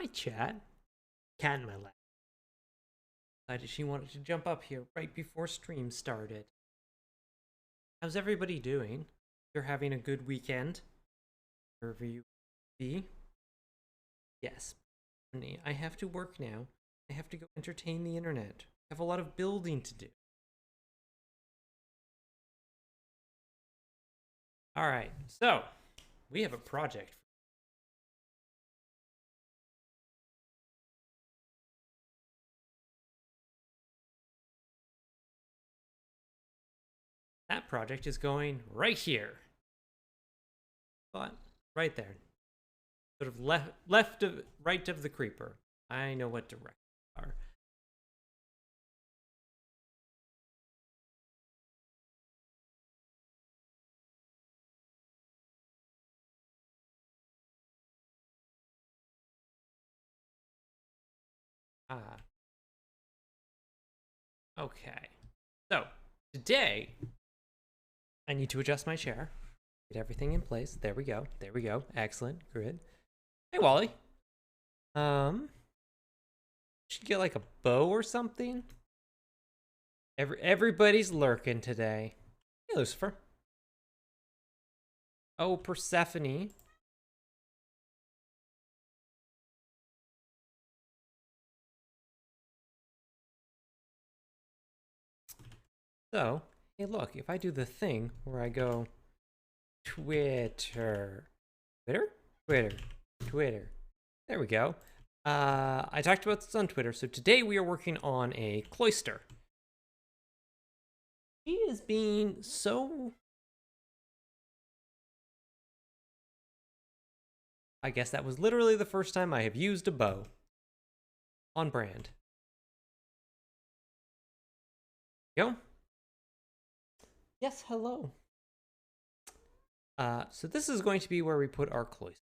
Hi, chat. Cat in my lap. Decided she wanted to jump up here right before stream started. How's everybody doing? You're having a good weekend? Wherever you be? Yes. I have to work now. I have to go entertain the internet. I have a lot of building to do. Alright, so we have a project. That project is going right here. But right there. Sort of right of the creeper. I know what directions are. Okay. So, today, I need to adjust my chair. Get everything in place. There we go. There we go. Excellent. Good. Hey, Wally. Should get like a bow or something. Everybody's lurking today. Hey, Lucifer. Oh, Persephone. So, hey, look, if I do the thing where I go Twitter. There we go. I talked about this on Twitter, so today we are working on a Cloister. He is being so... I guess that was literally the first time I have used a bow. On brand. Go. Yes, hello. So this is going to be where we put our Cloister.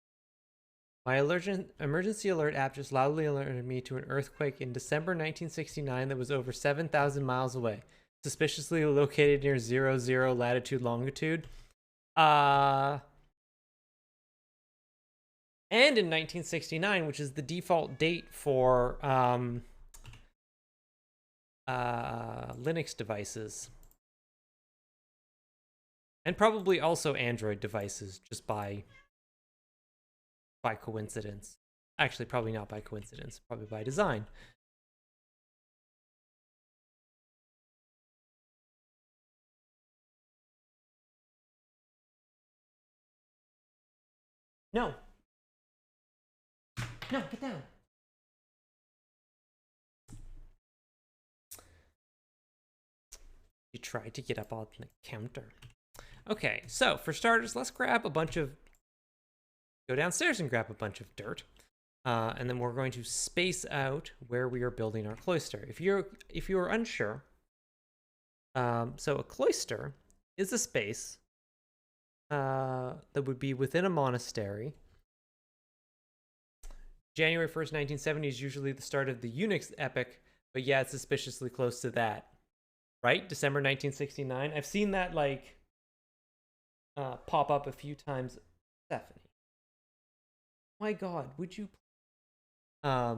My emergency alert app just loudly alerted me to an earthquake in December 1969 that was over 7,000 miles away, suspiciously located near 00 latitude longitude. And in 1969, which is the default date for Linux devices. And probably also Android devices, just by coincidence. Actually, probably not by coincidence, probably by design. No. No, get down. You tried to get up on the counter. Okay, so for starters, let's grab a bunch of... Go downstairs and grab a bunch of dirt. And then we're going to space out where we are building our cloister. If you're unsure, so a cloister is a space that would be within a monastery. January 1st, 1970 is usually the start of the Unix epoch, but yeah, it's suspiciously close to that. Right? December 1969. I've seen that, like, pop up a few times. Stephanie. My God, would you... a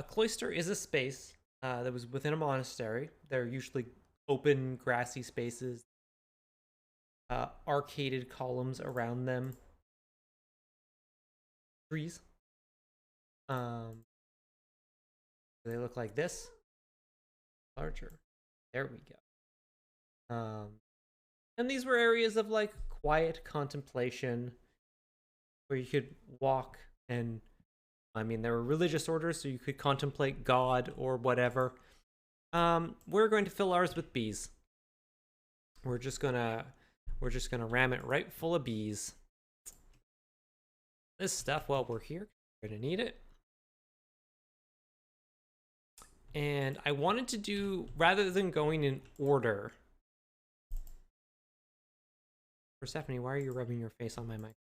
cloister is a space that was within a monastery. They're usually open, grassy spaces, arcaded columns around them, trees. They look like this. Larger. There we go. And these were areas of like quiet contemplation where you could walk, and I mean there were religious orders, so you could contemplate God or whatever. We're going to fill ours with bees. We're just gonna ram it right full of bees. This stuff, while we're here, we're gonna need it. And I wanted to do, rather than going in order... Persephone, why are you rubbing your face on my mic?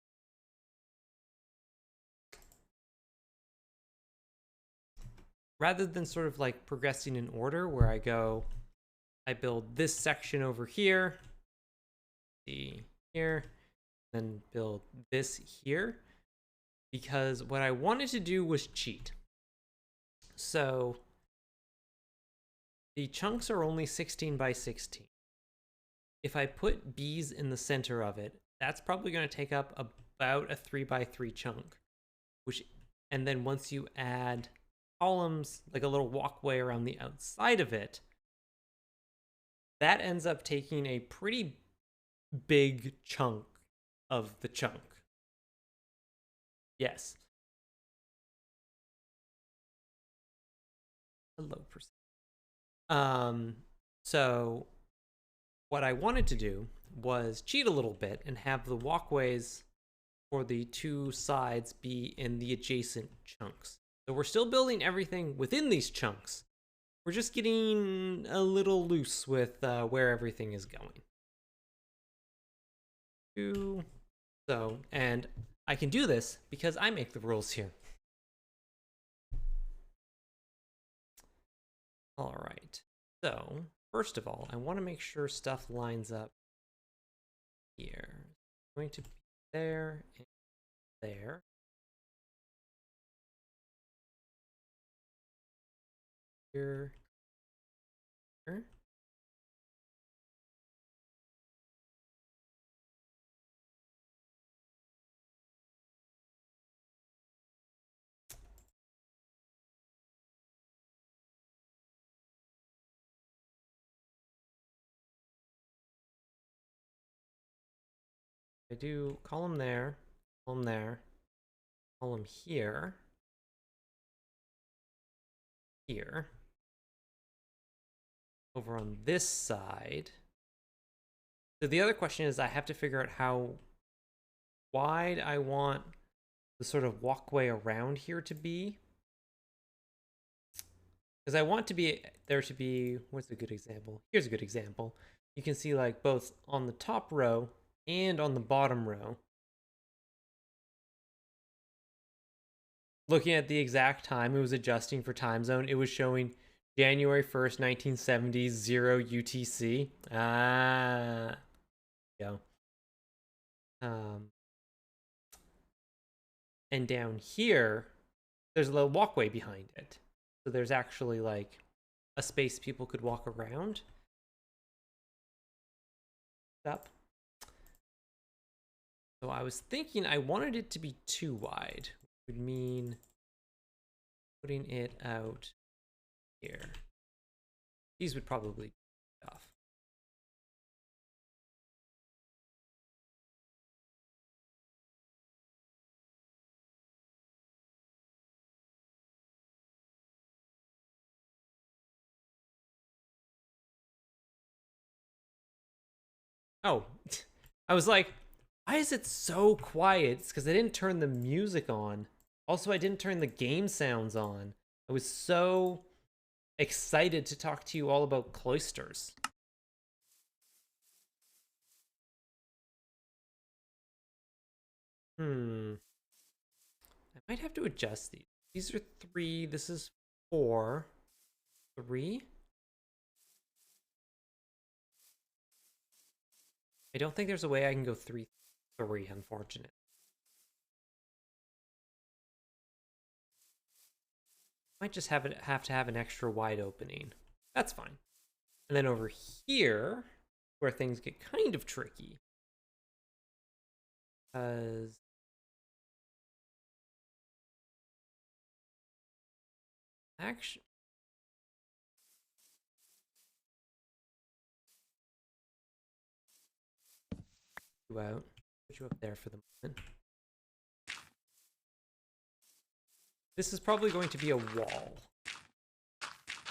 Rather than sort of like progressing in order where I build this section over here, see here, then build this here. because what I wanted to do was cheat. So the chunks are only 16 by 16. If I put bees in the center of it, that's probably going to take up about a 3 by 3 chunk, and then once you add columns, like a little walkway around the outside of it, that ends up taking a pretty big chunk of the chunk. Yes. Hello, percent. So what I wanted to do was cheat a little bit and have the walkways for the two sides be in the adjacent chunks. So we're still building everything within these chunks. We're just getting a little loose with where everything is going. So, and I can do this because I make the rules here. All right. So, first of all, I want to make sure stuff lines up here. It's going to be there and there. Here. Here. I do column there, column here, here. Over on this side. So the other question is I have to figure out how wide I want the sort of walkway around here to be. Because I want there to be, what's a good example? Here's a good example. You can see like both on the top row and on the bottom row. Looking at the exact time, it was adjusting for time zone. It was showing January 1st, 1970, 0 UTC. Ah, go. And down here, there's a little walkway behind it. So there's actually like a space people could walk around. Up. So I was thinking I wanted it to be too wide, which would mean putting it out here. These would probably be off. Oh, I was like, why is it so quiet? It's because I didn't turn the music on. Also, I didn't turn the game sounds on. I was so excited to talk to you all about cloisters. I might have to adjust these. These are 3. This is 4. 3. I don't think there's a way I can go 3, 3, unfortunate. Might just have to have an extra wide opening. That's fine. And then over here, where things get kind of tricky, because actually, out, put you up there for the moment. This is probably going to be a wall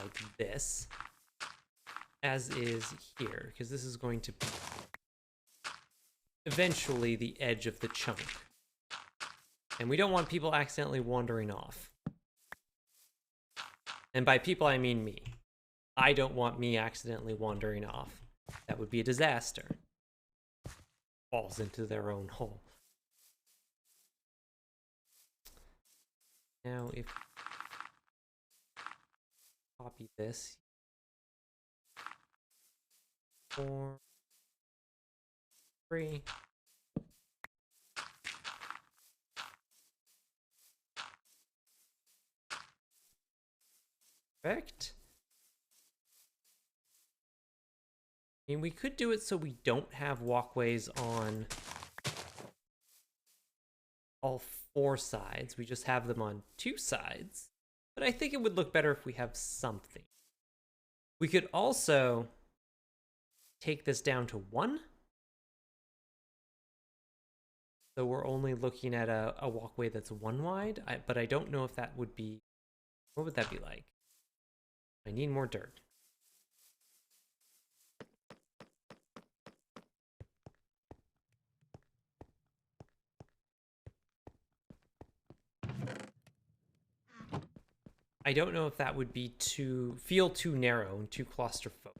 like this, as is here, because this is going to be eventually the edge of the chunk. And we don't want people accidentally wandering off. And by people, I mean me. I don't want me accidentally wandering off. That would be a disaster. Falls into their own hole. Now, if copy this, 4, 3. Perfect. I mean, we could do it so we don't have walkways on all 4 sides. We just have them on 2 sides. But I think it would look better if we have something. We could also take this down to 1. So we're only looking at a walkway that's 1 wide. But I don't know if that would be... What would that be like? I need more dirt. I don't know if that would be feel too narrow and too claustrophobic.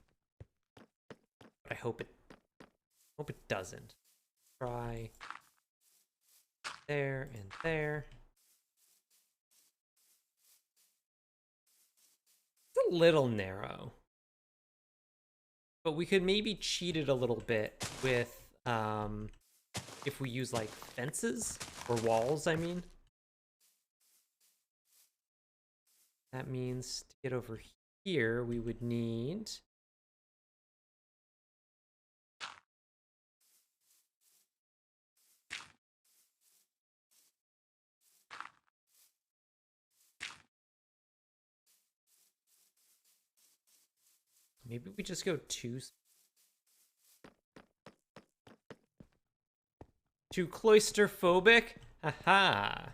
But I hope it doesn't. Try there and there. It's a little narrow. But we could maybe cheat it a little bit with if we use like fences or walls, I mean. That means to get over here, we would need... Maybe we just go too cloisterphobic? Haha.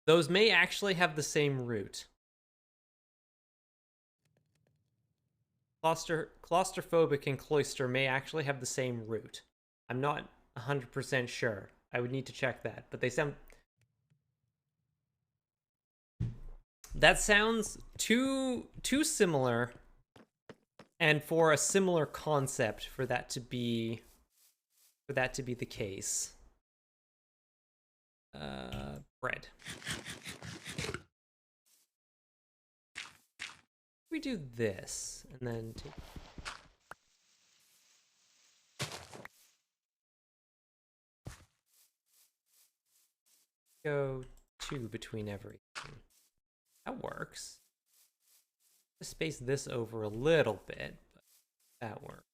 Those may actually have the same root. Claustrophobic and cloister may actually have the same root. I'm not 100% sure. I would need to check that, but they sound... That sounds too similar, and for a similar concept for that to be the case. Bread. We do this, and then take... Go 2 between everything. That works. Just space this over a little bit, but that works.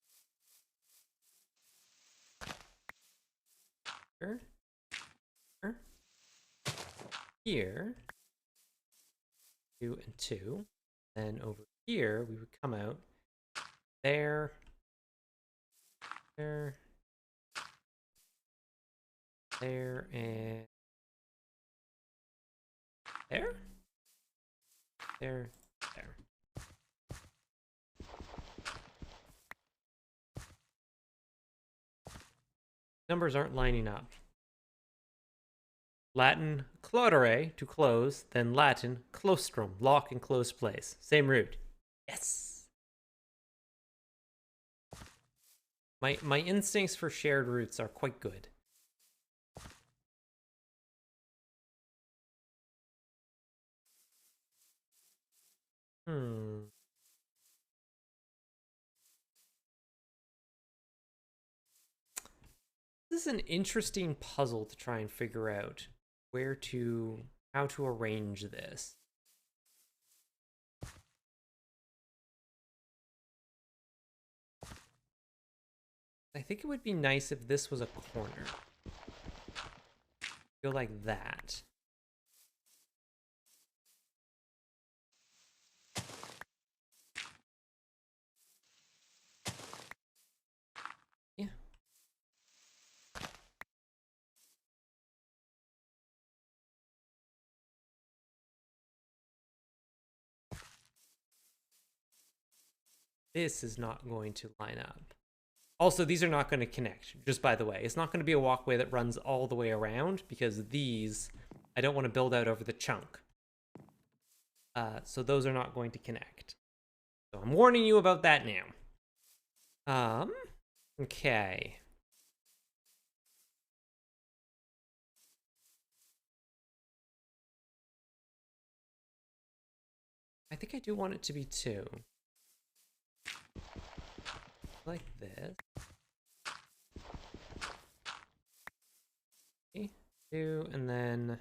Here. Here. 2 and 2. Then over here, we would come out there, there, there, and there, there, there. Numbers aren't lining up. Latin claudere, to close, then Latin claustrum, lock and close place. Same root. Yes! My instincts for shared roots are quite good. This is an interesting puzzle to try and figure out how to arrange this. I think it would be nice if this was a corner. Go like that. Yeah. This is not going to line up. Also, these are not going to connect, just by the way. It's not going to be a walkway that runs all the way around, because these, I don't want to build out over the chunk. So those are not going to connect. So I'm warning you about that now. Okay. I think I do want it to be 2. Like this. 2, and then,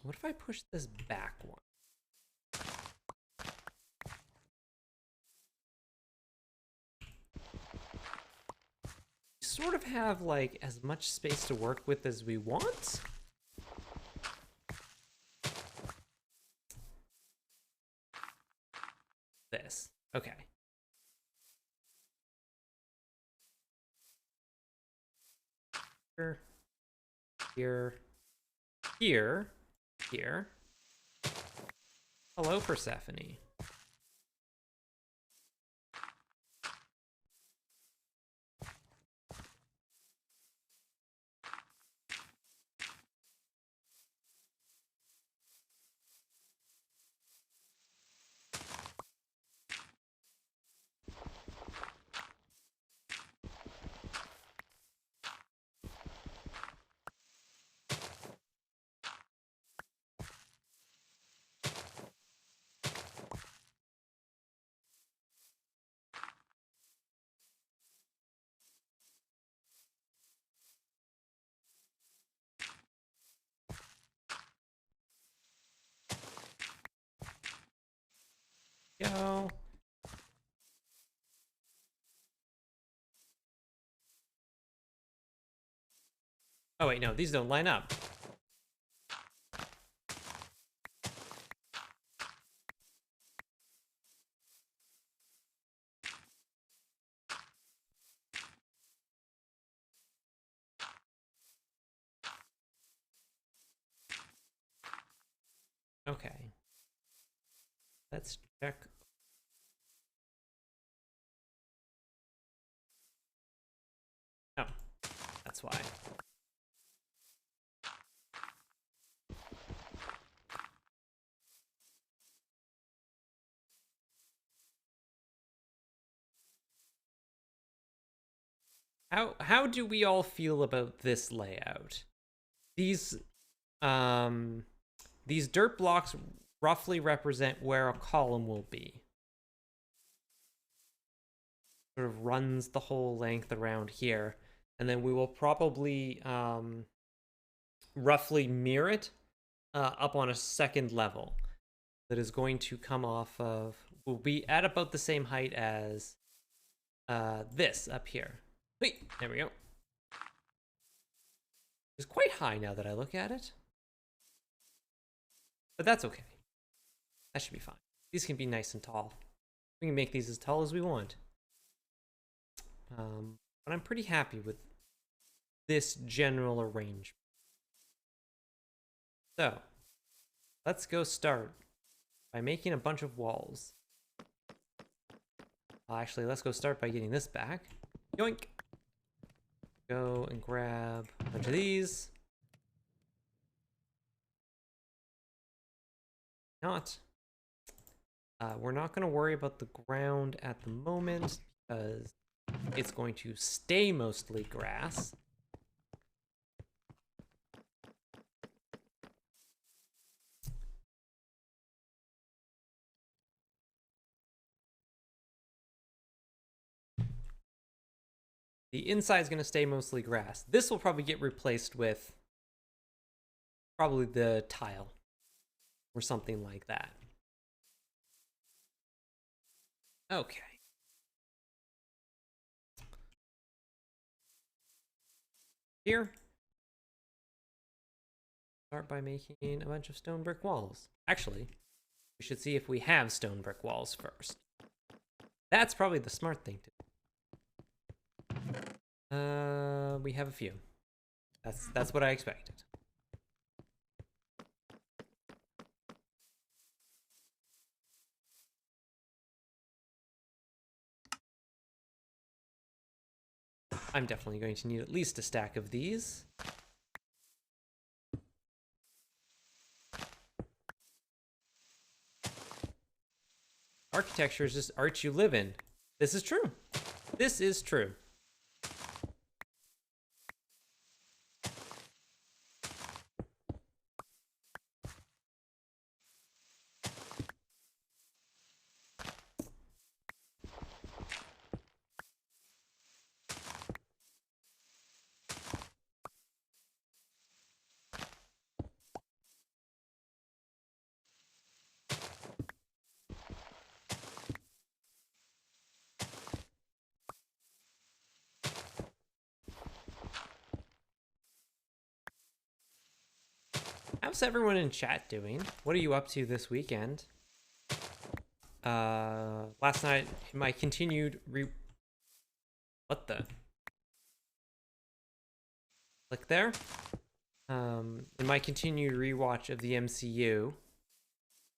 what if I push this back one? We sort of have, like, as much space to work with as we want. This. Okay. Here. Here. Hello, Persephone. Go. Oh wait, no, these don't line up. Okay. Let's check. Oh, that's why. How do we all feel about this layout? These dirt blocks roughly represent where a column will be. Sort of runs the whole length around here, and then we will probably roughly mirror it up on a second level that is going to come off of, will be at about the same height as this up here. Wait, there we go. It's quite high now that I look at it. But that's okay. That should be fine. These can be nice and tall. We can make these as tall as we want. But I'm pretty happy with this general arrangement. So, let's go start by making a bunch of walls. Actually, let's go start by getting this back. Yoink! Go and grab a bunch of these. We're not going to worry about the ground at the moment because it's going to stay mostly grass. The inside is going to stay mostly grass. This will probably get replaced with probably the tile or something like that. Okay. Here, start by making a bunch of stone brick walls. Actually, we should see if we have stone brick walls first. That's probably the smart thing to do. We have a few. That's what I expected. I'm definitely going to need at least a stack of these. Architecture is just art you live in. This is true. This is true. how's everyone in chat doing? What are you up to this weekend? Last night, in my continued what the? Click there. In my continued rewatch of the MCU,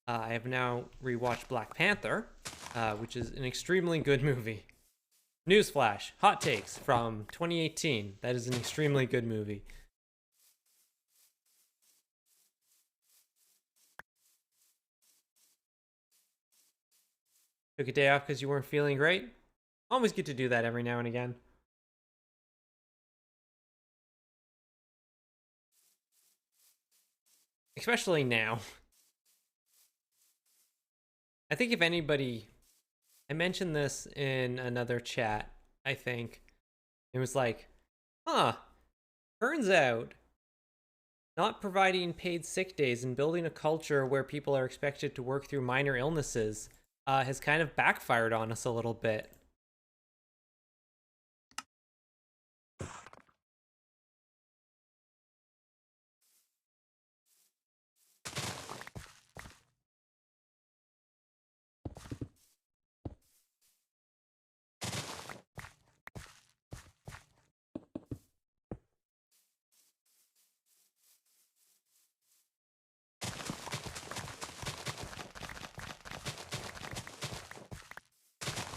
I have now rewatched Black Panther, which is an extremely good movie. Newsflash, hot takes from 2018. That is an extremely good movie. Took a day off because you weren't feeling great? Always get to do that every now and again. Especially now. I think if anybody... I mentioned this in another chat, I think. It was like, turns out not providing paid sick days and building a culture where people are expected to work through minor illnesses has kind of backfired on us a little bit.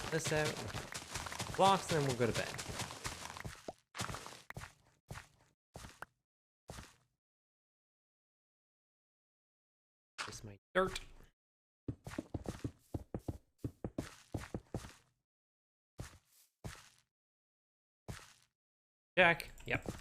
This out, blocks, then we'll go to bed. Here's my dirt. Check. Yep.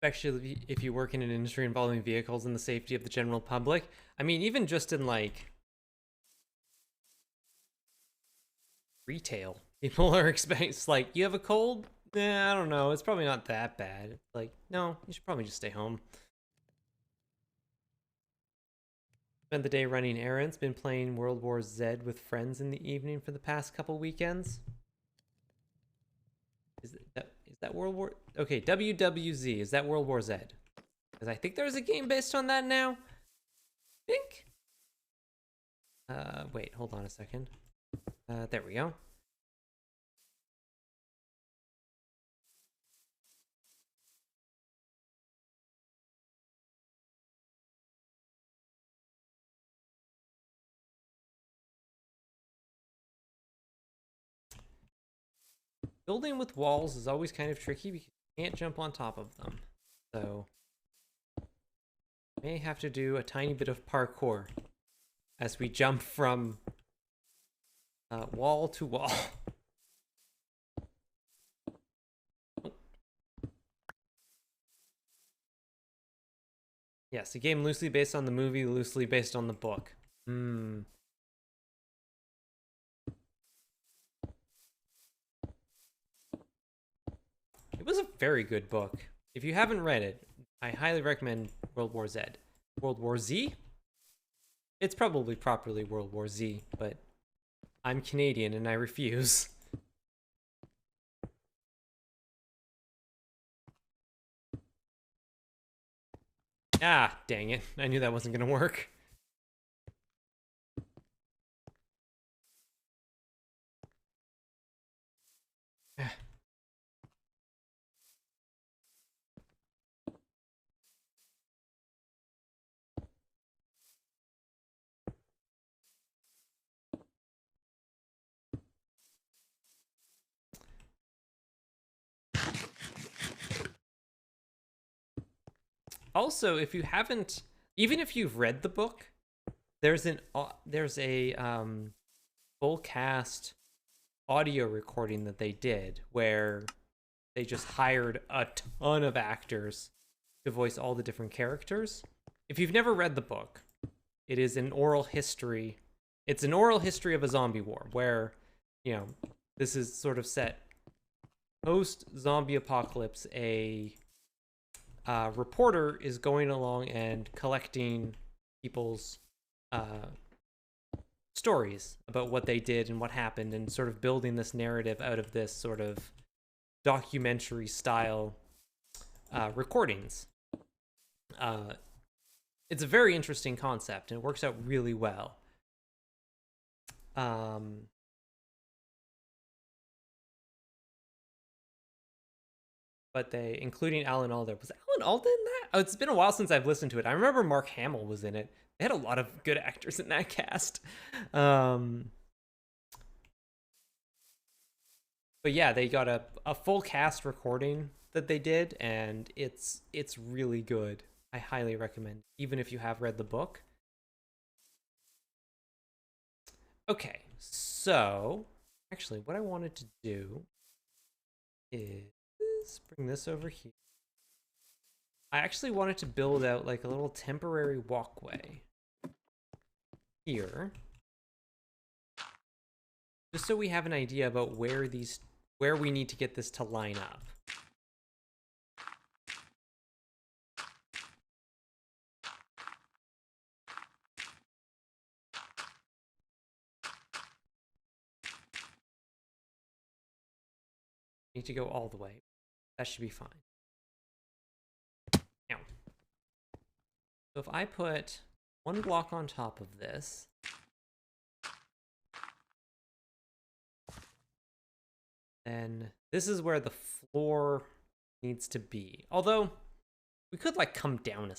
Especially if you work in an industry involving vehicles and the safety of the general public. I mean, even just in like retail, people are expecting, like, you have a cold? I don't know. It's probably not that bad. It's like, no, you should probably just stay home. Spent the day running errands, been playing World War Z with friends in the evening for the past couple weekends. Is that World War... Okay, WWZ, is that World War Z? Because I think there's a game based on that now. I think? Wait, hold on a second. There we go. Building with walls is always kind of tricky because you can't jump on top of them. So, may have to do a tiny bit of parkour as we jump from wall to wall. Yes, a game loosely based on the movie, loosely based on the book. It was a very good book. If you haven't read it, I highly recommend World War Z. World War Z? It's probably properly World War Z, but I'm Canadian and I refuse. Ah, dang it. I knew that wasn't gonna work. Also, if you haven't, even if you've read the book, there's a full cast audio recording that they did where they just hired a ton of actors to voice all the different characters. If you've never read the book, it is an oral history. It's an oral history of a zombie war where, you know, this is sort of set post-zombie apocalypse, a reporter is going along and collecting people's stories about what they did and what happened, and sort of building this narrative out of this sort of documentary style recordings. It's a very interesting concept, and it works out really well. But they, including Alan Alda. Was Alan Alda in that? Oh, it's been a while since I've listened to it. I remember Mark Hamill was in it. They had a lot of good actors in that cast. But yeah, they got a full cast recording that they did, and it's really good. I highly recommend, even if you have read the book. Okay, so actually what I wanted to do is bring this over here. I actually wanted to build out like a little temporary walkway here, just so we have an idea about where we need to get this to line up. Need to go all the way. That should be fine. Now, so if I put one block on top of this, then this is where the floor needs to be. Although, we could like come down a...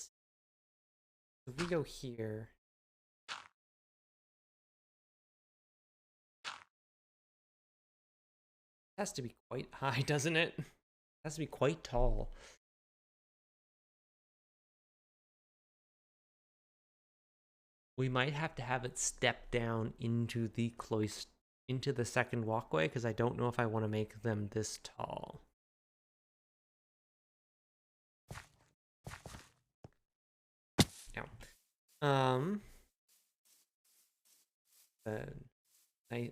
If we go here... It has to be quite high, doesn't it? It has to be quite tall. We might have to have it step down into the cloister, into the second walkway, because I don't know if I want to make them this tall. Now,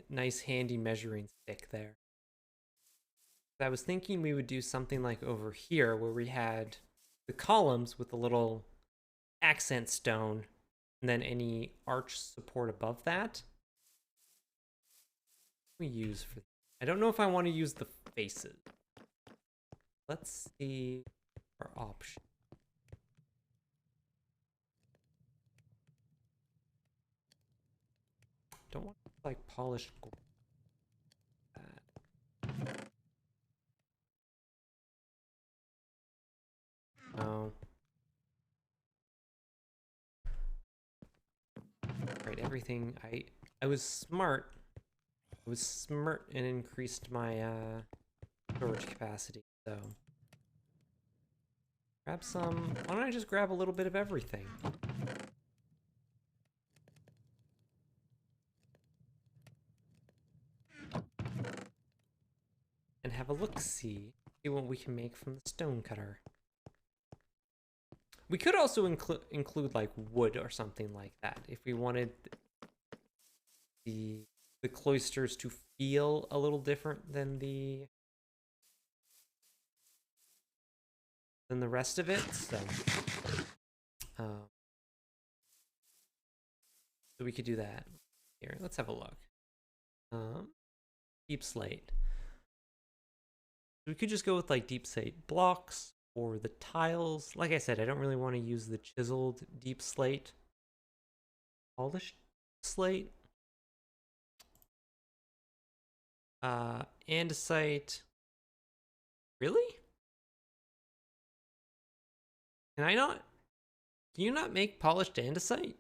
nice handy measuring stick there. I was thinking we would do something like over here, where we had the columns with a little accent stone, and then any arch support above that. We use for... I don't know if I want to use the faces. Let's see our option. Don't want like polished gold. Oh. Right, everything. I was smart. I was smart and increased my storage capacity, so grab some. Why don't I just grab a little bit of everything? And have a look-see, see what we can make from the stone cutter. We could also include like wood or something like that if we wanted the cloisters to feel a little different than the rest of it. So we could do that. Here, let's have a look. Deep slate. We could just go with like deep slate blocks or the tiles. Like I said, I don't really want to use the chiseled deep slate. Polished slate. Andesite. Really? Can I not? Can you not make polished andesite?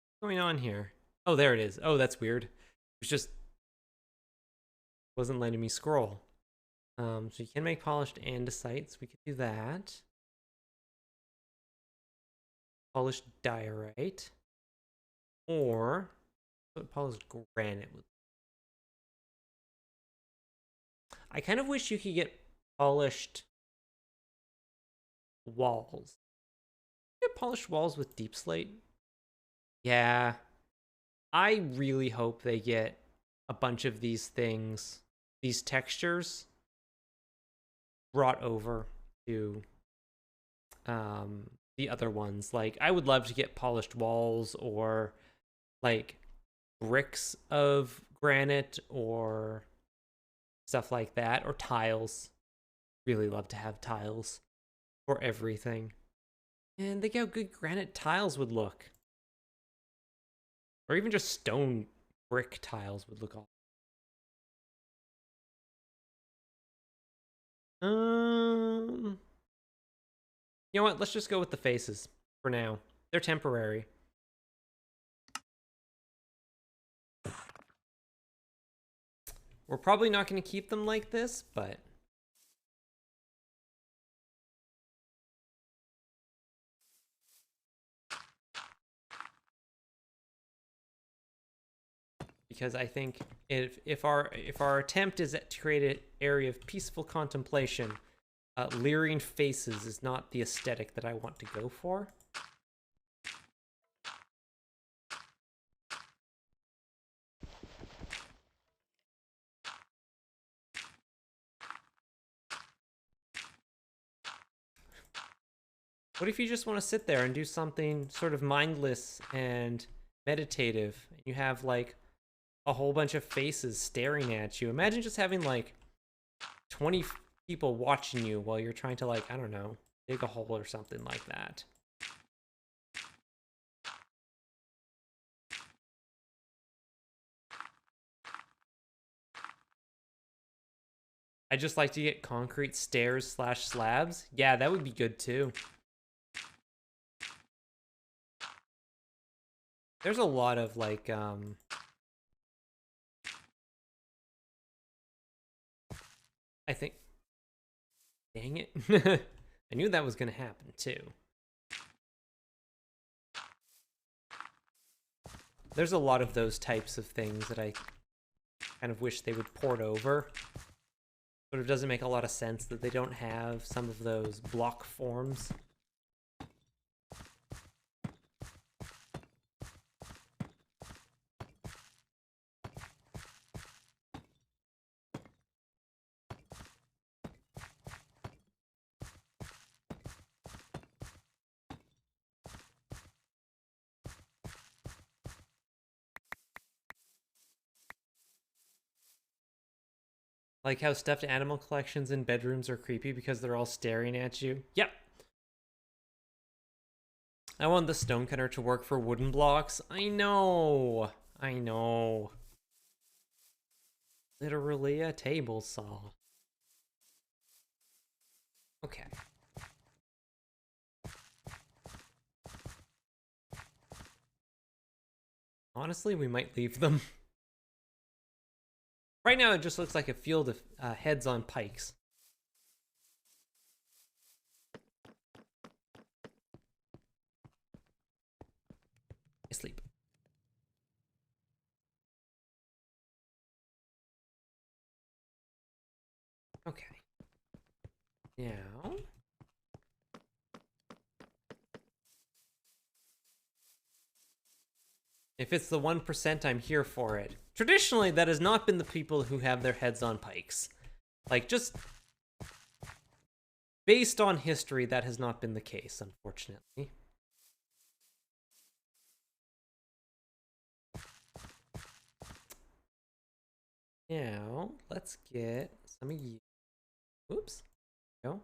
What's going on here? Oh, there it is. Oh, that's weird. It's just wasn't letting me scroll. So you can make polished andesites. We could do that. Polished diorite. Or polished granite. I kind of wish you could get polished walls. Get polished walls with deep slate? Yeah. I really hope they get a bunch of these things, these textures, brought over to the other ones. Like, I would love to get polished walls or like bricks of granite or stuff like that, or tiles. Really love to have tiles for everything. And think how good granite tiles would look. Or even just stone brick tiles would look awesome. You know what? Let's just go with the faces for now. They're temporary. We're probably not going to keep them like this, but because I think if our attempt is to create an area of peaceful contemplation, leering faces is not the aesthetic that I want to go for. What if you just want to sit there and do something sort of mindless and meditative? You have like a whole bunch of faces staring at you. Imagine just having like 20 people watching you while you're trying to, like, I don't know, dig a hole or something like that. I'd just like to get concrete stairs / slabs. Yeah, that would be good too. There's a lot of like I think, dang it. I knew that was gonna happen too. There's a lot of those types of things that I kind of wish they would port over. But it doesn't make a lot of sense that they don't have some of those block forms. Like how stuffed animal collections in bedrooms are creepy because they're all staring at you. Yep. I want the stonecutter to work for wooden blocks. I know. I know. Literally a table saw. Okay. Honestly, we might leave them. Right now, it just looks like a field of heads on pikes. I sleep. Okay. Now... if it's the 1%, I'm here for it. Traditionally, that has not been the people who have their heads on pikes. Like, just... based on history, that has not been the case, unfortunately. Now, let's get some of you. Oops. Go.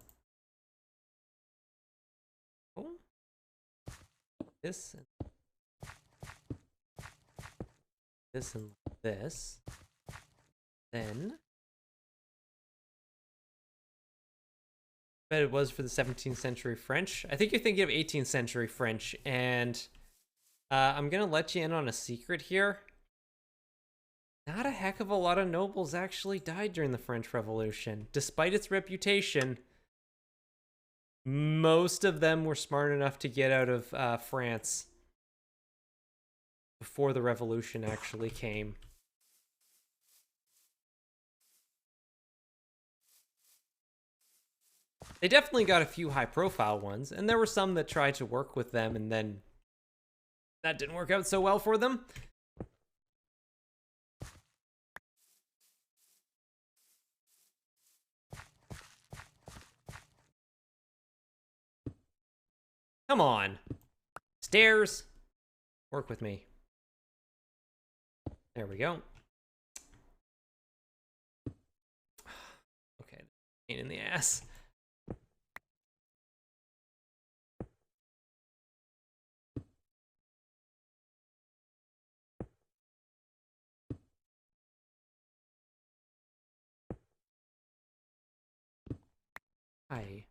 Oh. This and this and this. Then I bet it was for the 17th century French. I think you're thinking of 18th century French, and I'm gonna let you in on a secret here. Not a heck of a lot of nobles actually died during the French Revolution. Despite its reputation, most of them were smart enough to get out of France before the revolution actually came. They definitely got a few high-profile ones, and there were some that tried to work with them, and then that didn't work out so well for them. Come on. Stairs. Work with me. There we go. Okay. Pain in the ass. Hi.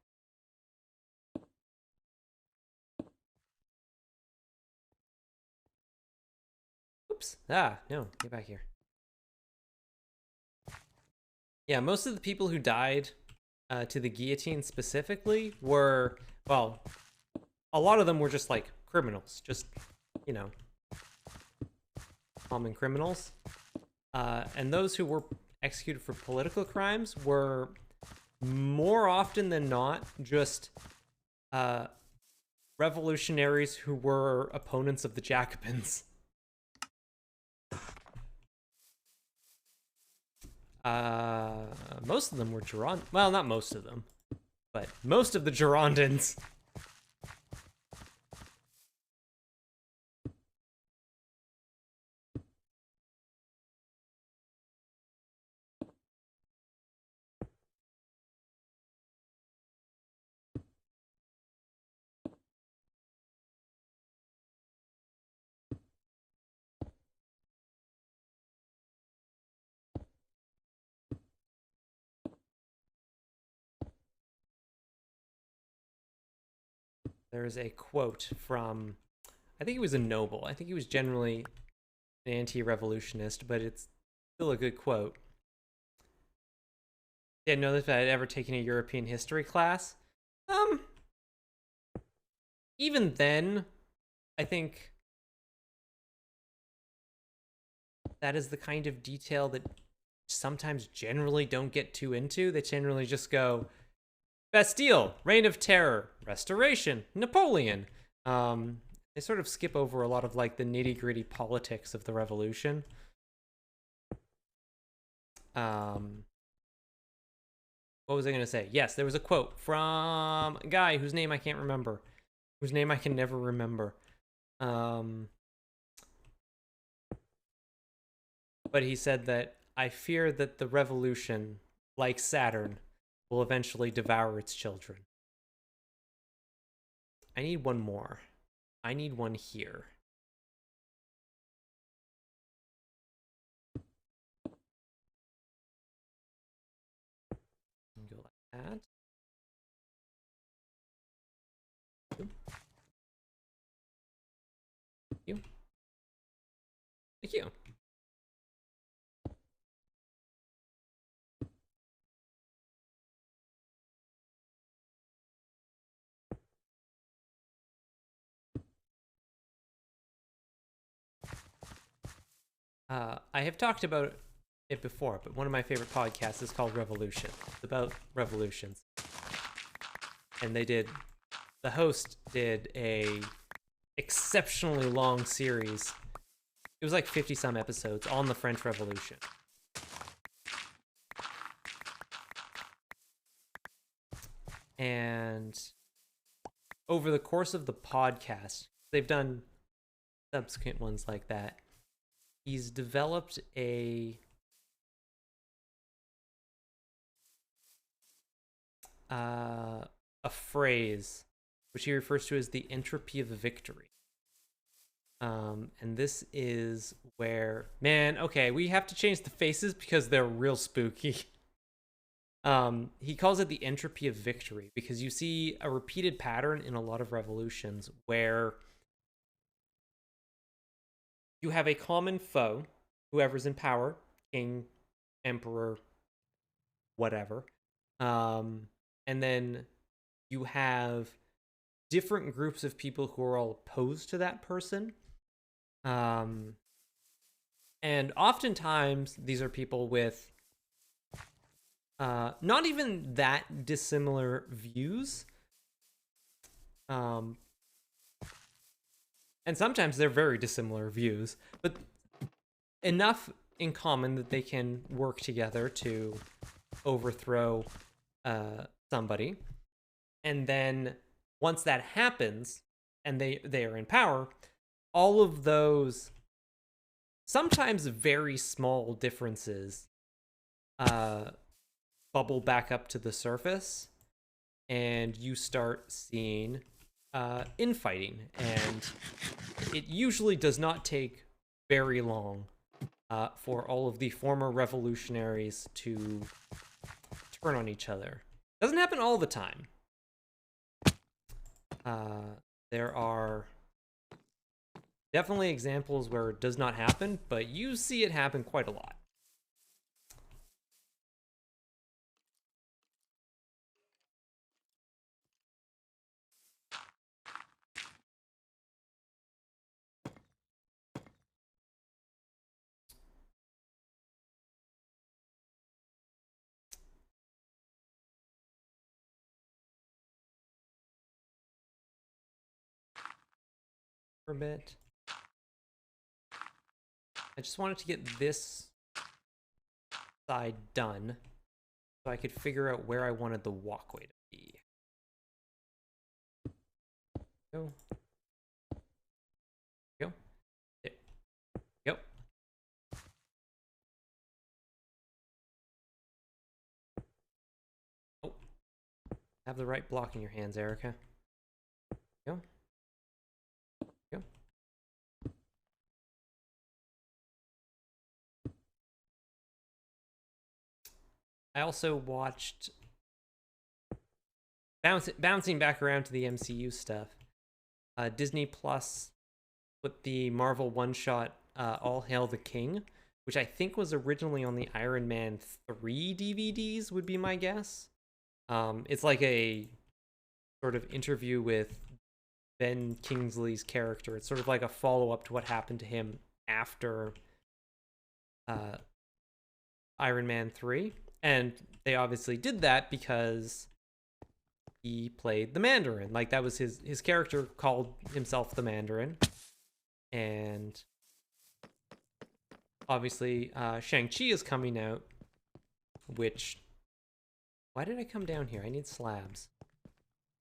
Oops. Ah, no. Get back here. Yeah, most of the people who died to the guillotine specifically were, well, a lot of them were just like criminals. Just, you know, common criminals. And those who were executed for political crimes were more often than not just revolutionaries who were opponents of the Jacobins. Most of them were Girond. Well, not most of them, but most of the Girondins. There's a quote from, I think he was a noble. I think he was generally an anti-revolutionist, but it's still a good quote. Didn't know if I'd ever taken a European history class. Even then, I think that is the kind of detail that sometimes generally don't get too into. They generally just go, Bastille, Reign of Terror, Restoration, Napoleon. They sort of skip over a lot of like the nitty-gritty politics of the revolution. What was I going to say? Yes, there was a quote from a guy whose name I can't remember, whose name I can never remember. But he said that, I fear that the revolution, like Saturn, will eventually devour its children. I need one more. I need one here. Go like that. Thank you. Thank you. I have talked about it before, but one of my favorite podcasts is called Revolution. It's about revolutions. And the host did a exceptionally long series. It was like 50 some episodes on the French Revolution. And over the course of the podcast, they've done subsequent ones like that. He's developed a phrase which he refers to as the entropy of victory. And this is where, man, okay, we have to change the faces because they're real spooky. He calls it the entropy of victory because you see a repeated pattern in a lot of revolutions where you have a common foe, whoever's in power, king, emperor, whatever. And then you have different groups of people who are all opposed to that person. And oftentimes these are people with not even that dissimilar views. And sometimes they're very dissimilar views, but enough in common that they can work together to overthrow somebody. And then once that happens, and they are in power, all of those sometimes very small differences bubble back up to the surface, and you start seeing infighting. And it usually does not take very long for all of the former revolutionaries to turn on each other. Doesn't happen all the time. There are definitely examples where it does not happen, but you see it happen quite a lot. For a bit. I just wanted to get this side done so I could figure out where I wanted the walkway to be. Go. Go. There. Go. Oh. Have the right block in your hands, Erica. Go. Go. I also watched, bouncing back around to the MCU stuff, Disney Plus put the Marvel one-shot All Hail the King, which I think was originally on the Iron Man 3 DVDs, would be my guess. It's like a sort of interview with Ben Kingsley's character. It's sort of like a follow-up to what happened to him after Iron Man 3. And they obviously did that because he played the Mandarin. Like, that was his character called himself the Mandarin. And obviously, Shang-Chi is coming out, which... Why did I come down here? I need slabs.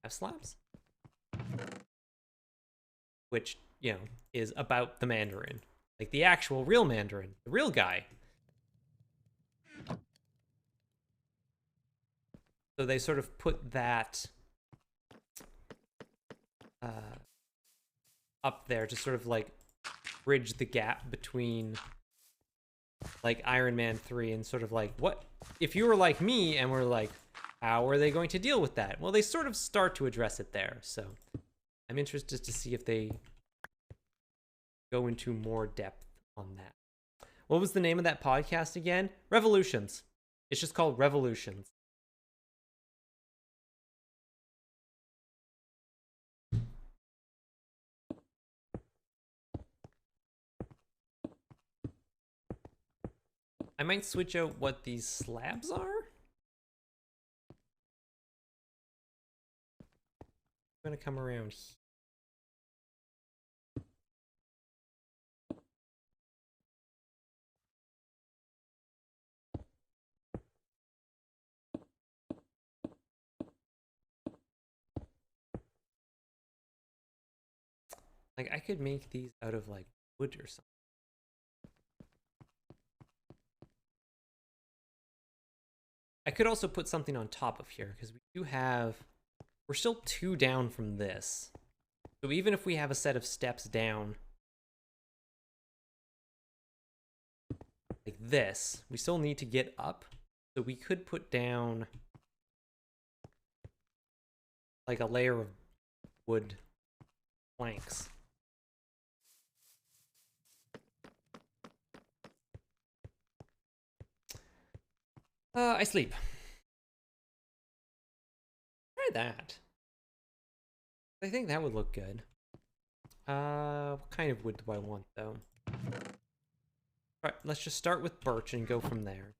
Have slabs? Which, you know, is about the Mandarin. Like, the actual real Mandarin. The real guy. So they sort of put that up there to sort of like bridge the gap between like Iron Man 3 and sort of like, what if you were like me and were like, how are they going to deal with that? Well, they sort of start to address it there. So I'm interested to see if they go into more depth on that. What was the name of that podcast again? Revolutions. It's just called Revolutions. I might switch out what these slabs are. I'm gonna come around here. Like, I could make these out of like wood or something. I could also put something on top of here because we do have, we're still 2 down from this. So even if we have a set of steps down like this, we still need to get up. So we could put down like a layer of wood planks. I sleep. Try that. I think that would look good. What kind of wood do I want, though? Alright, let's just start with birch and go from there.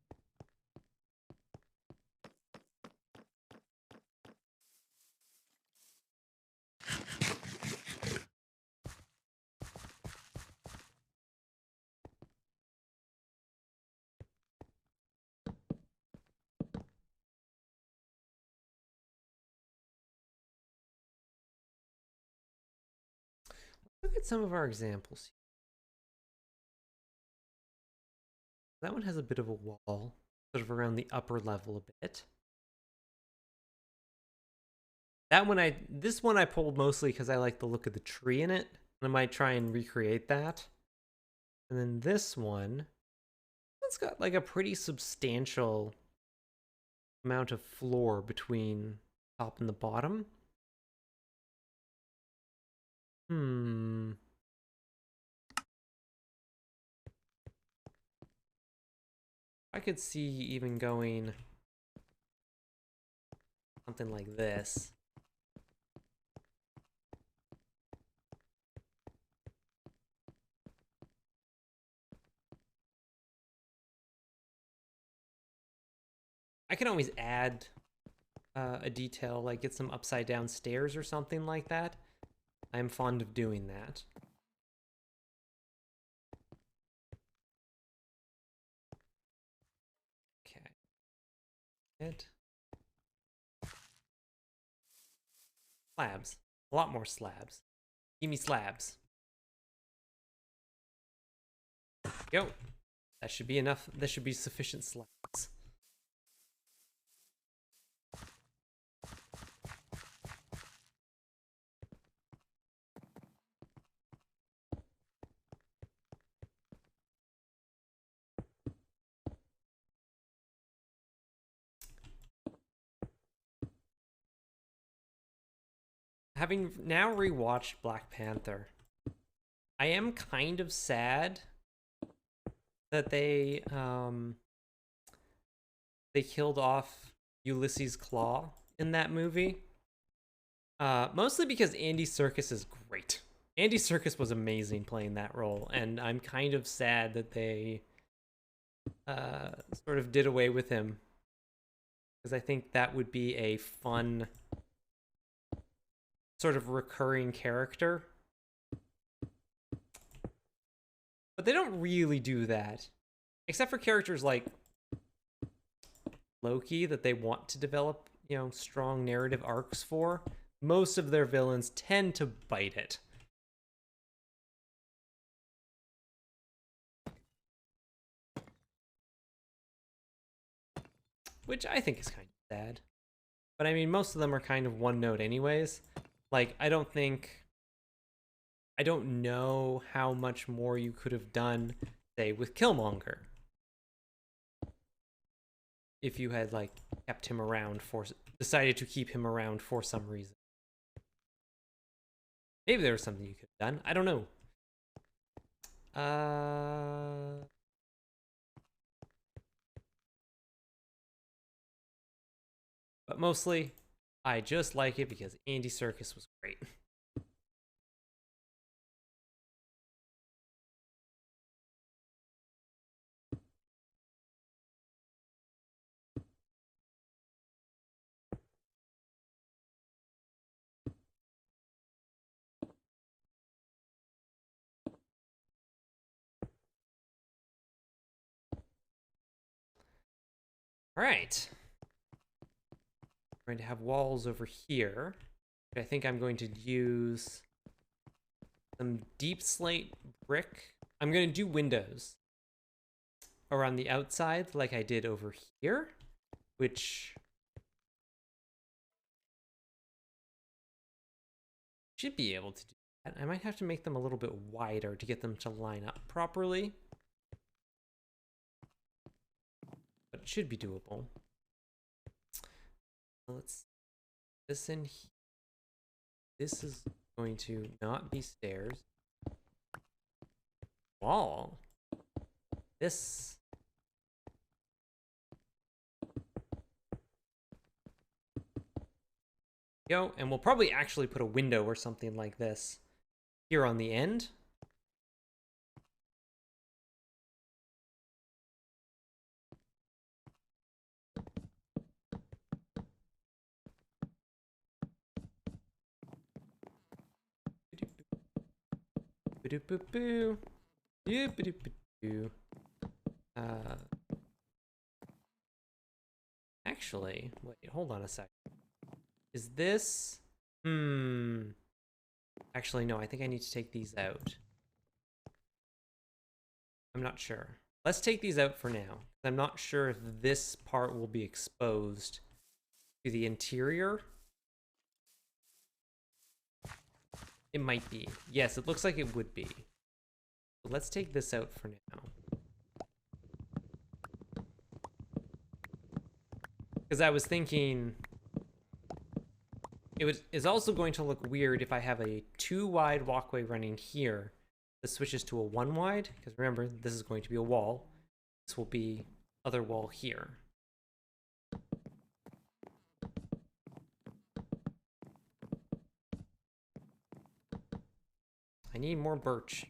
some of our examples. That one has a bit of a wall, sort of around the upper level a bit. This one I pulled mostly because I like the look of the tree in it. I might try and recreate that. And then this one, it's got like a pretty substantial amount of floor between top and the bottom. I could see even going something like this. I can always add a detail, like get some upside down stairs or something like that. I'm fond of doing that. Okay. Good. Slabs. A lot more slabs. Give me slabs. Go. That should be enough. That should be sufficient slabs. Having now rewatched Black Panther, I am kind of sad that they killed off Ulysses Claw in that movie. Mostly because Andy Serkis is great. Andy Serkis was amazing playing that role, and I'm kind of sad that they sort of did away with him, because I think that would be a fun sort of recurring character. But they don't really do that, except for characters like Loki that they want to develop, you know, strong narrative arcs for. Most of their villains tend to bite it. Which I think is kind of sad. But I mean, most of them are kind of one note anyways. Like, I don't know how much more you could have done, say, with Killmonger. If you had, like, kept him around decided to keep him around for some reason. Maybe there was something you could have done. I don't know. But mostly, I just like it because Andy Serkis was great. All right. I'm going to have walls over here. I think I'm going to use some deep slate brick. I'm going to do windows around the outside like I did over here, which should be able to do that. I might have to make them a little bit wider to get them to line up properly, but it should be doable. Let's this in here. This is going to not be stairs. Wall. This. Go, and we'll probably actually put a window or something like this here on the end. Actually, wait, hold on a sec. Is this... Actually, no, I think I need to take these out. I'm not sure. Let's take these out for now. I'm not sure if this part will be exposed to the interior. It might be. Yes, it looks like it would be. But let's take this out for now. Because I was thinking is also going to look weird if I have a 2-wide walkway running here that switches to a 1-wide. Because remember, this is going to be a wall. This will be other wall here. I need more birch.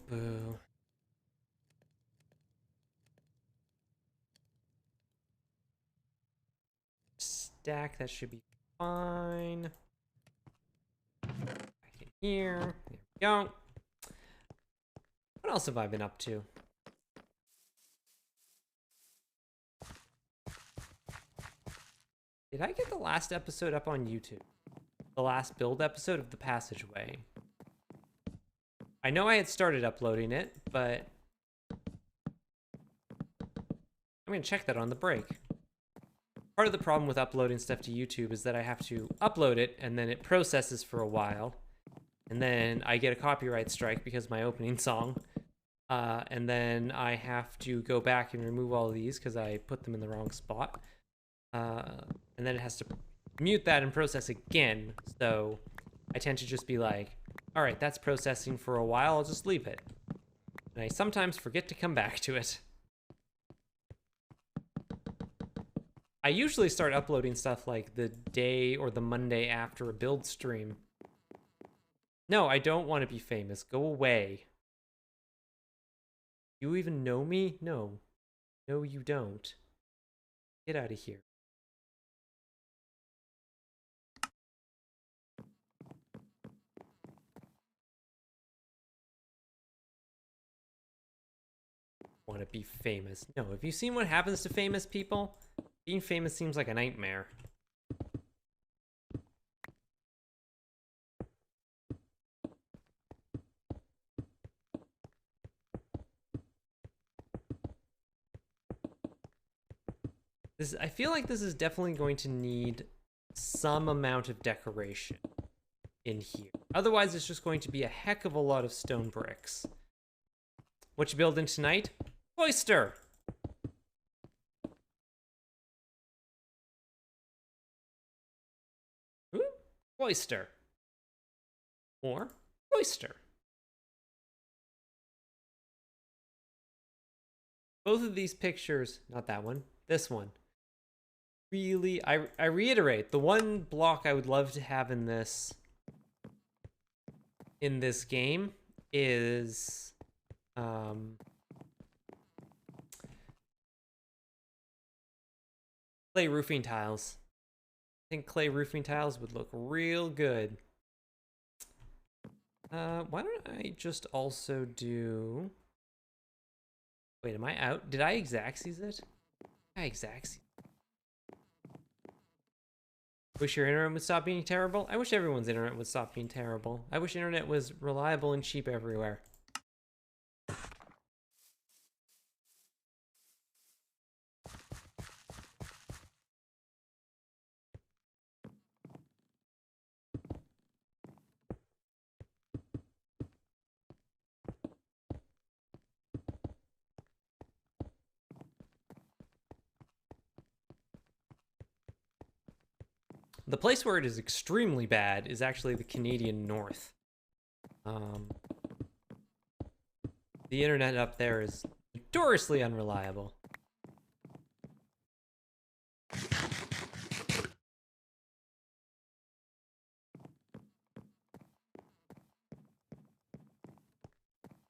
Boo. Stack, that should be fine. Back in here. There we go. What else have I been up to? Did I get the last episode up on YouTube? The last build episode of the passageway. I know I had started uploading it, but I'm gonna check that on the break. Part of the problem with uploading stuff to YouTube is that I have to upload it and then it processes for a while. And then I get a copyright strike because my opening song. And then I have to go back and remove all of these because I put them in the wrong spot. And then it has to mute that and process again. So I tend to just be like, all right, that's processing for a while, I'll just leave it. And I sometimes forget to come back to it. I usually start uploading stuff like the day or the Monday after a build stream. No, I don't want to be famous. Go away. You even know me? No. No, you don't. Get out of here. Want to be famous. No, have you seen what happens to famous people? Being famous seems like a nightmare. I feel like this is definitely going to need some amount of decoration in here. Otherwise, it's just going to be a heck of a lot of stone bricks. What you building tonight? Cloister! Ooh, Cloister. Or Cloister. Both of these pictures, not that one, this one. Really, I reiterate, the one block I would love to have in this game is clay roofing tiles. I think clay roofing tiles would look real good. Why don't I just also do... Wait, am I out? Did I Xaxis it? I Xaxis. Wish your internet would stop being terrible? I wish everyone's internet would stop being terrible. I wish internet was reliable and cheap everywhere. The place where it is extremely bad is actually the Canadian North. The internet up there is notoriously unreliable.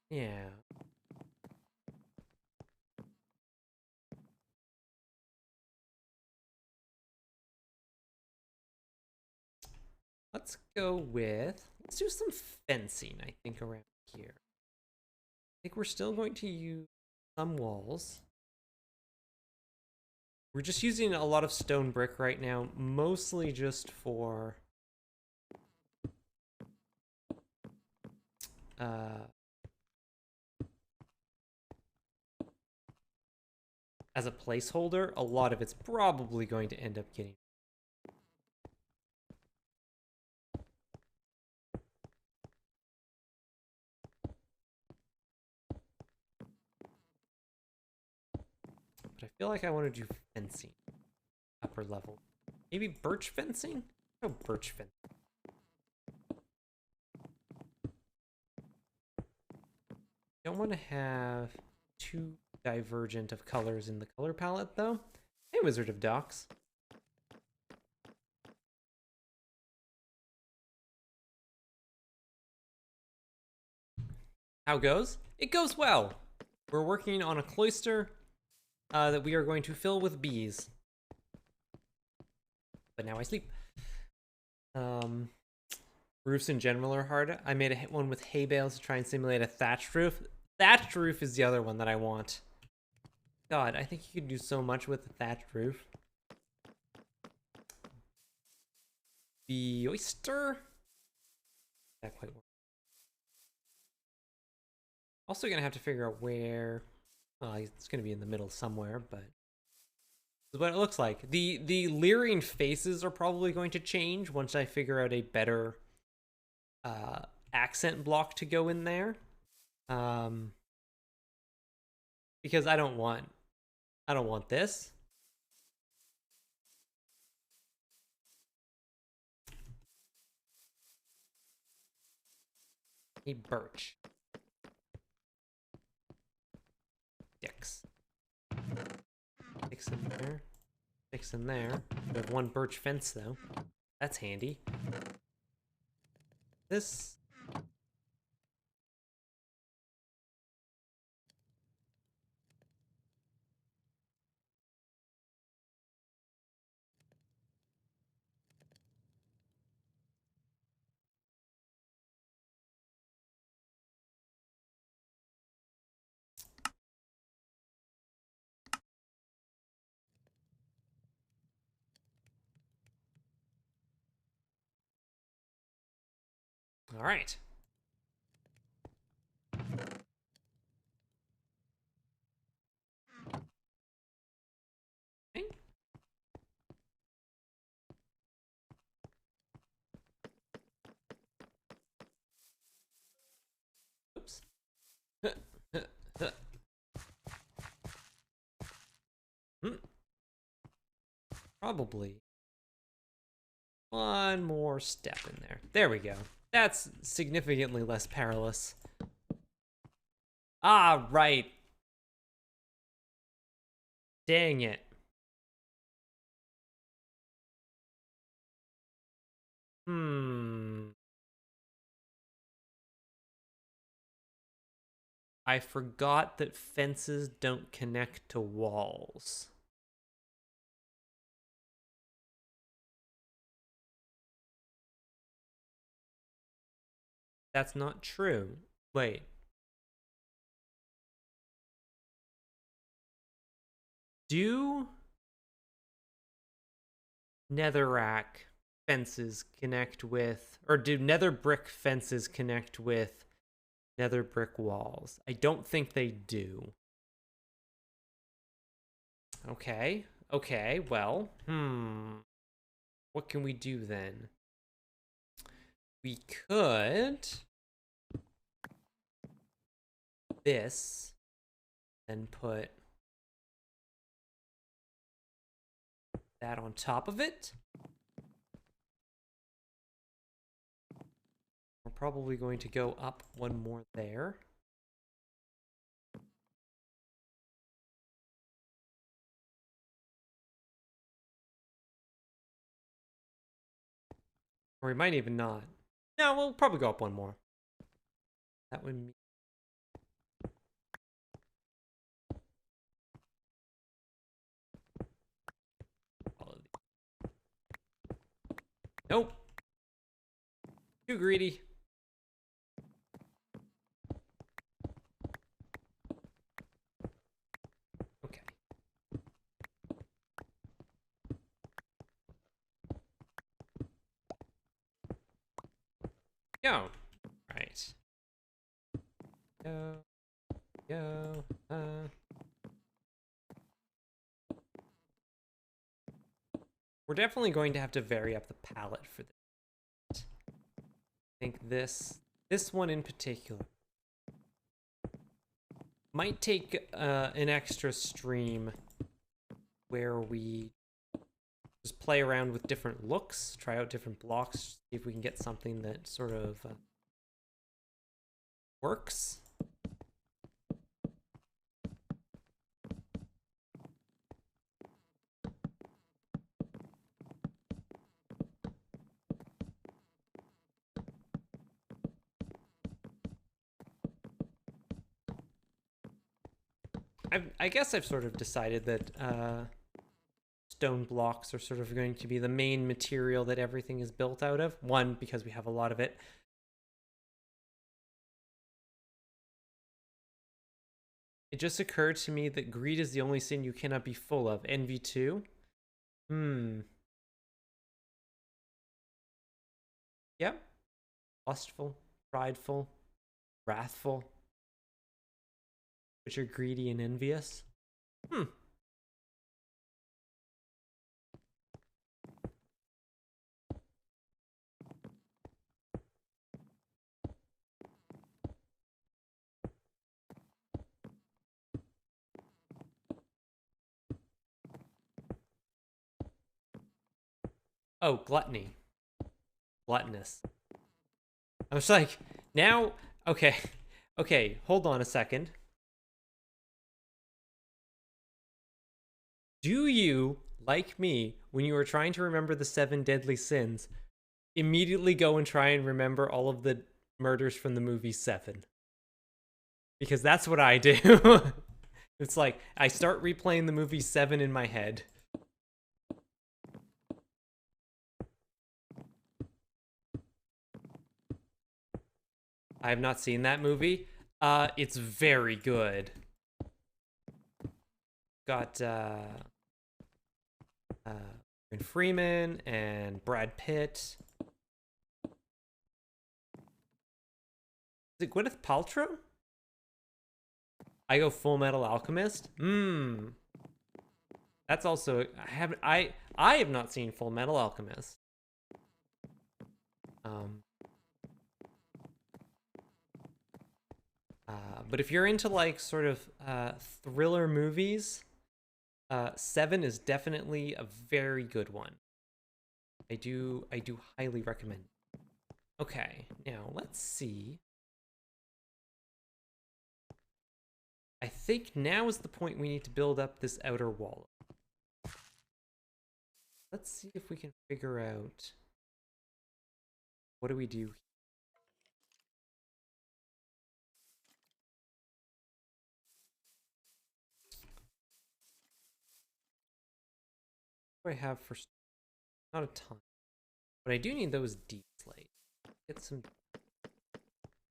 Yeah. Let's go with, let's do some fencing, I think, around here. I think we're still going to use some walls. We're just using a lot of stone brick right now, mostly just for as a placeholder. A lot of it's probably going to end up getting. But I feel like I want to do fencing, upper level. Maybe birch fencing? Oh, birch fencing. Don't want to have too divergent of colors in the color palette, though. Hey, Wizard of Docks. How goes? It goes well. We're working on a cloister that we are going to fill with bees. But now I sleep. Roofs in general are hard. I made one with hay bales to try and simulate a thatched roof. Thatched roof is the other one that I want. God, I think you could do so much with a thatched roof. The oyster? That quite works. Also gonna have to figure out where. Well, it's gonna be in the middle somewhere, but this is what it looks like. The leering faces are probably going to change once I figure out a better accent block to go in there. Because I don't want this. A birch. Sticks. Sticks in there. Sticks in there. We have one birch fence though. That's handy. This. All right. Okay. Oops. Probably one more step in there. There we go. That's significantly less perilous. Ah, right. Dang it. I forgot that fences don't connect to walls. That's not true. Wait. Do netherrack fences connect with, or do nether brick fences connect with nether brick walls? I don't think they do. Okay. Okay, well, what can we do then? We could this and put that on top of it. We're probably going to go up one more there. Or we might even not. No, we'll probably go up one more. That would mean... Nope. Too greedy. Okay. Go. Right. Go. Go. We're definitely going to have to vary up the palette for this. I think this one in particular might take an extra stream where we just play around with different looks, try out different blocks, see if we can get something that sort of works. I guess I've sort of decided that stone blocks are sort of going to be the main material that everything is built out of. One, because we have a lot of it. It just occurred to me that greed is the only sin you cannot be full of. Envy too? Yep. Lustful, prideful, wrathful. But you're greedy and envious? Oh, gluttony. Gluttonous. I was like, now, okay. Okay, hold on a second. Do you, like me, when you are trying to remember the 7 deadly sins, immediately go and try and remember all of the murders from the movie 7? Because that's what I do. It's like, I start replaying the movie 7 in my head. I have not seen that movie. It's very good. Got Freeman and Brad Pitt. Is it Gwyneth Paltrow? I go Full Metal Alchemist. That's also I have not seen Full Metal Alchemist. But if you're into like sort of thriller movies, 7 is definitely a very good one. I do highly recommend. Okay, now let's see. I think now is the point we need to build up this outer wall. Let's see if we can figure out, what do we do? What do I have for? Not a ton, but I do need those deep slate. Get some,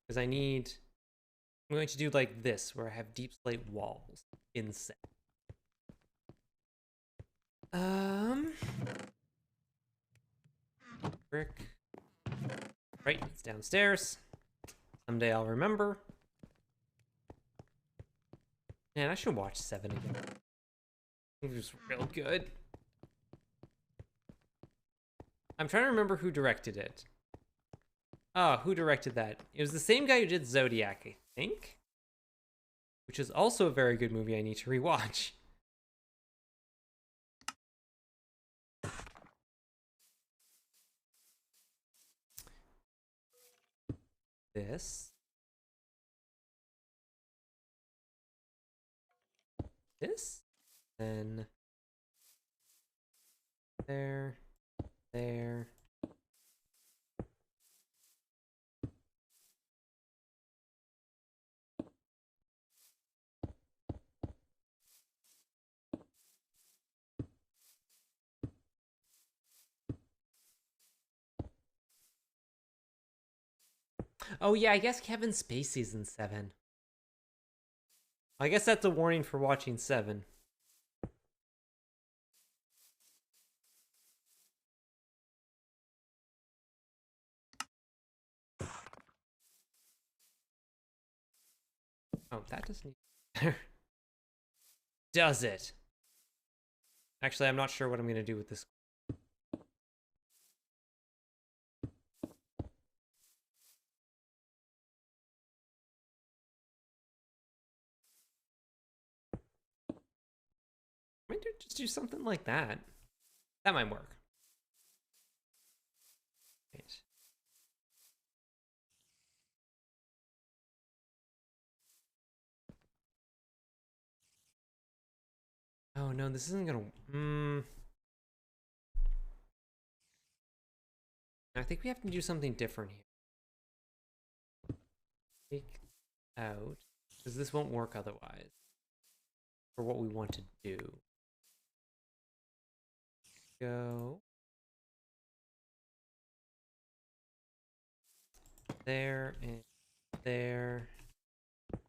because I need. I'm going to do like this, where I have deep slate walls in set. Brick. Right, it's downstairs. Someday I'll remember. Man, I should watch 7 again. It was real good. I'm trying to remember who directed it. Oh, who directed that? It was the same guy who did Zodiac, I think. Which is also a very good movie I need to rewatch. This. This. Then. There. There. Oh yeah, I guess Kevin Spacey's in 7. I guess that's a warning for watching 7. Oh, that doesn't need better. Does it? Actually, I'm not sure what I'm going to do with this. I might just do something like that. That might work. Right. Oh no, this isn't gonna. I think we have to do something different here. Take out, because this won't work otherwise. For what we want to do. Go there and there. All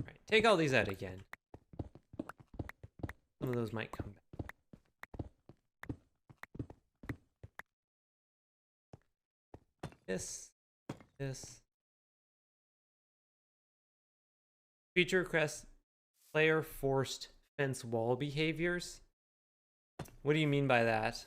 right, take all these out again. Some of those might come back. This. Feature request player forced fence wall behaviors. What do you mean by that?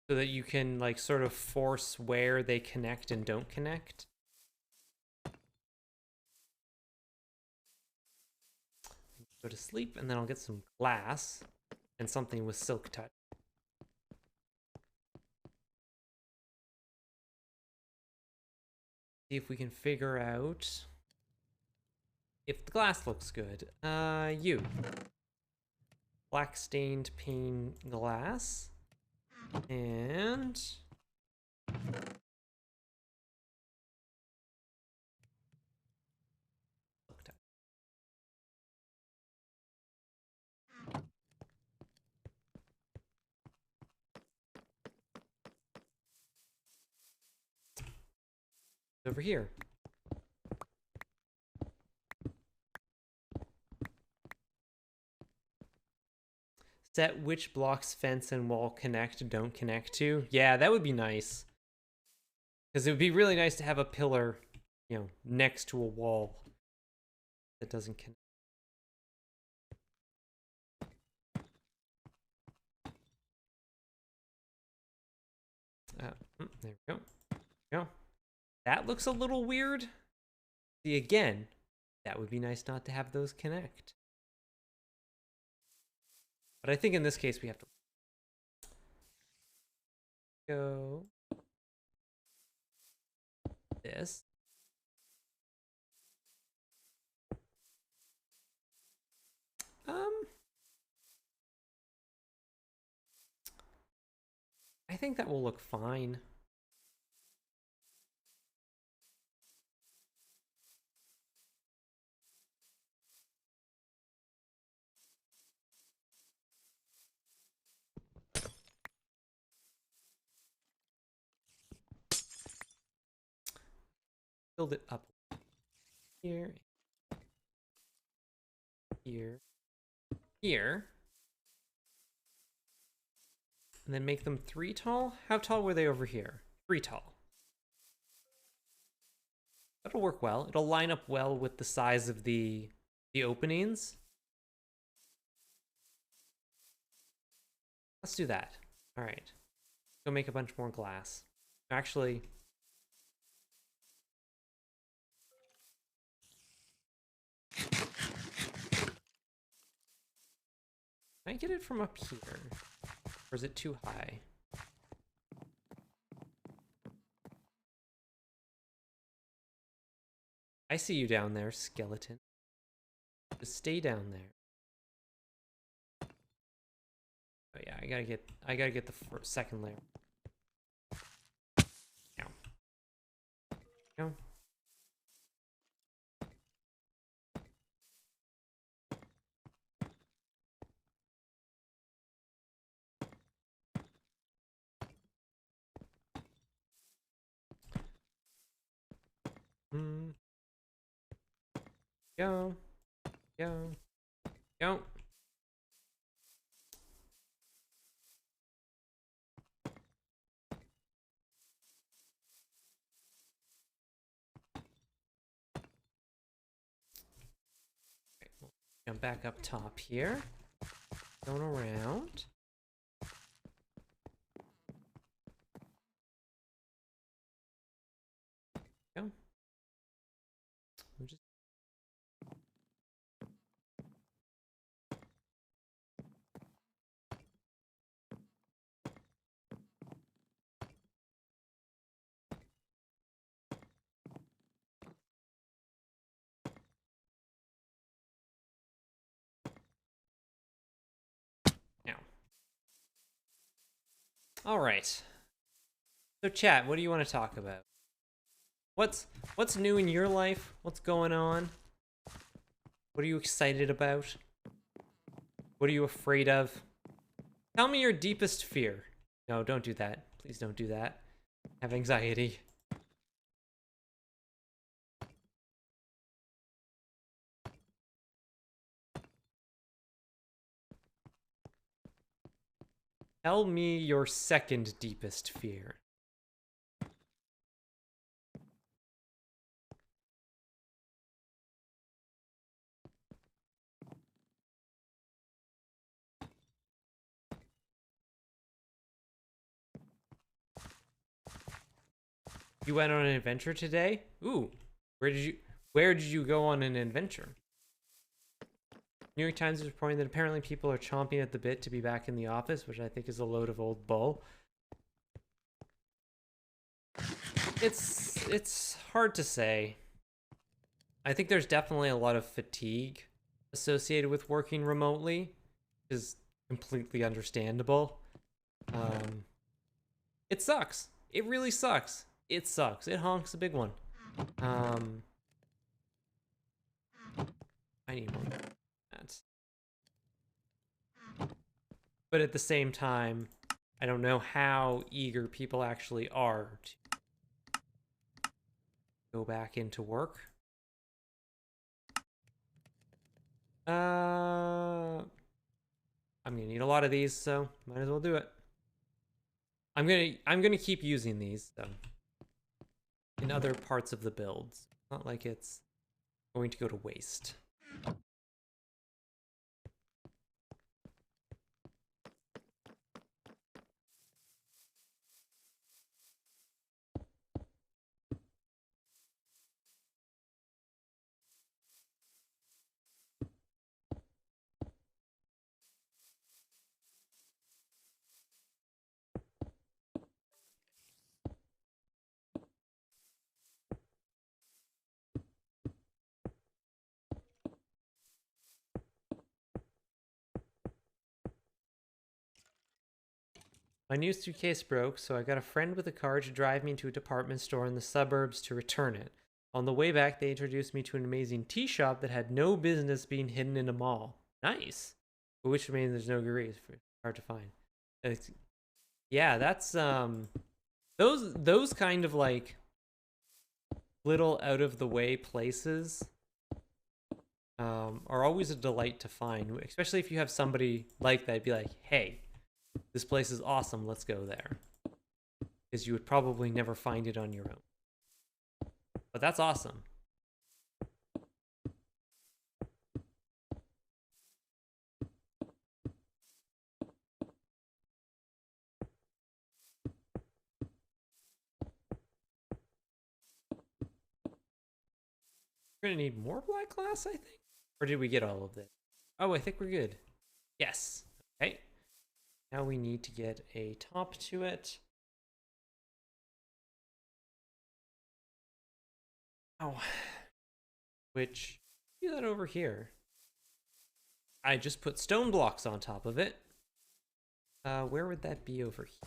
So that you can like sort of force where they connect and don't connect. Go to sleep and then I'll get some glass and something with silk touch. See if we can figure out if the glass looks good. You. Black stained pane glass. And over here. Set which blocks fence and wall connect don't connect to. Yeah, that would be nice. Because it would be really nice to have a pillar, you know, next to a wall that doesn't connect. There we go. That looks a little weird. See, again, that would be nice not to have those connect. But I think in this case we have to go this. I think that will look fine. Build it up here, here, here. And then make them 3 tall? How tall were they over here? 3 tall. That'll work well. It'll line up well with the size of the openings. Let's do that. All right. Go make a bunch more glass. Actually, can I get it from up here? Or is it too high? I see you down there, skeleton. Just stay down there. Oh yeah, I gotta get the second layer. Now. Go. Go. Go. Jump back up top here. Going around. Go. We'll just... Now. All right. So chat, what do you want to talk about? What's new in your life? What's going on? What are you excited about? What are you afraid of? Tell me your deepest fear. No, don't do that. Please don't do that. I have anxiety. Tell me your second deepest fear. You went on an adventure today? Ooh. Where did you go on an adventure? New York Times is reporting that apparently people are chomping at the bit to be back in the office, which I think is a load of old bull. It's hard to say. I think there's definitely a lot of fatigue associated with working remotely, which is completely understandable. It sucks. It really sucks. It sucks. It honks a big one. I need more of that. But at the same time, I don't know how eager people actually are to go back into work. I'm gonna need a lot of these, so might as well do it. I'm gonna keep using these though in other parts of the builds. Not like it's going to go to waste. My new suitcase broke, so I got a friend with a car to drive me to a department store in the suburbs to return it. On the way back, they introduced me to an amazing tea shop that had no business being hidden in a mall. Nice. But which means there's no gurus. Hard to find. Yeah, that's those kind of like little out of the way places are always a delight to find, especially if you have somebody like that. Be like, hey, this place is awesome, let's go there. Because you would probably never find it on your own. But that's awesome. We're gonna need more black glass, I think? Or did we get all of this? Oh, I think we're good. Yes. Okay. Now we need to get a top to it. Oh. Which, do that over here. I just put stone blocks on top of it. Where would that be over here?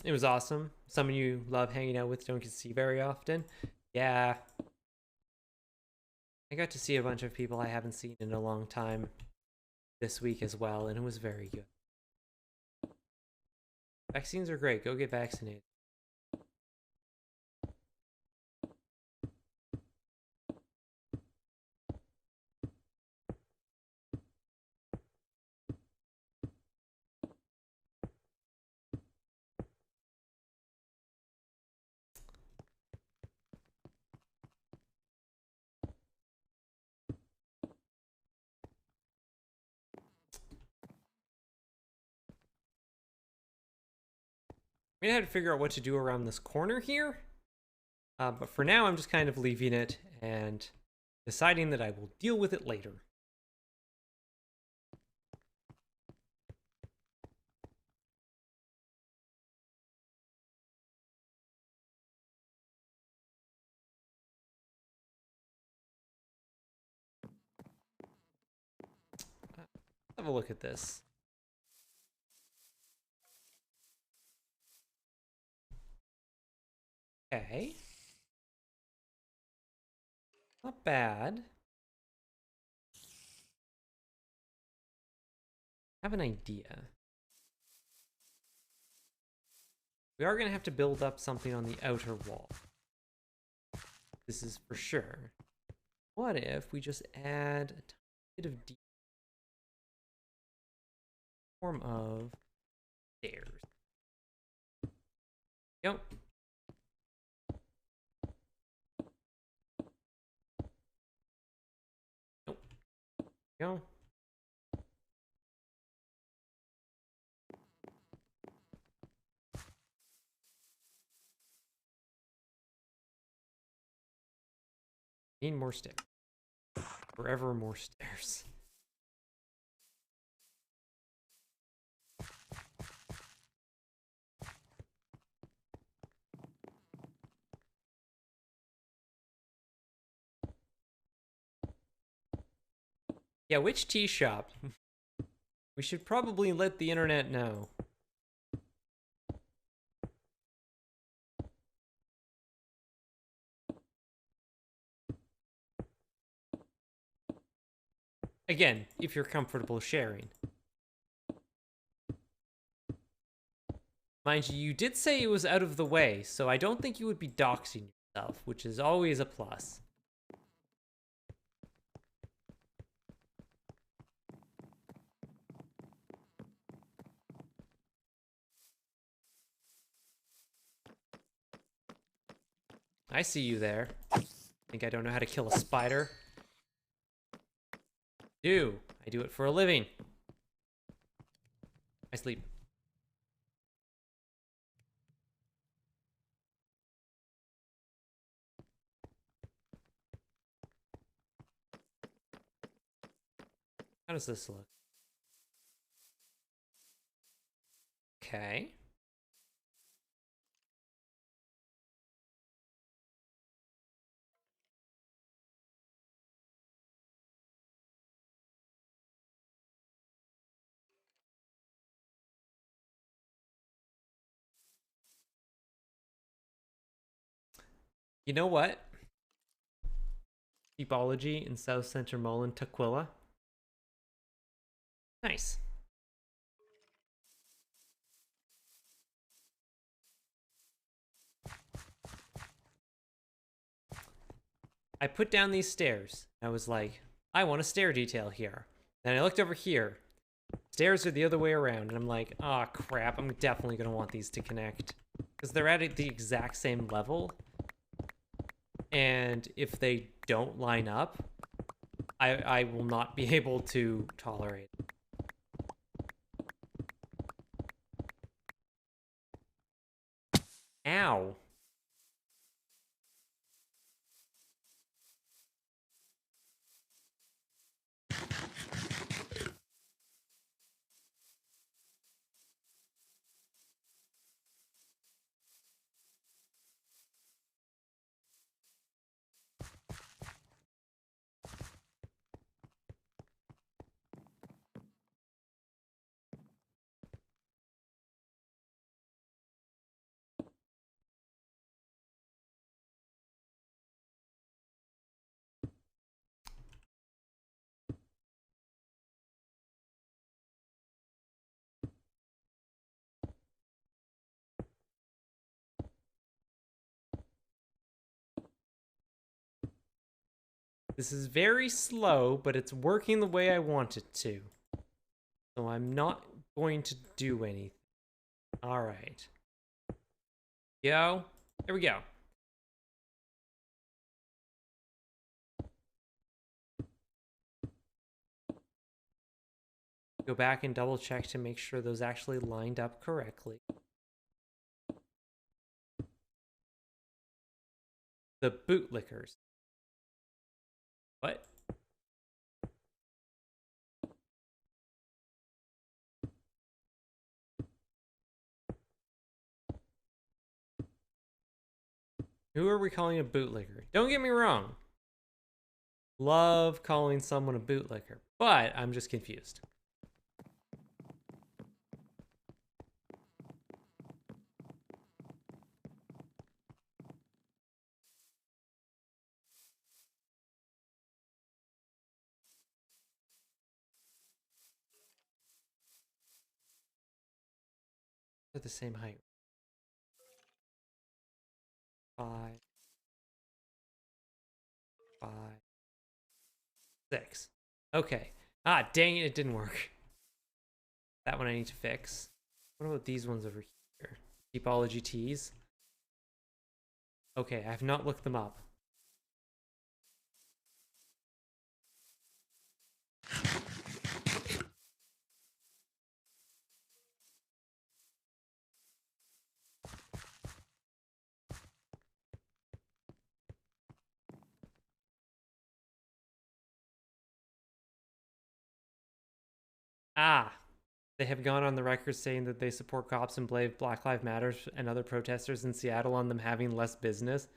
It was awesome. Someone you love hanging out with, don't get to see very often. Yeah. I got to see a bunch of people I haven't seen in a long time this week as well, and it was very good. Vaccines are great. Go get vaccinated. I'm gonna have to figure out what to do around this corner here. But for now, I'm just kind of leaving it and deciding that I will deal with it later. Have a look at this. Okay. Not bad. I have an idea. We are going to have to build up something on the outer wall. This is for sure. What if we just add a tiny bit of form of stairs? Yep. Nope. Go. Need more stairs. Forever more stairs. Yeah, which tea shop? We should probably let the internet know. Again, if you're comfortable sharing. Mind you, you did say it was out of the way, so I don't think you would be doxing yourself, which is always a plus. I see you there. Think I don't know how to kill a spider? I do it for a living. I sleep. How does this look? Okay. You know what? Deepology in South Center Mullen, Tukwila. Nice. I put down these stairs. I was like, I want a stair detail here. Then I looked over here. Stairs are the other way around, and I'm like, oh crap, I'm definitely gonna want these to connect. Because they're at the exact same level. And if they don't line up, I will not be able to tolerate it. Ow. This is very slow, but it's working the way I want it to. So I'm not going to do anything. All right. Go. Here we go. Go back and double check to make sure those actually lined up correctly. The bootlickers. What? Who are we calling a bootlicker? Don't get me wrong. Love calling someone a bootlicker, but I'm just confused. They're the same height. 5, 5, 6. Okay. Ah, dang it, it didn't work. That one I need to fix. What about these ones over here? Deepology T's. Okay, I have not looked them up. Ah, they have gone on the record saying that they support cops and blame Black Lives Matter and other protesters in Seattle on them having less business.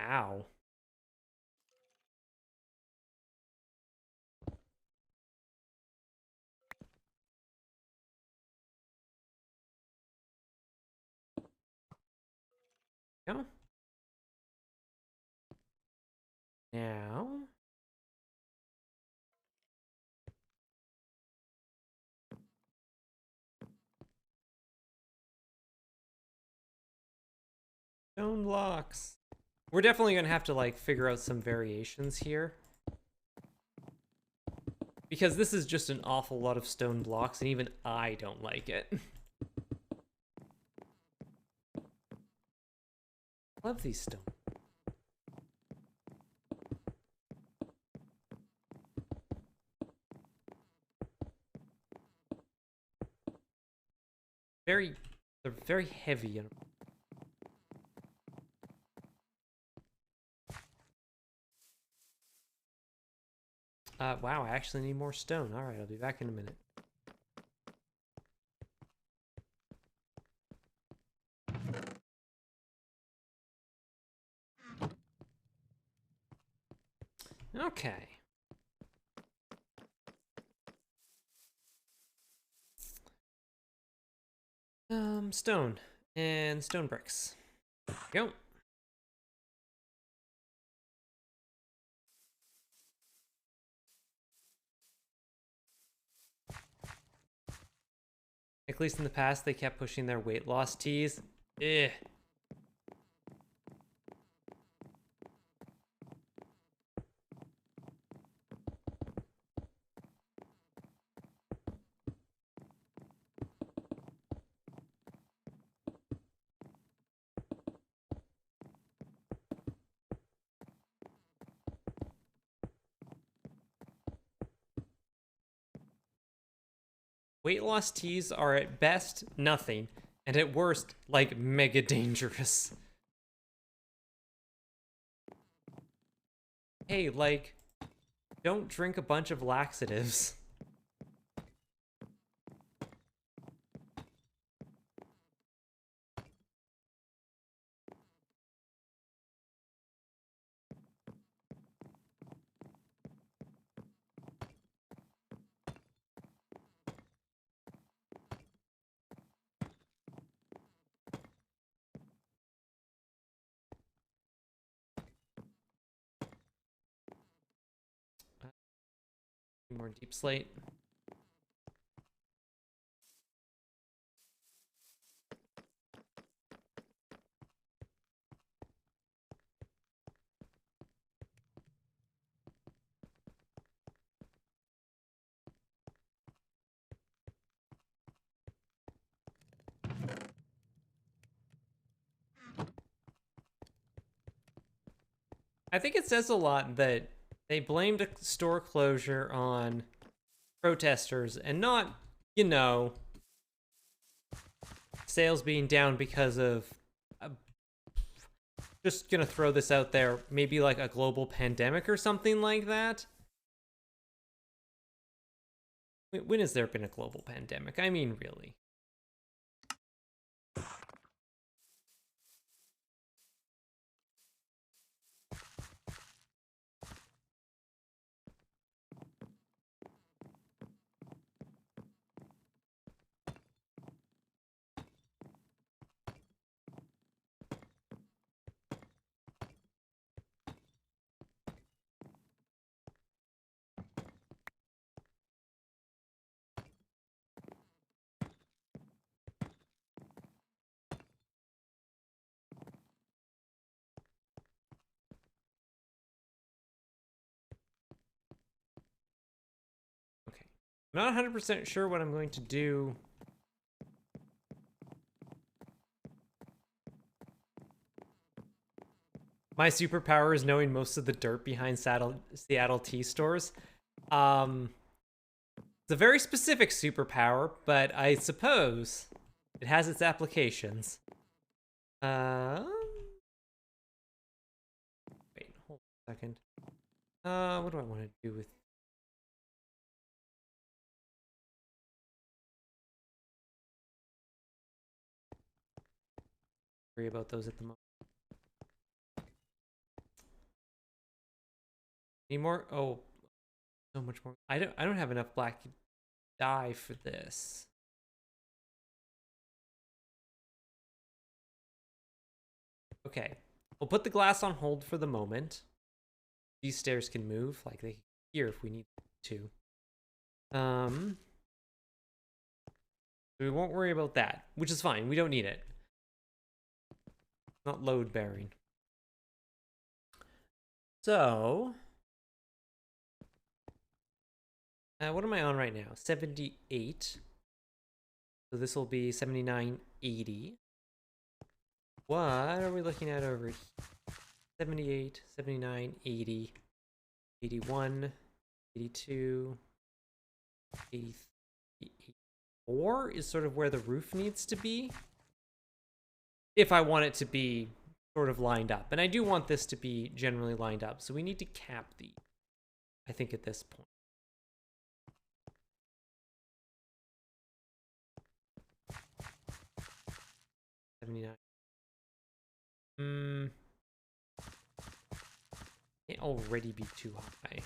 Ow. No. Now. Stone blocks. We're definitely gonna have to like figure out some variations here. Because this is just an awful lot of stone blocks and even I don't like it. Love these stone. They're very heavy. You know? Wow, I actually need more stone. All right, I'll be back in a minute. Okay. Stone and stone bricks. Go. At least in the past, they kept pushing their weight loss teas. Eh. Weight loss teas are at best nothing, and at worst, like, mega dangerous. Hey, like, don't drink a bunch of laxatives. More deep slate. I think it says a lot that they blamed a store closure on protesters and not, you know, sales being down because of, just gonna throw this out there, maybe like a global pandemic or something like that. When has there been a global pandemic? I mean, really. Okay. I'm not 100% sure what I'm going to do. My superpower is knowing most of the dirt behind Seattle tea stores. It's a very specific superpower, but I suppose it has its applications. Wait, hold on a second. What do I want to do with... Worry about those at the moment. Any more? Oh, so much more. I don't have enough black dye for this. Okay, we'll put the glass on hold for the moment. These stairs can move, like they can here if we need to. We won't worry about that, which is fine. We don't need it. Not load bearing. So, what am I on right now? 78. So this will be 79.80. What are we looking at over here? 78, 79, 80, 81, 82, 83, 84 is sort of where the roof needs to be. If I want it to be sort of lined up. And I do want this to be generally lined up. So we need to cap the, I think, at this point. Can't already be too high.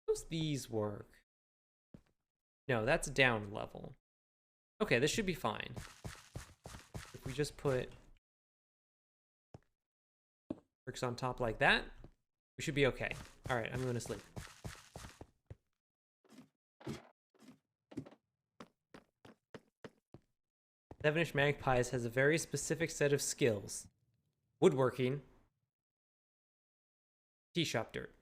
How's these work? No, that's down level. Okay, this should be fine. If we just put bricks on top like that, we should be okay. All right, I'm going to sleep. Sevenish Magpies has a very specific set of skills. Woodworking. Tea shop dirt.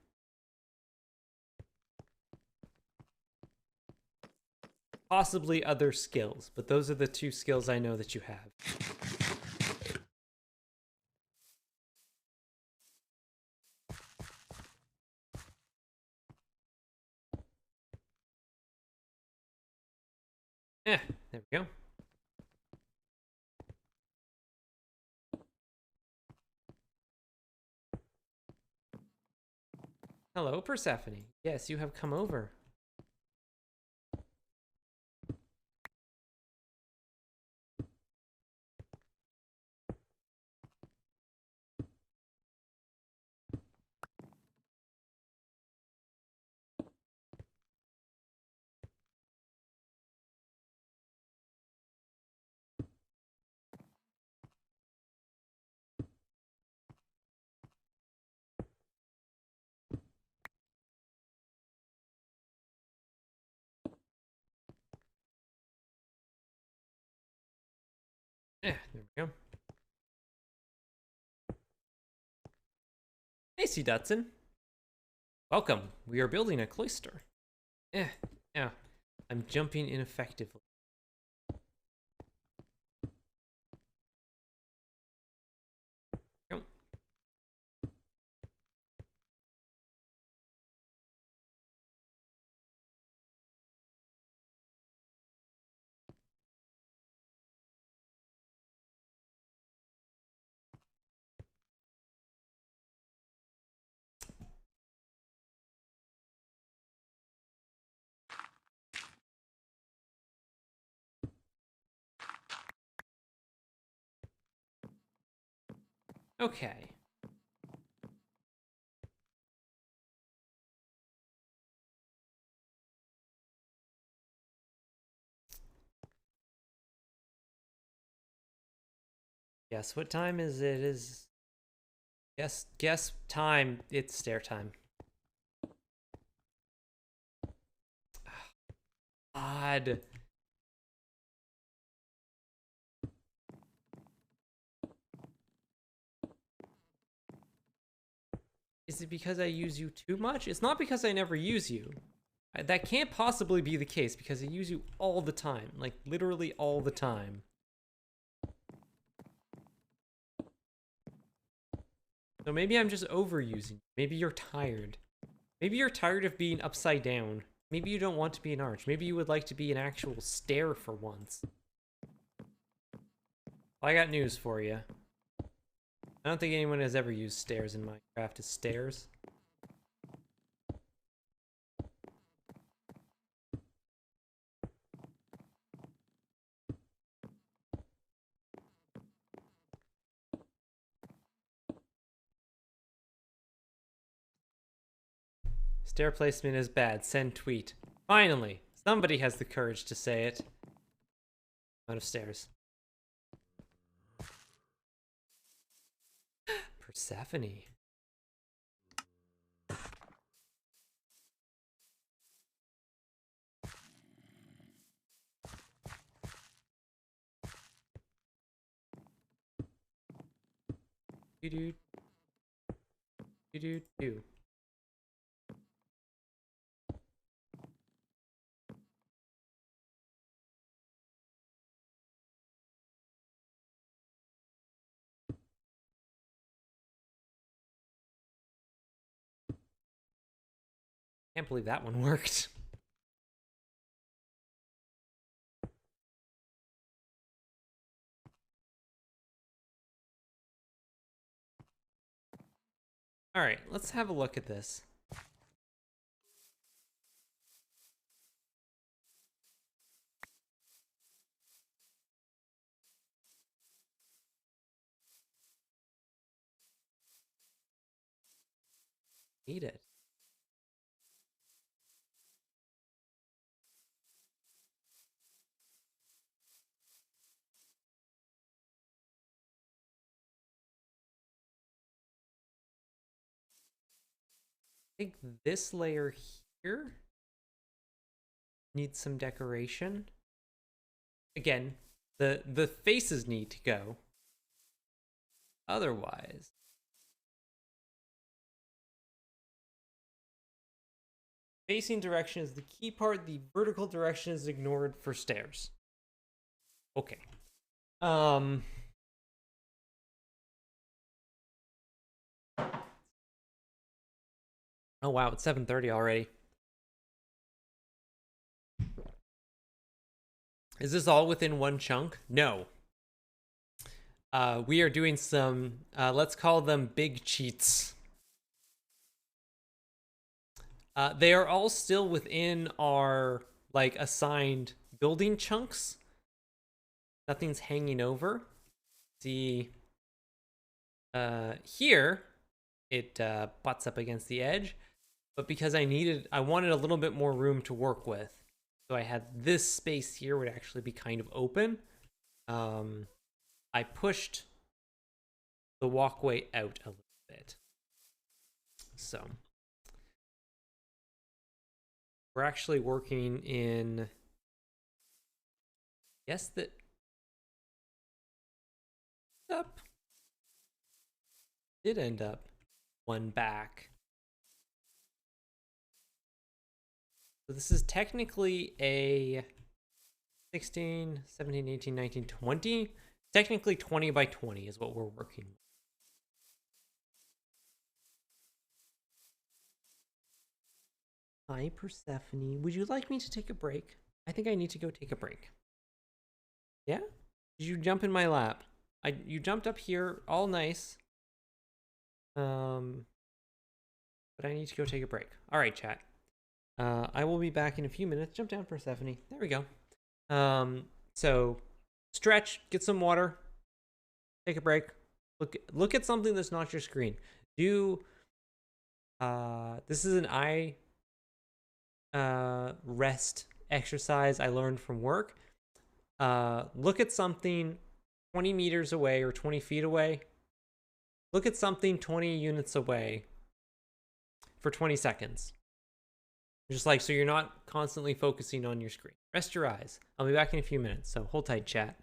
Possibly other skills, but those are the two skills I know that you have. There we go. Hello, Persephone. Yes, you have come over. There we go. Hey, C. Dutson. Welcome. We are building a cloister. Yeah. I'm jumping ineffectively. Okay. Guess what time is it? Guess time. It's stair time. Odd. Is it because I use you too much? It's not because I never use you. That can't possibly be the case because I use you all the time. Like, literally all the time. So maybe I'm just overusing. Maybe you're tired. Maybe you're tired of being upside down. Maybe you don't want to be an arch. Maybe you would like to be an actual stair for once. Well, I got news for you. I don't think anyone has ever used stairs in Minecraft as stairs. Stair placement is bad. Send tweet. Finally, somebody has the courage to say it. Out of stairs. Persephone. Do. Can't believe that one worked. All right, let's have a look at this. Eat it. I think this layer here needs some decoration. Again, the faces need to go. Otherwise, facing direction is the key part. The vertical direction is ignored for stairs. Okay. Oh wow, it's 7:30 already. Is this all within one chunk? No. We are doing some, let's call them big cheats. They are all still within our, like, assigned building chunks. Nothing's hanging over. See, here, it butts up against the edge. But because I wanted a little bit more room to work with. So I had this space here would actually be kind of open. I pushed the walkway out a little bit. So we're actually working in, yes, that up did end up one back. So this is technically a 16, 17, 18, 19, 20. Technically 20 by 20 is what we're working with. Hi, Persephone. Would you like me to take a break? I think I need to go take a break. Yeah? Did you jump in my lap? You jumped up here, all nice. But I need to go take a break. All right, chat. I will be back in a few minutes. Jump down, Persephone. There we go. So stretch, get some water, take a break. Look at something that's not your screen. Do this is an eye rest exercise I learned from work. Look at something 20 meters away or 20 feet away. Look at something 20 units away for 20 seconds. Just like, so you're not constantly focusing on your screen. Rest your eyes. I'll be back in a few minutes, so hold tight, chat.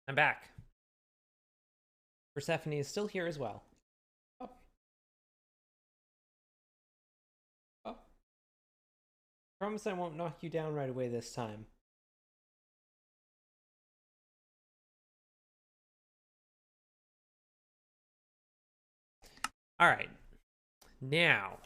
I'm back. Persephone is still here as well. Oh. Oh. Promise I won't knock you down right away this time. All right. Now,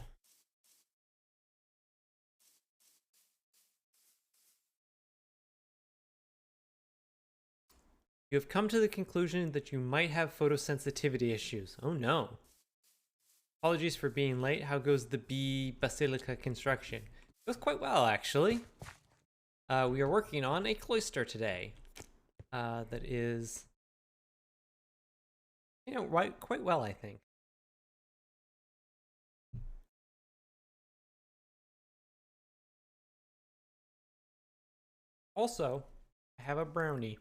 you have come to the conclusion that you might have photosensitivity issues. Oh no. Apologies for being late. How goes the B Basilica construction? It goes quite well, actually. We are working on a cloister today. That is, quite well, I think. Also, I have a brownie.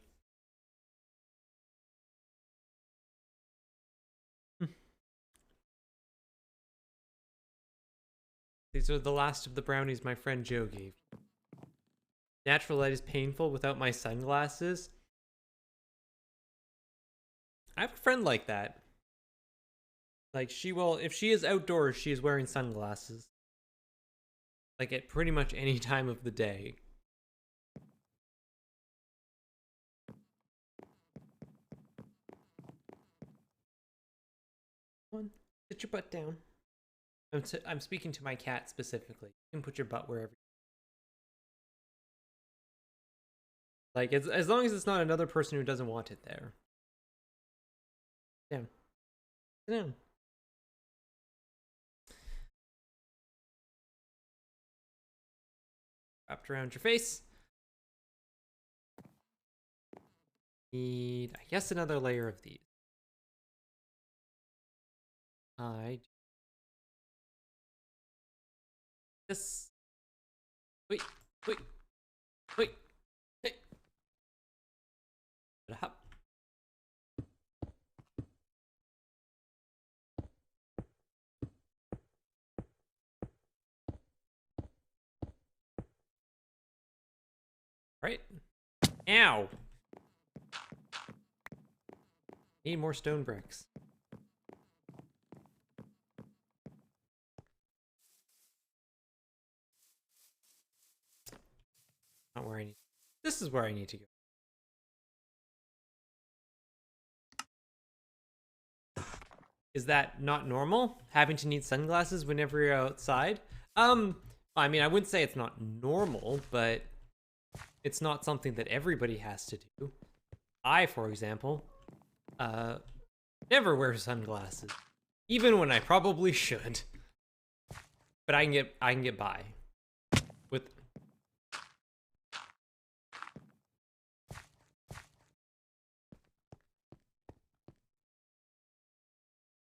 These are the last of the brownies my friend Joe gave. Natural light is painful without my sunglasses. I have a friend like that. Like, she will, if she is outdoors, she is wearing sunglasses. Like, at pretty much any time of the day. One, sit your butt down. I'm speaking to my cat specifically. You can put your butt wherever. Like, as long as it's not another person who doesn't want it there. Down. Sit down. Wrapped around your face. Need, I guess, another layer of these. This. Wait. Hey. Hop. Right. Ow. Need more stone bricks. Not where I need. This is where I need to go. Is that not normal? Having to need sunglasses whenever you're outside? I mean, I wouldn't say it's not normal, but it's not something that everybody has to do. I, for example, never wear sunglasses, even when I probably should. But I can get by with.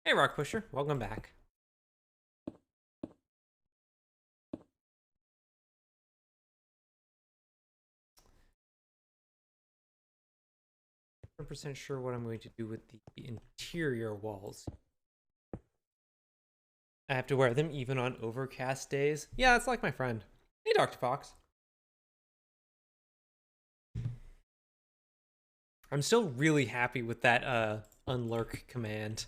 Hey, Rock Pusher, welcome back. 100% sure what I'm going to do with the interior walls. I have to wear them even on overcast days. Yeah, it's like my friend. Hey, Dr. Fox. I'm still really happy with that unlurk command.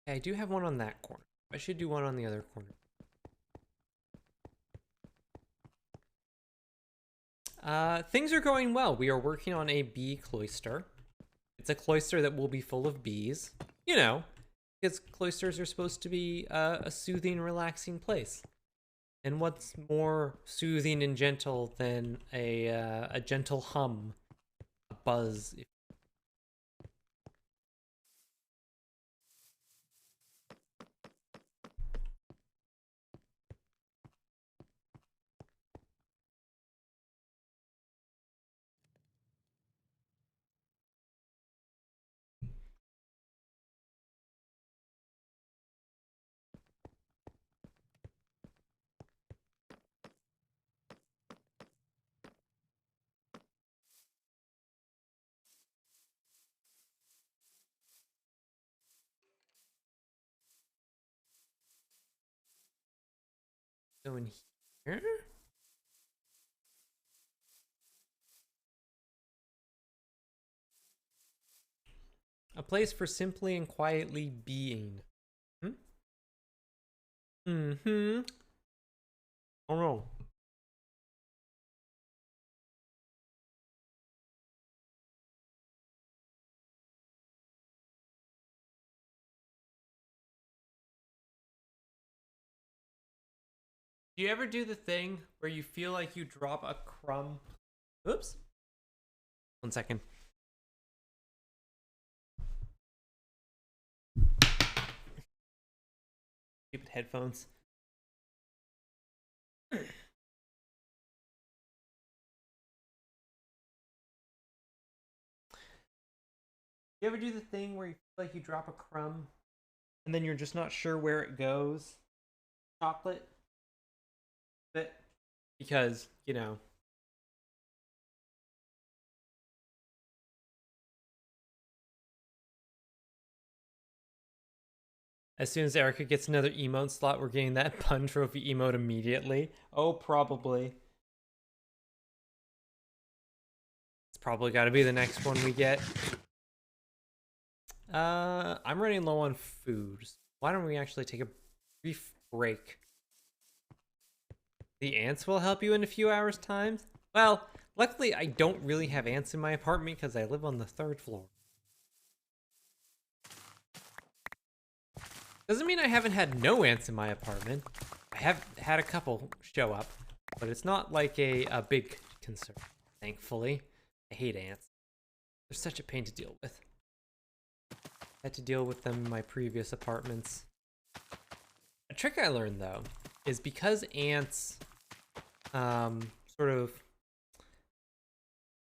I do have one on that corner. I should do one on the other corner. Things are going well. We are working on a bee cloister. It's a cloister that will be full of bees. You know, because cloisters are supposed to be a soothing, relaxing place. And what's more soothing and gentle than a gentle hum, a buzz? So in here? A place for simply and quietly being. Mm-hmm. Oh no. Do you ever do the thing where you feel like you drop a crumb? Oops. 1 second. Stupid headphones. You ever do the thing where you feel like you drop a crumb and then you're just not sure where it goes? Chocolate? But because, you know. As soon as Erica gets another emote slot, we're getting that pun trophy emote immediately. Oh, probably. It's probably got to be the next one we get. I'm running low on food. Why don't we actually take a Brief break. The ants will help you in a few hours' time? Well, luckily I don't really have ants in my apartment because I live on the 3rd floor. Doesn't mean I haven't had no ants in my apartment. I have had a couple show up, but it's not like a big concern, thankfully. I hate ants. They're such a pain to deal with. I had to deal with them in my previous apartments. A trick I learned, though, is because ants sort of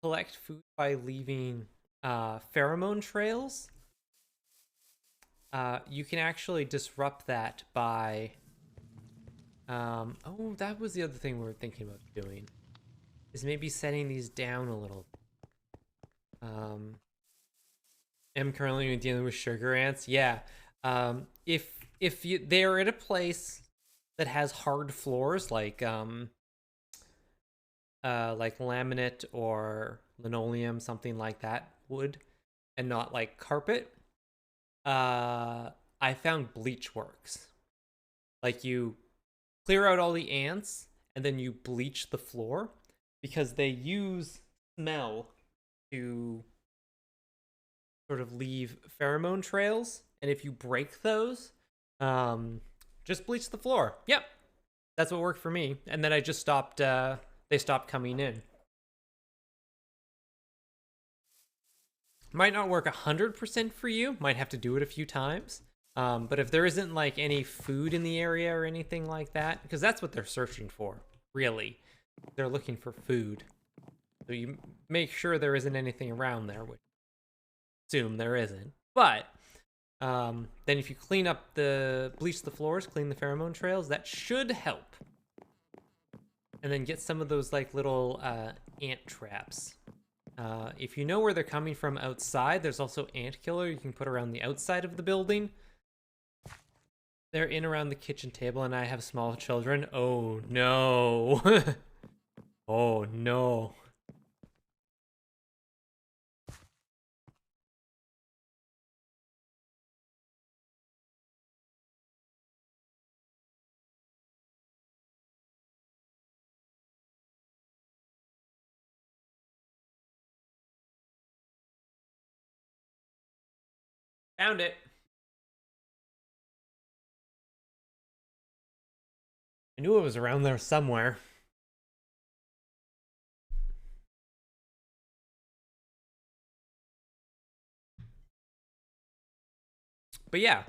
collect food by leaving pheromone trails, you can actually disrupt that by oh, that was the other thing we were thinking about doing, is maybe setting these down a little. I'm currently dealing with sugar ants. Yeah. If they're at a place that has hard floors like laminate or linoleum, something like that, wood, and not like carpet, I found bleach works. Like, you clear out all the ants and then you bleach the floor because they use smell to sort of leave pheromone trails, and if you break those, just bleach the floor. Yep, that's what worked for me. And then I just stopped. They stopped coming in. Might not work 100% for you. Might have to do it a few times. But if there isn't like any food in the area or anything like that, because that's what they're searching for, really. They're looking for food. So you make sure there isn't anything around there, which I assume there isn't. But then if you bleach the floors, clean the pheromone trails, that should help. And then get some of those like little ant traps. If you know where they're coming from outside, there's also ant killer you can put around the outside of the building. They're in around the kitchen table, and I have small children. Oh no. Oh no. Found it. I knew it was around there somewhere. But yeah,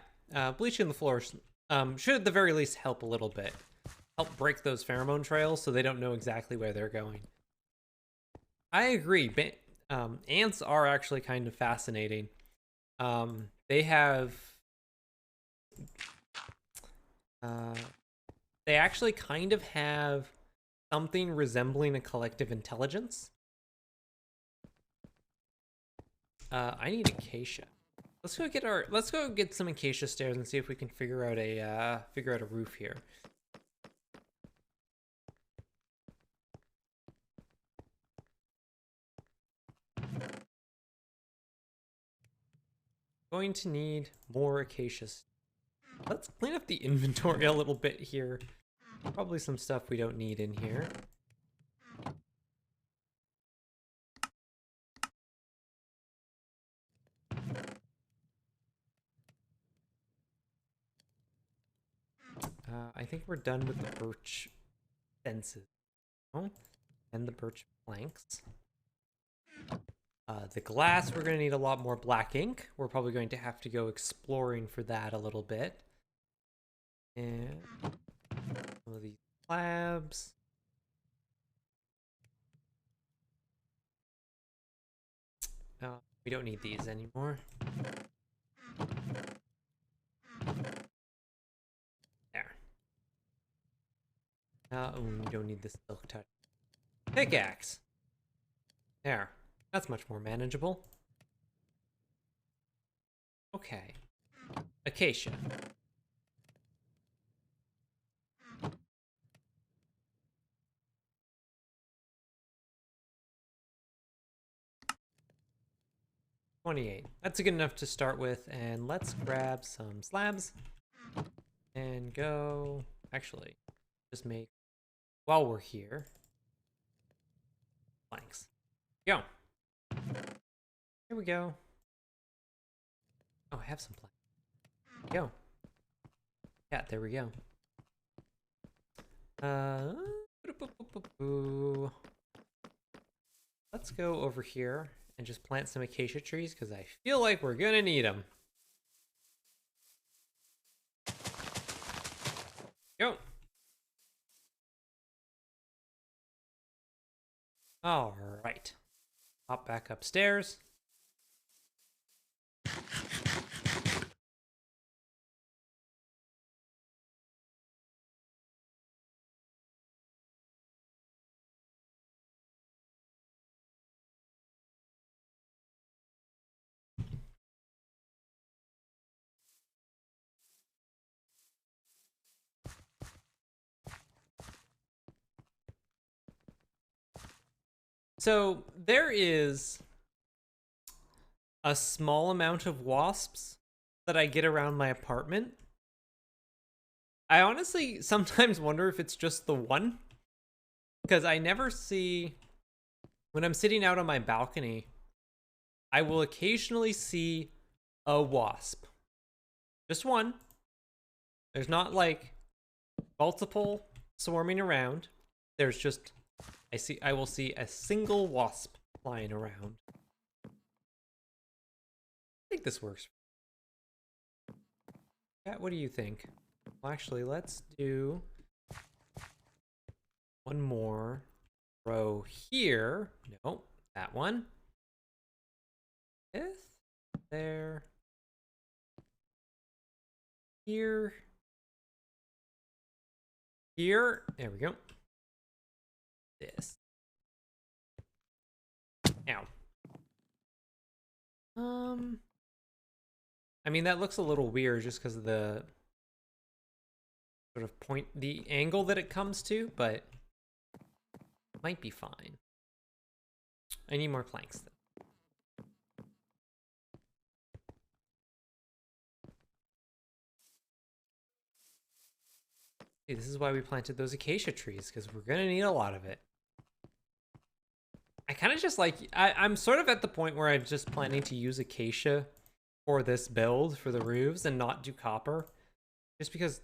bleaching the floors should at the very least help a little bit. Help break those pheromone trails so they don't know exactly where they're going. I agree. Ants are actually kind of fascinating. They have... they actually kind of have something resembling a collective intelligence. I need acacia. Let's go get some acacia stairs and see if we can figure out a roof here. Going to need more acacias. Let's clean up the inventory a little bit here. Probably some stuff we don't need in here. I think we're done with the birch fences. Oh, and the birch planks. The glass, we're going to need a lot more black ink. We're probably going to have to go exploring for that a little bit. And some of these slabs. We don't need these anymore. There. We don't need this silk touch. Pickaxe. There. That's much more manageable. Okay. Acacia. $28. That's good enough to start with, and let's grab some slabs And go... Actually, just make... While we're here... Planks. Go. Here we go. Oh, I have some planks. Go. Yeah, there we go. Let's go over here and just plant some acacia trees because I feel like we're gonna need them. Go. All right. Hop back upstairs. So there is a small amount of wasps that I get around my apartment. I honestly sometimes wonder if it's just the one, because I never see, when I'm sitting out on my balcony, I will occasionally see a wasp. Just one. There's not like multiple swarming around. There's just, I will see a single wasp flying around. I think this works. Kat, what do you think? Well, actually, let's do one more row here. No, that one. Fifth. There. Here. Here. There we go. This. Ow. I mean, that looks a little weird just because of the sort of point, the angle that it comes to, but it might be fine. I need more planks though. Hey, this is why we planted those acacia trees, because we're gonna need a lot of it. I kind of just like, I'm sort of at the point where I'm just planning to use acacia for this build for the roofs and not do copper, just because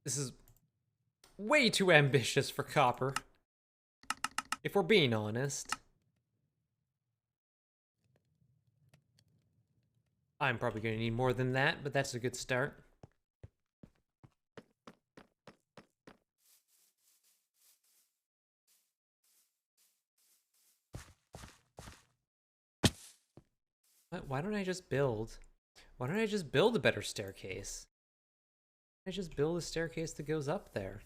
this is way too ambitious for copper, if we're being honest. I'm probably going to need more than that, but that's a good start. Why don't I just build? Why don't I just build a better staircase? I just build a staircase that goes up there.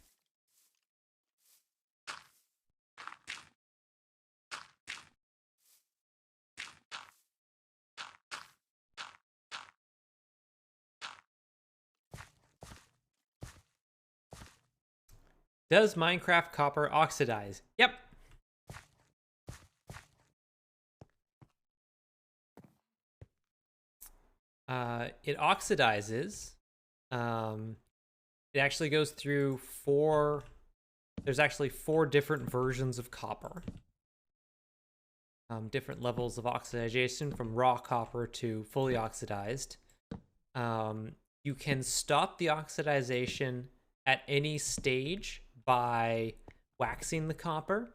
Does Minecraft copper oxidize? Yep. It oxidizes. It actually goes through there's actually 4 different versions of copper. Different levels of oxidation from raw copper to fully oxidized. You can stop the oxidization at any stage by waxing the copper,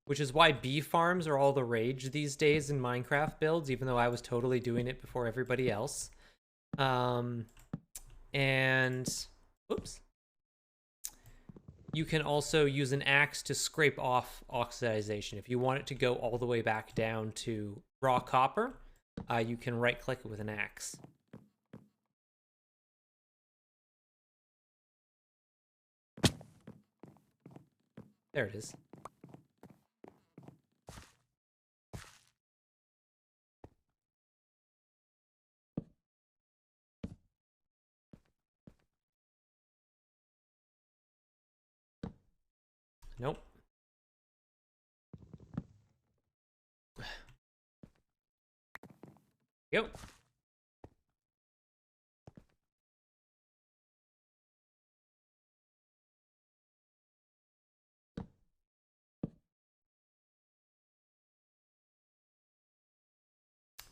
which is why bee farms are all the rage these days in Minecraft builds, even though I was totally doing it before everybody else. And oops. You can also use an axe to scrape off oxidization. If you want it to go all the way back down to raw copper, you can right click it with an axe. There it is. Nope. Go.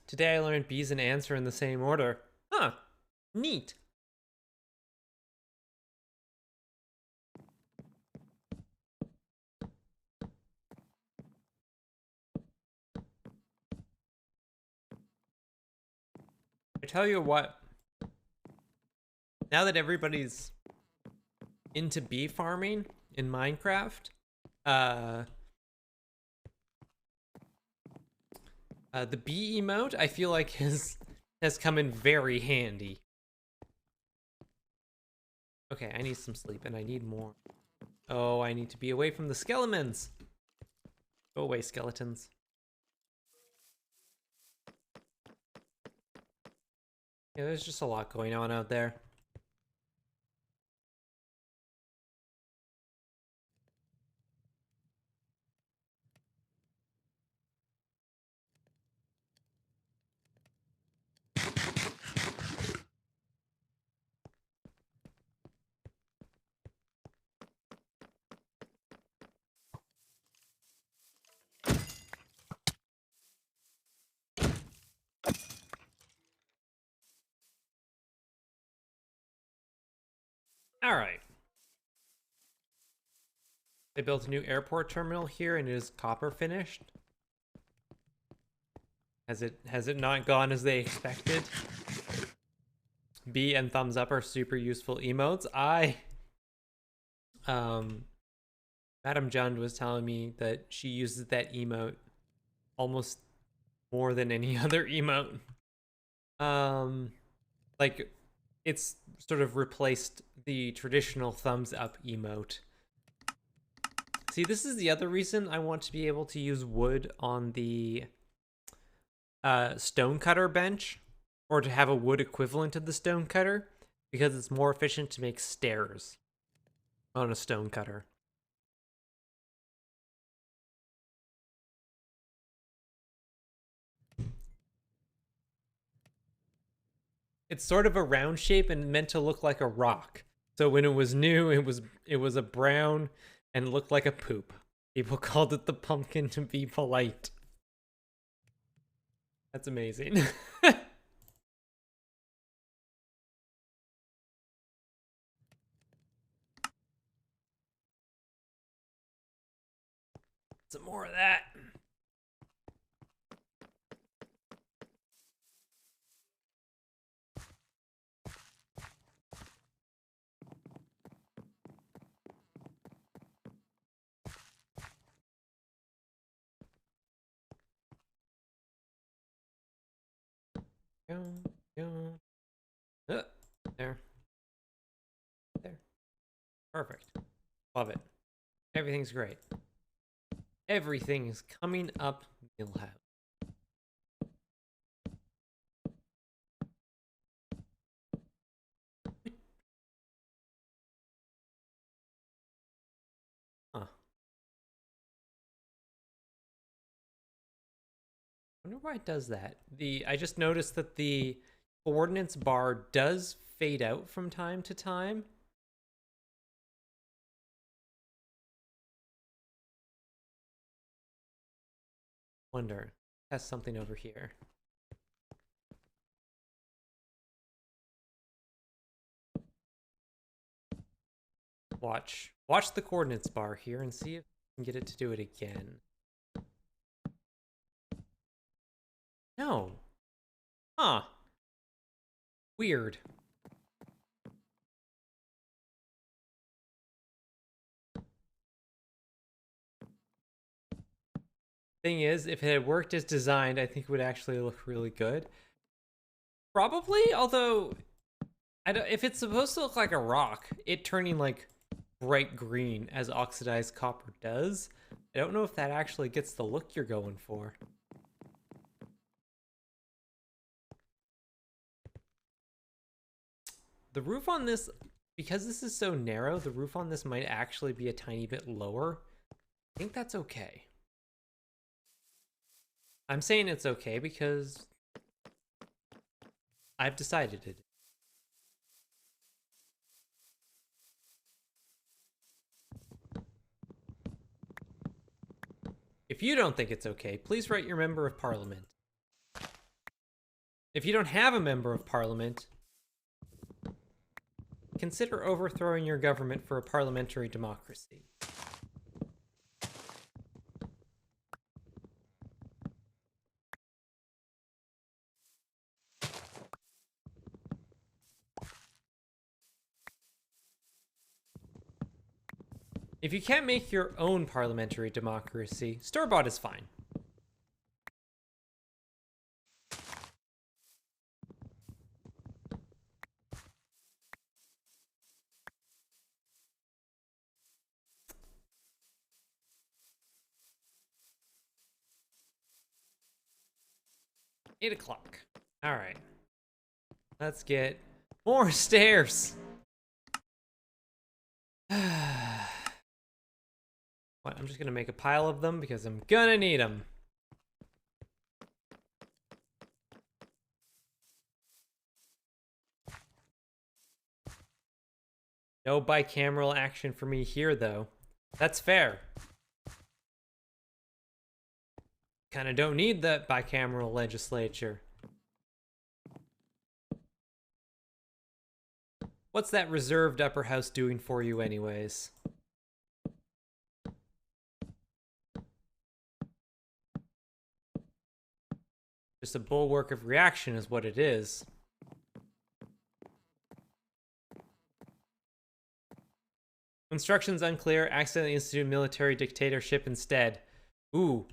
Today I learned bees and ants are in the same order. Huh. Neat. I tell you what, now that everybody's into bee farming in Minecraft, the bee emote I feel like has come in very handy. Okay, I need some sleep and I need more. Oh, I need to be away from the skeletons. Go away, skeletons. Yeah, there's just a lot going on out there. All right. They built a new airport terminal here and it is copper finished. Has it not gone as they expected? B and thumbs up are super useful emotes. Madam Jund was telling me that she uses that emote almost more than any other emote. Like it's sort of replaced the traditional thumbs up emote. See, this is the other reason I want to be able to use wood on the stonecutter bench, or to have a wood equivalent of the stonecutter, because it's more efficient to make stairs on a stonecutter. It's sort of a round shape and meant to look like a rock. So when it was new, it was a brown and looked like a poop. People called it the pumpkin to be polite. That's amazing. Some more of that. There. There. Perfect. Love it. Everything's great. Everything is coming up Millhouse. Huh. I wonder why it does that. I just noticed that the coordinates bar does fade out from time to time. Wonder. Test something over here. Watch the coordinates bar here and see if we can get it to do it again. No. Huh. Weird. Thing is, if it had worked as designed, I think it would actually look really good. Probably, although I don't, if it's supposed to look like a rock, it turning like bright green as oxidized copper does, I don't know if that actually gets the look you're going for. The roof on this, because this is so narrow, the roof on this might actually be a tiny bit lower. I think that's okay. I'm saying it's okay because I've decided it. If you don't think it's okay, please write your member of parliament. If you don't have a member of parliament, consider overthrowing your government for a parliamentary democracy. If you can't make your own parliamentary democracy, store-bought is fine. $8 o'clock. All right. Let's get more stairs. What, I'm just gonna make a pile of them because I'm gonna need them. No bicameral action for me here, though. That's fair. Kind of don't need that bicameral legislature. What's that reserved upper house doing for you anyways? Just a bulwark of reaction is what it is. Instructions unclear. Accidentally institute military dictatorship instead. Ooh.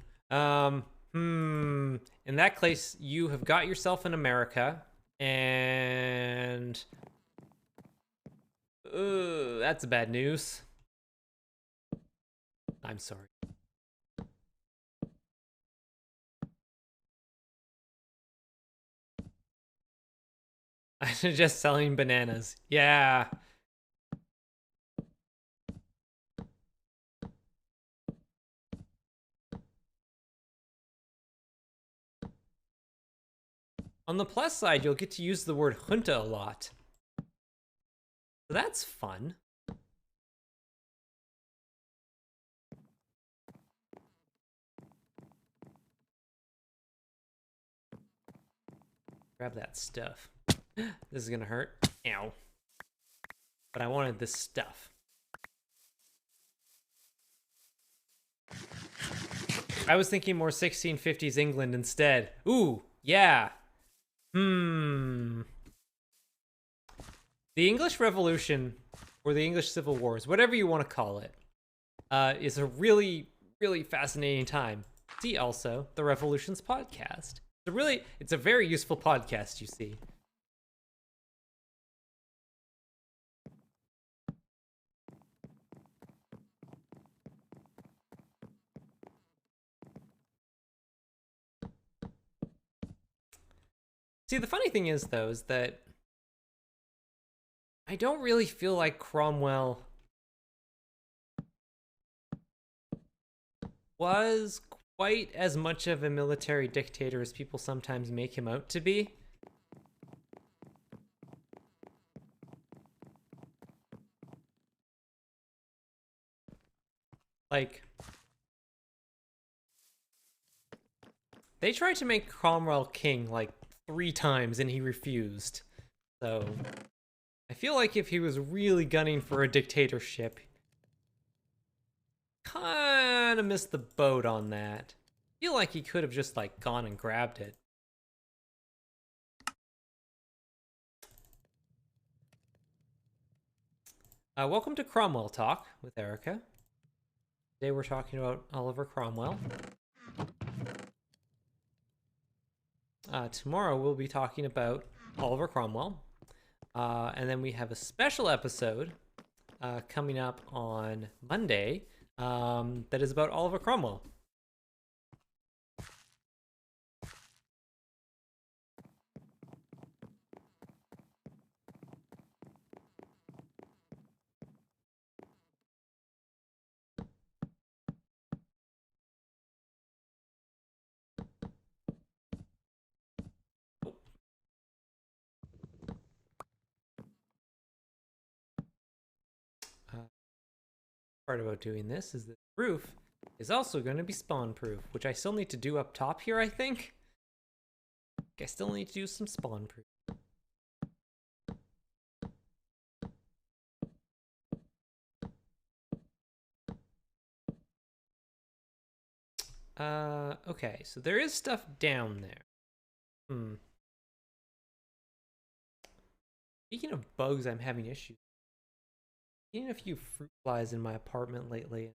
In that case, you have got yourself in America, and that's bad news. I'm sorry. I suggest selling bananas. Yeah. On the plus side, you'll get to use the word junta a lot. So that's fun. Grab that stuff. This is gonna hurt. Ow. But I wanted this stuff. I was thinking more 1650s England instead. Ooh, yeah. The English Revolution, or the English Civil Wars, whatever you want to call it, is a really, really fascinating time. See also the Revolutions podcast. It's a very useful podcast, you see. See, the funny thing is, though, is that I don't really feel like Cromwell was quite as much of a military dictator as people sometimes make him out to be. Like, they tried to make Cromwell king, like, 3 times and he refused. So I feel like if he was really gunning for a dictatorship, kind of missed the boat on that. I feel like he could have just like gone and grabbed it. Welcome to Cromwell Talk with Erica. Today we're talking about Oliver Cromwell. Tomorrow we'll be talking about Oliver Cromwell. And then we have a special episode coming up on Monday that is about Oliver Cromwell. Part about doing this is that the roof is also going to be spawn proof, which I still need to do up top here, I think. I still need to do some spawn proof. Okay, so there is stuff down there. Speaking of bugs, I'm having issues. I've seen a few fruit flies in my apartment lately,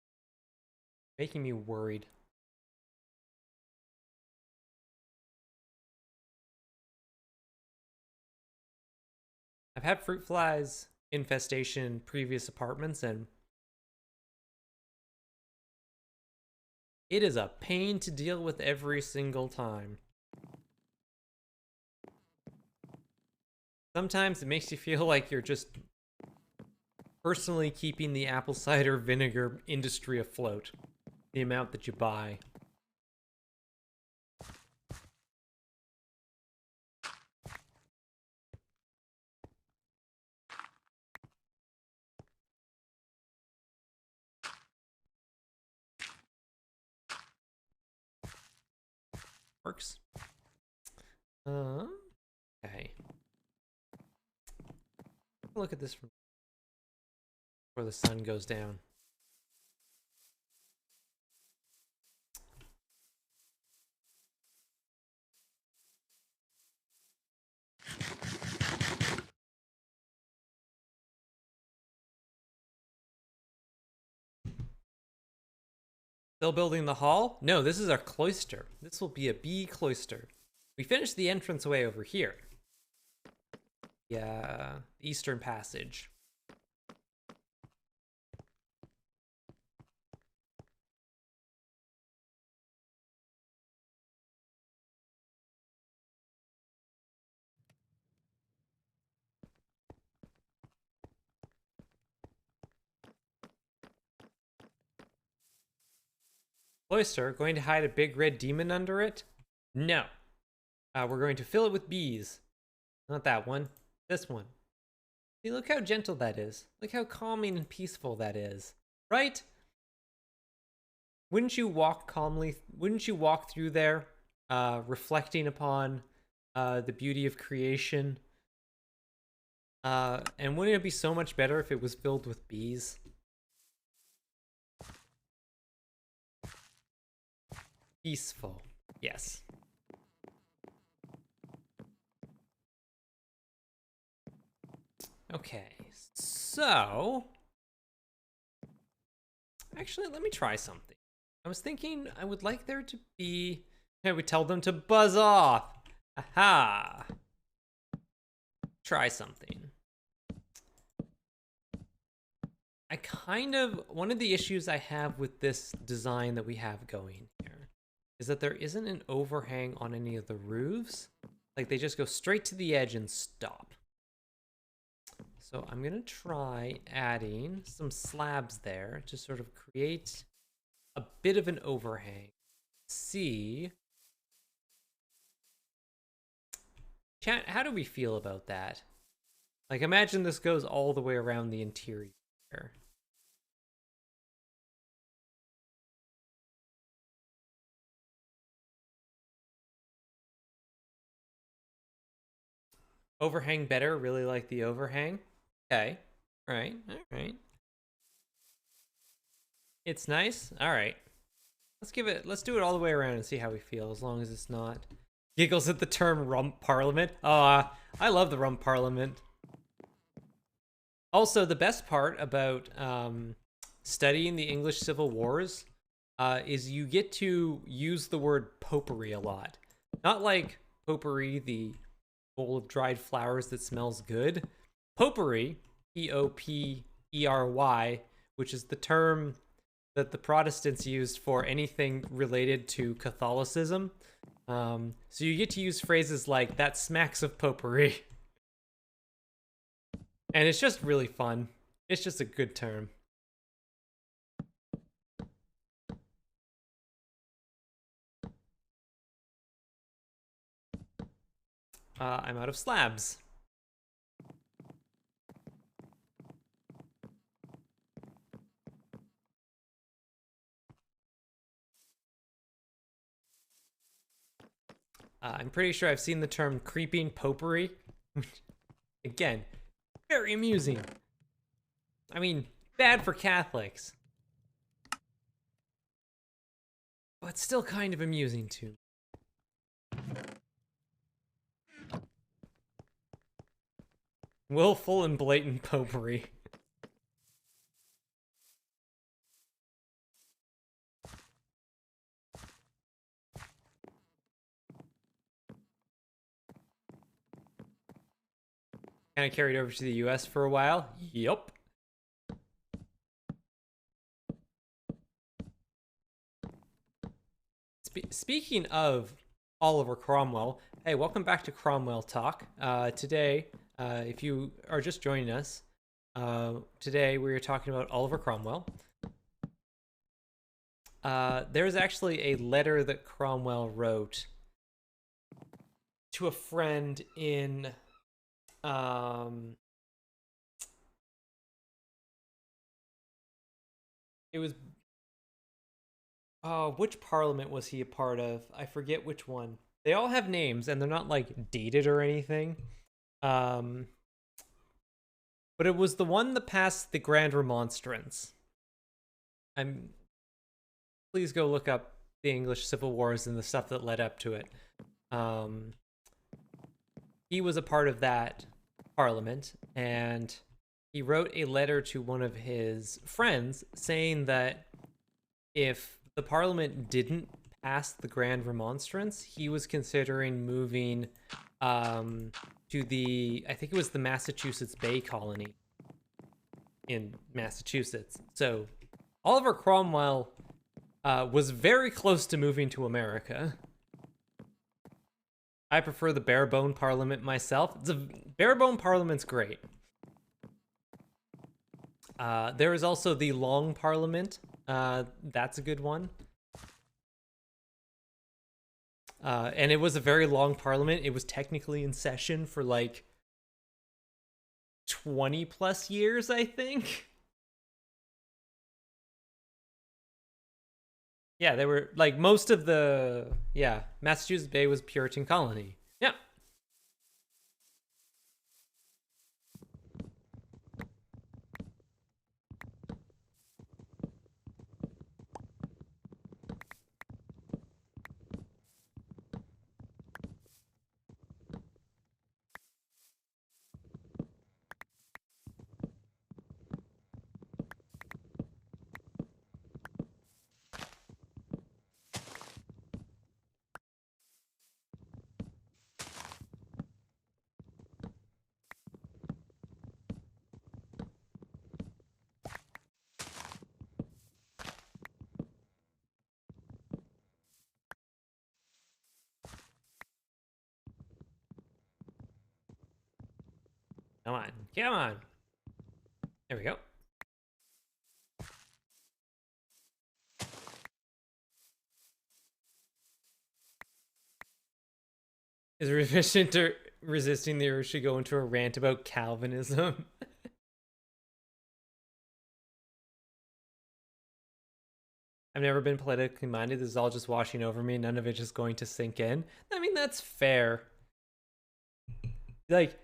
making me worried. I've had fruit flies infestation in previous apartments, and it is a pain to deal with every single time. Sometimes it makes you feel like you're just personally keeping the apple cider vinegar industry afloat. The amount that you buy. Works. Okay. Look at this from before the sun goes down. Still building the hall? No, this is our cloister. This will be a bee cloister. We finished the entranceway over here. Yeah, Eastern Passage. Cloister, going to hide a big red demon under it? No. We're going to fill it with bees. Not that one. This one. See, look how gentle that is. Look how calming and peaceful that is. Right? Wouldn't you walk calmly? Wouldn't you walk through there, reflecting upon the beauty of creation? And wouldn't it be so much better if it was filled with bees? Peaceful. Yes. Okay, so actually, let me try something. I was thinking I would like there to be. Hey, we tell them to buzz off. Aha! Try something. One of the issues I have with this design that we have going here is that there isn't an overhang on any of the roofs. Like, they just go straight to the edge and stop. So I'm gonna try adding some slabs there to sort of create a bit of an overhang. See. Chat, how do we feel about that? Like, imagine this goes all the way around the interior. Overhang better, really like the overhang. Okay. All right. It's nice. All right. Let's do it all the way around and see how we feel, as long as it's not. Giggles at the term rump parliament. I love the rump parliament. Also, the best part about studying the English Civil Wars is you get to use the word potpourri a lot. Not like potpourri, the bowl of dried flowers that smells good. Potpourri, P-O-P-E-R-Y, which is the term that the Protestants used for anything related to Catholicism. So you get to use phrases like, that smacks of potpourri. And it's just really fun. It's just a good term. I'm out of slabs. I'm pretty sure I've seen the term creeping popery. Again, very amusing. I mean, bad for Catholics, but still kind of amusing too. Willful and blatant popery. Kind of carried over to the US for a while. Yup. Speaking of Oliver Cromwell, hey, welcome back to Cromwell Talk. Today, if you are just joining us, today we are talking about Oliver Cromwell. There's actually a letter that Cromwell wrote to a friend in it was which parliament was he a part of? I forget which one. They all have names and they're not like dated or anything. But it was the one that passed the Grand Remonstrance. Please go look up the English Civil Wars and the stuff that led up to it. He was a part of that parliament, and he wrote a letter to one of his friends saying that if the parliament didn't pass the Grand Remonstrance, he was considering moving to the, I think it was the Massachusetts Bay Colony in Massachusetts. So Oliver Cromwell was very close to moving to America. I prefer the barebone parliament myself. Barebone parliament's great. There is also the long parliament. That's a good one. And it was a very long parliament. It was technically in session for like 20 plus years, I think. Yeah, they were like most of the, Massachusetts Bay was Puritan colony. Yeah. Come on. Come on. There we go. Is resisting the urge to go into a rant about Calvinism? I've never been politically minded. This is all just washing over me. None of it just going to sink in. I mean, that's fair. Like,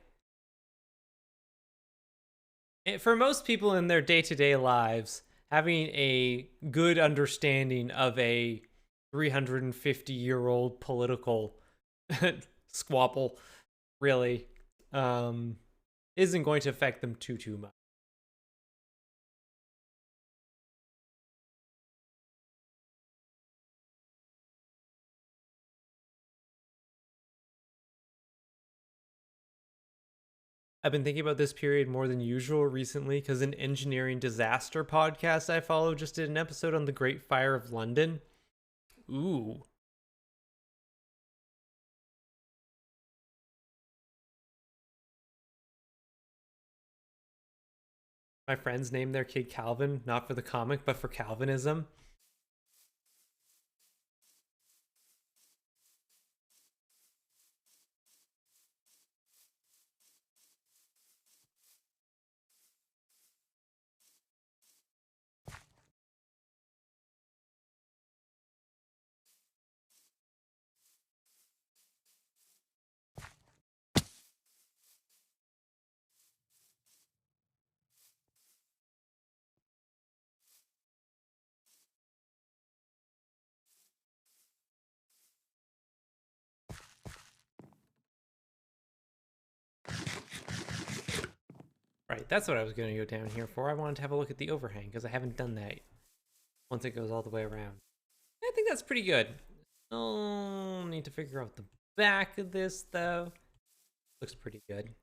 for most people in their day-to-day lives, having a good understanding of a 350-year-old political squabble really isn't going to affect them too much. I've been thinking about this period more than usual recently because an engineering disaster podcast I follow just did an episode on the Great Fire of London. Ooh. My friends named their kid Calvin, not for the comic, but for Calvinism. Right, that's what I was going to go down here for. I wanted to have a look at the overhang because I haven't done that once it goes all the way around. I think that's pretty good. Oh, need to figure out the back of this though. Looks pretty good.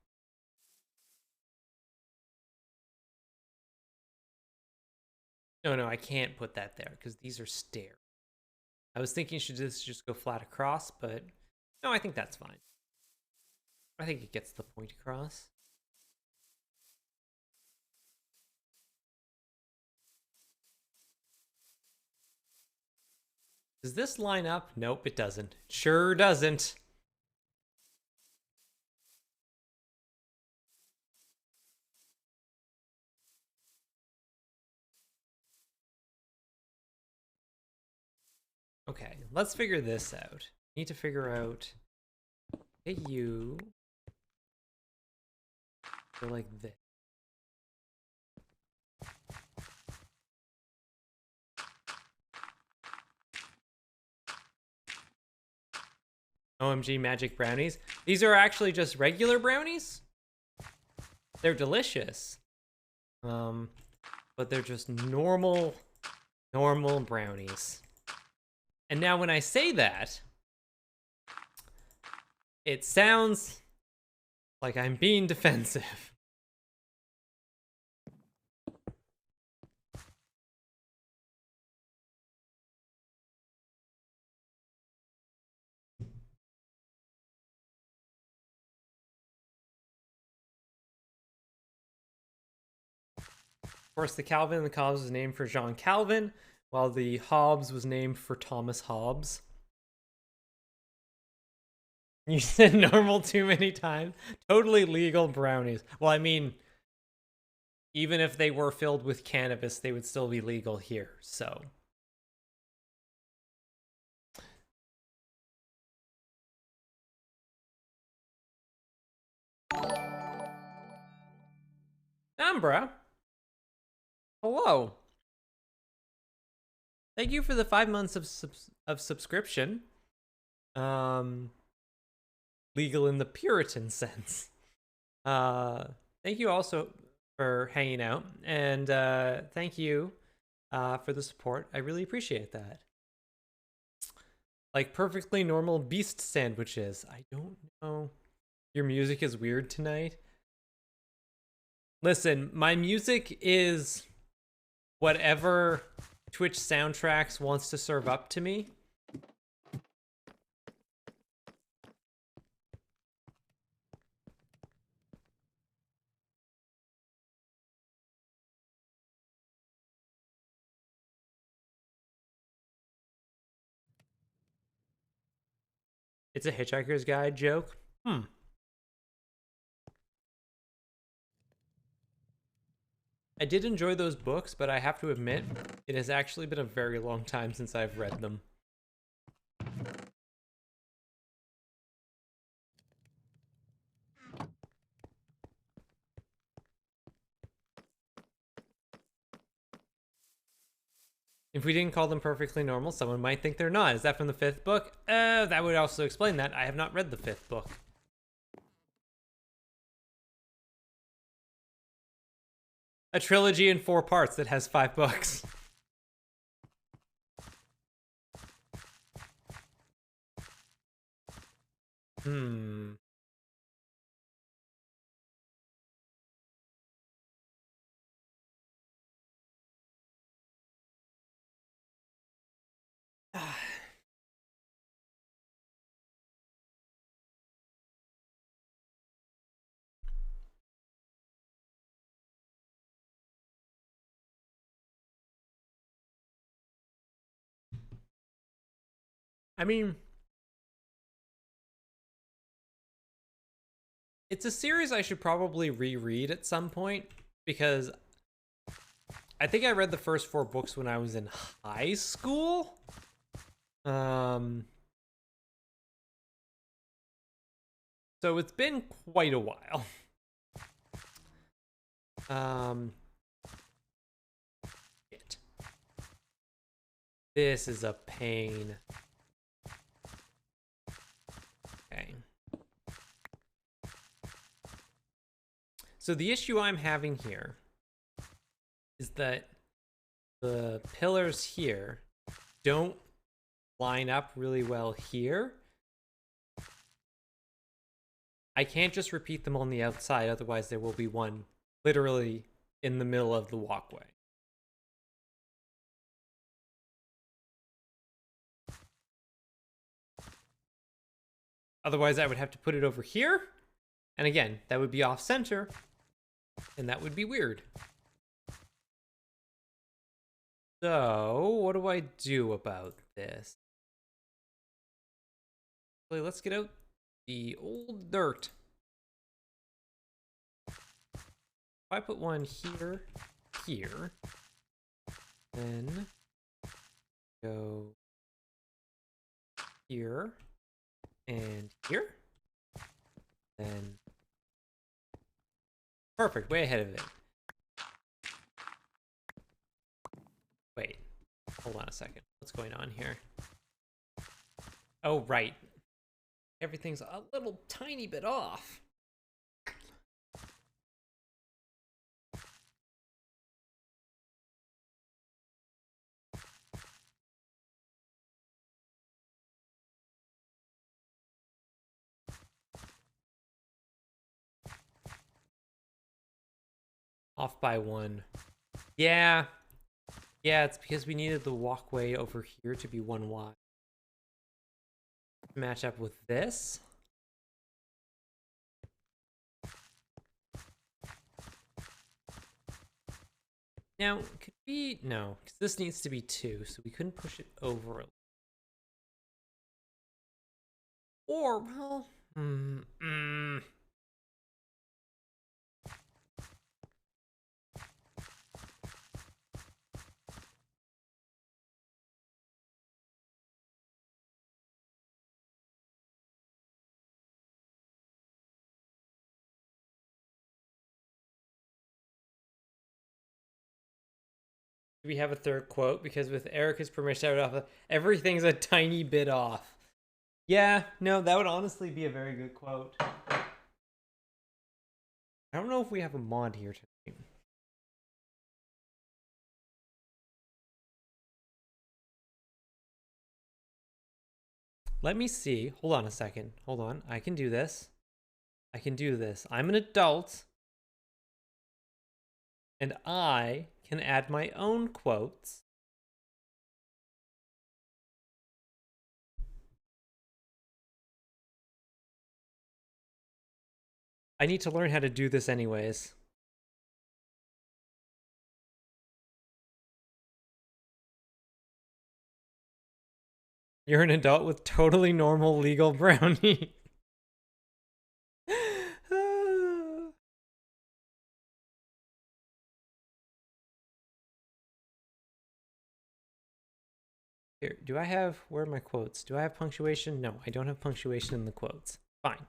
No, I can't put that there because these are stairs. I was thinking should this just go flat across, but no, I think that's fine. I think it gets the point across. Does this line up? Nope, it doesn't. Sure doesn't. Okay, let's figure this out. Need to figure out you go like this. OMG magic brownies. These are actually just regular brownies. They're delicious. But they're just normal brownies. And now when I say that, it sounds like I'm being defensive. Of course, the Calvin and the Cobbs was named for Jean Calvin, while the Hobbes was named for Thomas Hobbes. You said normal too many times. Totally legal brownies. Well, I mean, even if they were filled with cannabis, they would still be legal here, so. Ambra. Hello. Thank you for the 5 months of subscription. Legal in the Puritan sense. Thank you also for hanging out, and thank you for the support. I really appreciate that. Like perfectly normal beast sandwiches. I don't know. Your music is weird tonight. Listen, my music is whatever Twitch Soundtracks wants to serve up to me. It's a Hitchhiker's Guide joke. I did enjoy those books, but I have to admit, it has actually been a very long time since I've read them. If we didn't call them perfectly normal, someone might think they're not. Is that from the 5th book? That would also explain that. I have not read the 5th book. A trilogy in 4 parts that has 5 books. I mean, it's a series I should probably reread at some point, because I think I read the first 4 books when I was in high school. So it's been quite a while. Shit. This is a pain. Okay. So the issue I'm having here is that the pillars here don't line up really well here. I can't just repeat them on the outside, otherwise there will be one literally in the middle of the walkway. Otherwise I would have to put it over here, and again, that would be off center, and that would be weird. So, what do I do about this? Let's get out the old dirt. If I put one here, here, then go here and here, then perfect, way ahead of it. Wait, hold on a second. What's going on here? Oh, right. Everything's a little tiny bit off. Off by one. Yeah. Yeah, it's because we needed the walkway over here to be 1 wide. Match up with this. Now, could we... No, because this needs to be 2, so we couldn't push it over. Or, well... Do we have a third quote? Because with Erica's permission, everything's a tiny bit off. Yeah, no, that would honestly be a very good quote. I don't know if we have a mod here tonight. Let me see. Hold on a second. Hold on. I can do this. I can do this. I'm an adult. And I can add my own quotes. I need to learn how to do this anyways. You're an adult with totally normal legal brownie. Here, do I have, where are my quotes? Do I have punctuation? No, I don't have punctuation in the quotes. Fine.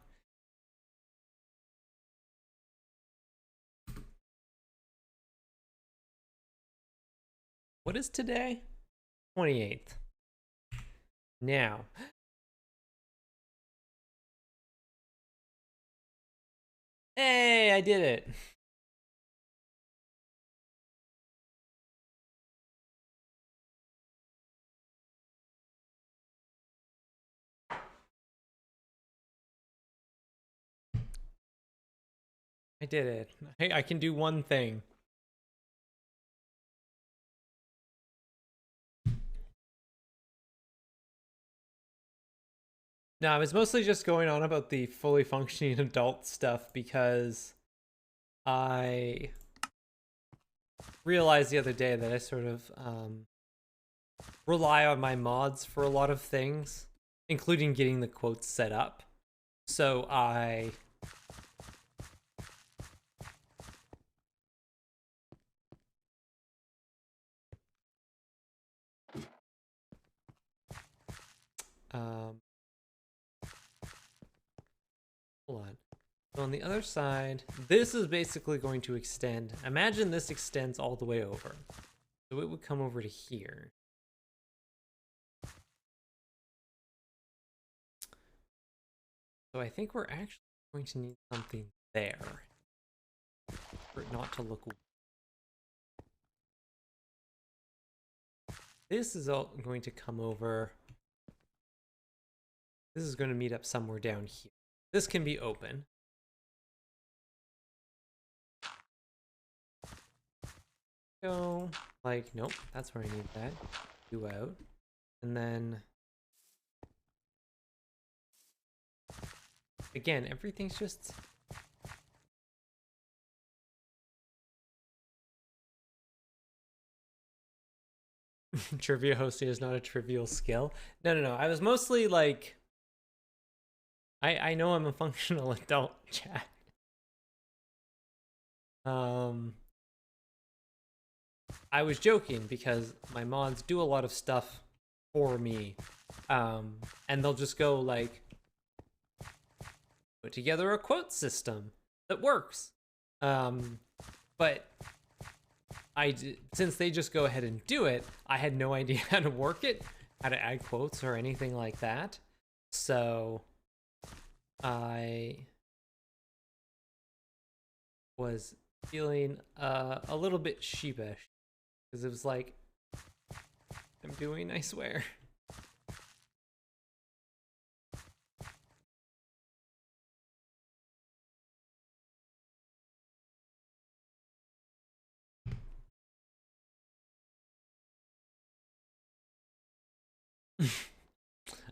What is today? 28th. Now. Hey, I did it. I did it. Hey, I can do one thing. No, I was mostly just going on about the fully functioning adult stuff because I realized the other day that I sort of rely on my mods for a lot of things, including getting the quotes set up. So I hold on. So on the other side, this is basically going to extend. Imagine this extends all the way over. So it would come over to here. So I think we're actually going to need something there. for it not to look weird. This is all going to come over. This is going to meet up somewhere down here. This can be open. Go like, nope, that's where I need that. Do out. And then again, everything's just trivia hosting is not a trivial skill. No. I was mostly like, I know I'm a functional adult, chat. I was joking because my mods do a lot of stuff for me. And they'll just go like, put together a quote system that works. But since they just go ahead and do it, I had no idea how to work it, how to add quotes or anything like that. So I was feeling a little bit sheepish because it was like, I'm doing, I swear.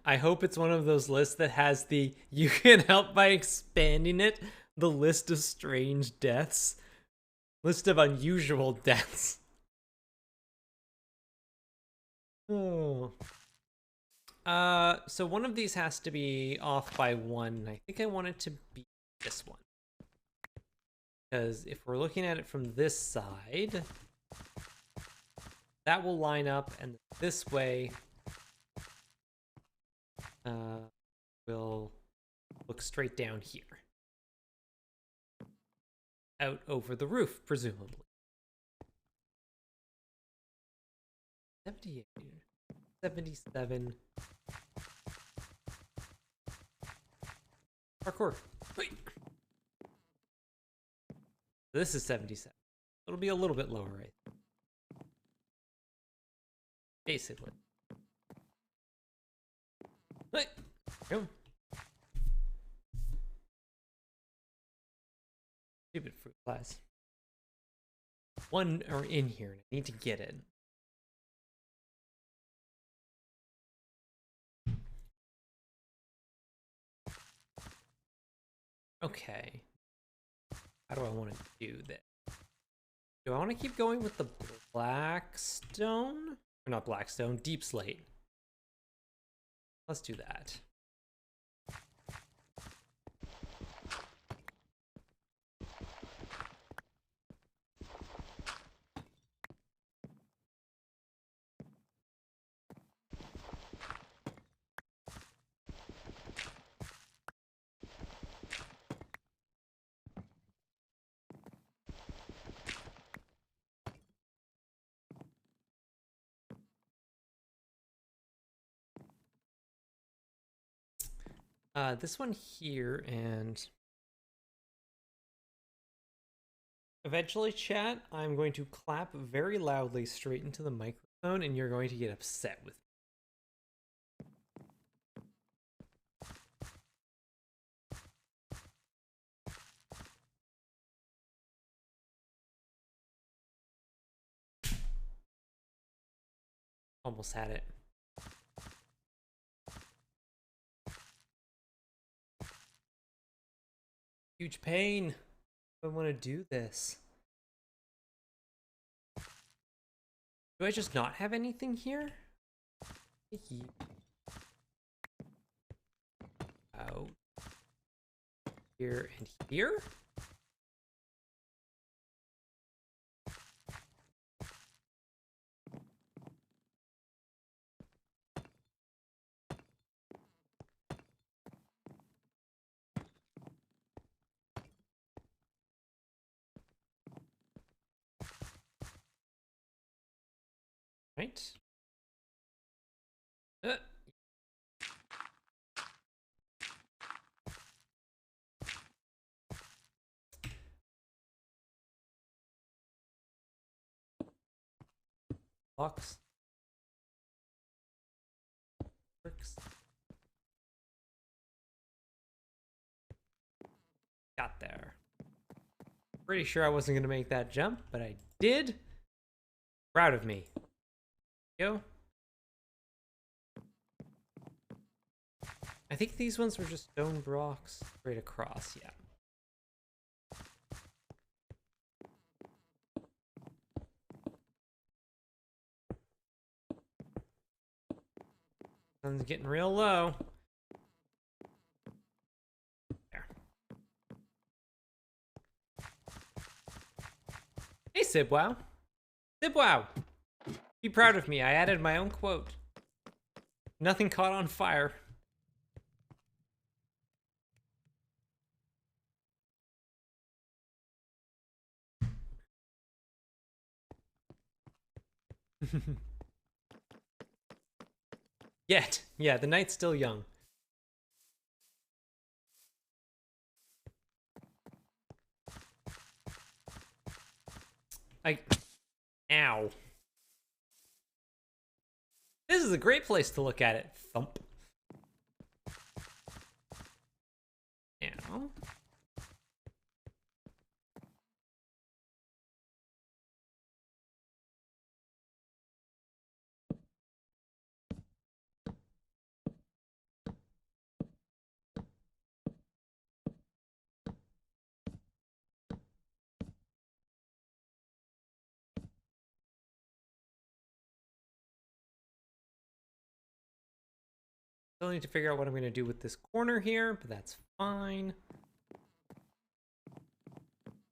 I hope it's one of those lists that has the you can help by expanding it, the list of strange deaths, list of unusual deaths. Oh. So one of these has to be off by 1. I think I want it to be this one. Because if we're looking at it from this side, that will line up, and this way will look straight down here. Out over the roof, presumably. 78, 77. Parkour. Wait. This is 77. It'll be a little bit lower, right? Basically. Wait. Go. Stupid fruit flies. One are in here, and I need to get it. Okay. How do I want to do this? Do I want to keep going with the black stone? Or not black stone, deep slate. Let's do that. This one here, and eventually, chat, I'm going to clap very loudly straight into the microphone, and you're going to get upset with me. Almost had it. Huge pain. I want to do this. Do I just not have anything here? Out. Here and here? Right. blocks. Bricks. Got there. Pretty sure I wasn't gonna make that jump, but I did. Proud of me. Go. I think these ones were just stone blocks straight across, yeah. Sun's getting real low. There. Hey, Sibwow. Sibwow! Be proud of me, I added my own quote. Nothing caught on fire. Yet. Yeah, the night's still young. Ow. This is a great place to look at it. Thump. Ow. Still need to figure out what I'm going to do with this corner here, but that's fine.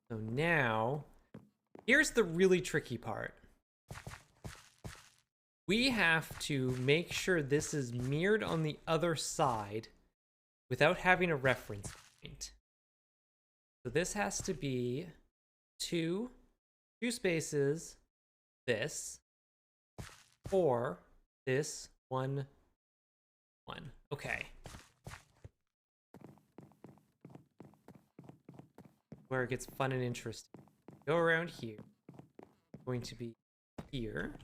So now, here's the really tricky part. We have to make sure this is mirrored on the other side without having a reference point. So this has to be two spaces, this, or this, one. Okay. Where it gets fun and interesting. Go around here. Going to be here.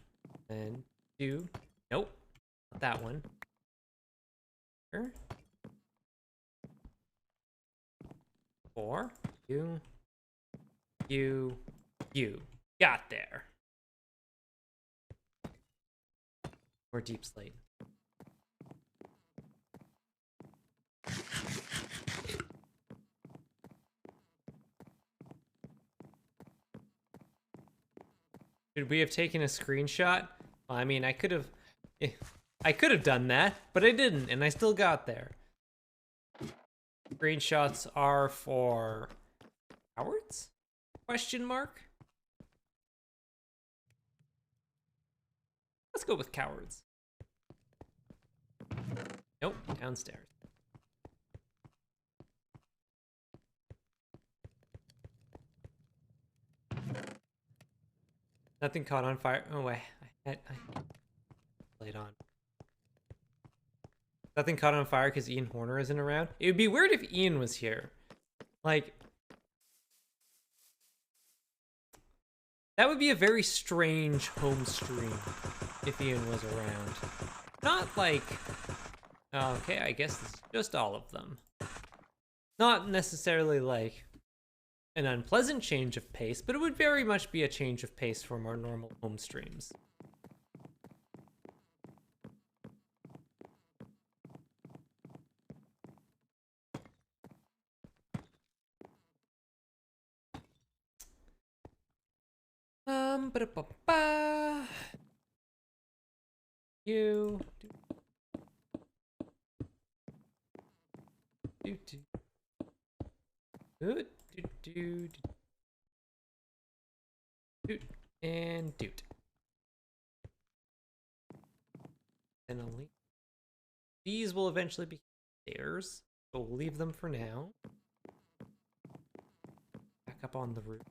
Then do. Nope. Not that one. Here. 4. You. Got there. Or deep slate. Should we have taken a screenshot? Well, I mean, I could have done that, but I didn't, and I still got there. Screenshots are for cowards? Question mark? Let's go with cowards. Nope, downstairs. Nothing caught on fire. Oh wait, I laid on. Nothing caught on fire because Ian Horner isn't around. It would be weird if Ian was here. Like, that would be a very strange home stream if Ian was around. Not like, okay, I guess it's just all of them. Not necessarily like an unpleasant change of pace, but it would very much be a change of pace from our normal home streams. Ba-da-ba-ba. You doot and doot. And I'll leave. These will eventually be stairs, so we'll leave them for now. Back up on the roof.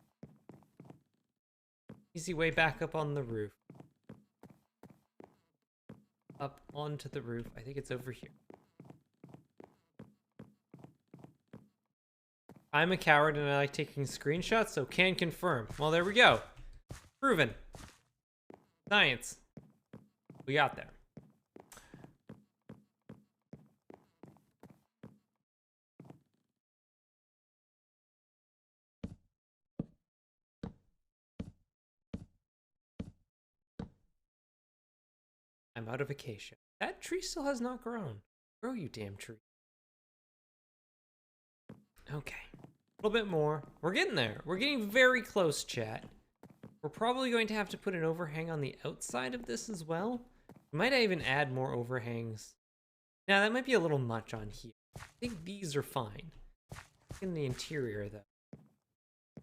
Easy way back up on the roof. Up onto the roof. I think it's over here. I'm a coward and I like taking screenshots, so can confirm. Well, there we go. Proven. Science. We got there. I'm out of acacia. That tree still has not grown. Grow, you damn tree. Okay. A little bit more. We're getting there. We're getting very close, chat. We're probably going to have to put an overhang on the outside of this as well. We might even add more overhangs. Now, that might be a little much on here. I think these are fine. In the interior, though,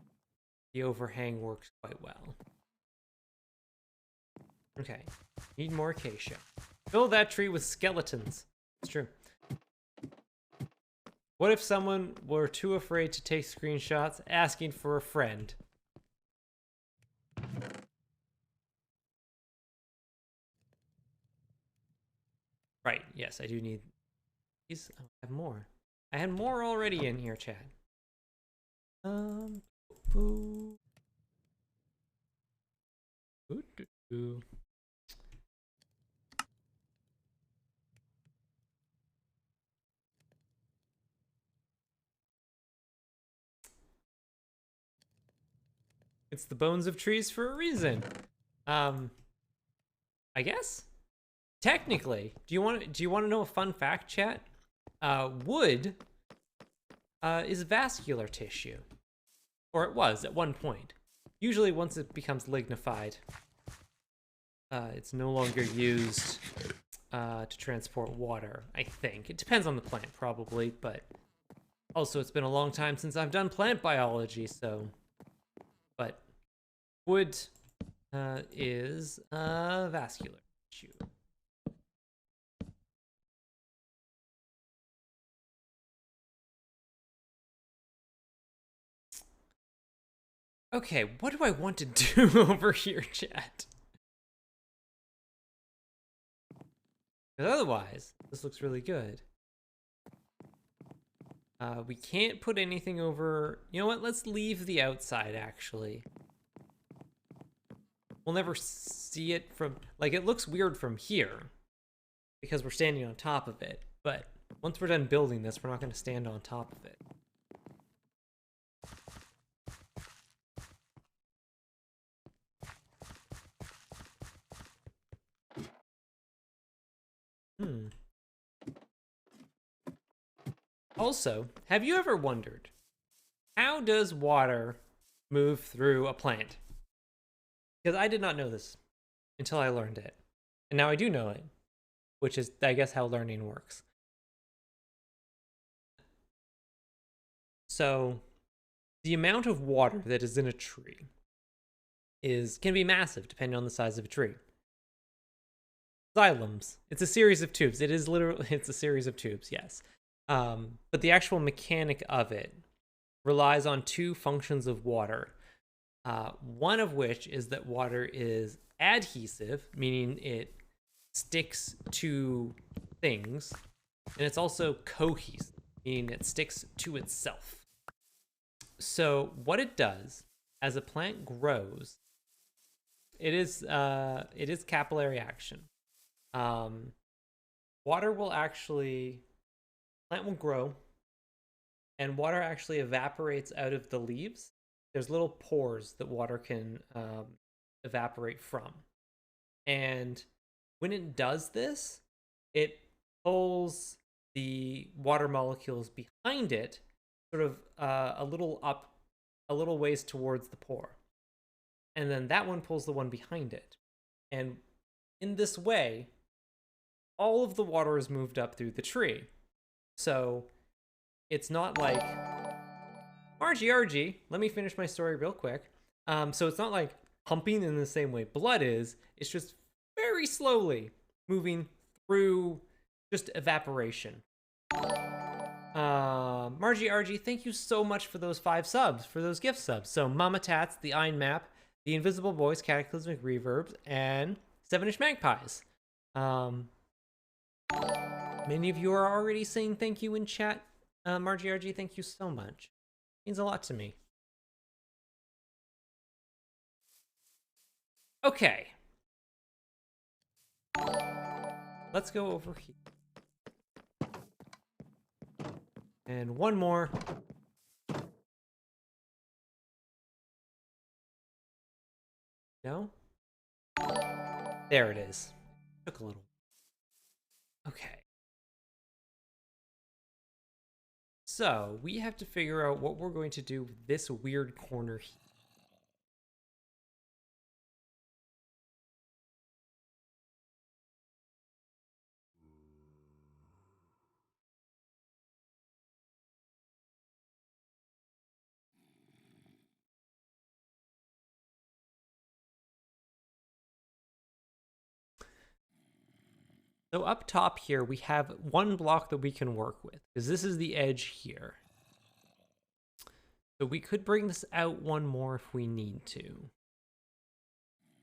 the overhang works quite well. Okay. Need more acacia. Fill that tree with skeletons. It's true. What if someone were too afraid to take screenshots asking for a friend? Right, yes, I do need these. Oh, I have more. I had more already in here, chat. Ooh. Ooh. It's the bones of trees for a reason. I guess. Technically, do you want to know a fun fact, chat? Wood is vascular tissue, or it was at one point. Usually, once it becomes lignified, it's no longer used to transport water. I think it depends on the plant, probably, but also it's been a long time since I've done plant biology, so. But wood is vascular tissue. Okay, what do I want to do over here, chat? Because otherwise, this looks really good. We can't put anything over... You know what? Let's leave the outside, actually. We'll never see it from... Like, it looks weird from here. Because we're standing on top of it. But once we're done building this, we're not going to stand on top of it. Also, have you ever wondered, how does water move through a plant? Because I did not know this until I learned it. And now I do know it, which is, I guess, how learning works. So, the amount of water that is in a tree can be massive, depending on the size of a tree. Xylems. It's a series of tubes. It is literally, it's a series of tubes, yes. But the actual mechanic of it relies on two functions of water. One of which is that water is adhesive, meaning it sticks to things, and it's also cohesive, meaning it sticks to itself. So what it does as a plant grows, it is capillary action. Water will actually, plant will grow, and water actually evaporates out of the leaves. There's little pores that water can evaporate from. And when it does this, it pulls the water molecules behind it sort of a little ways towards the pore. And then that one pulls the one behind it. And in this way, all of the water is moved up through the tree. So it's not like... RG, let me finish my story real quick. So it's not like pumping in the same way blood is. It's just very slowly moving through just evaporation. Margie RG, thank you so much for those 5 subs, for those gift subs. So Mama Tats, the Ein Map, the Invisible Boys, Cataclysmic Reverbs, and 7-ish Magpies. Many of you are already saying thank you in chat. Margie RG, thank you so much. Means a lot to me. Okay. Let's go over here. And one more. No? There it is. Took a little. Okay. So, we have to figure out what we're going to do with this weird corner here. So up top here, we have one block that we can work with, because this is the edge here. So we could bring this out one more if we need to.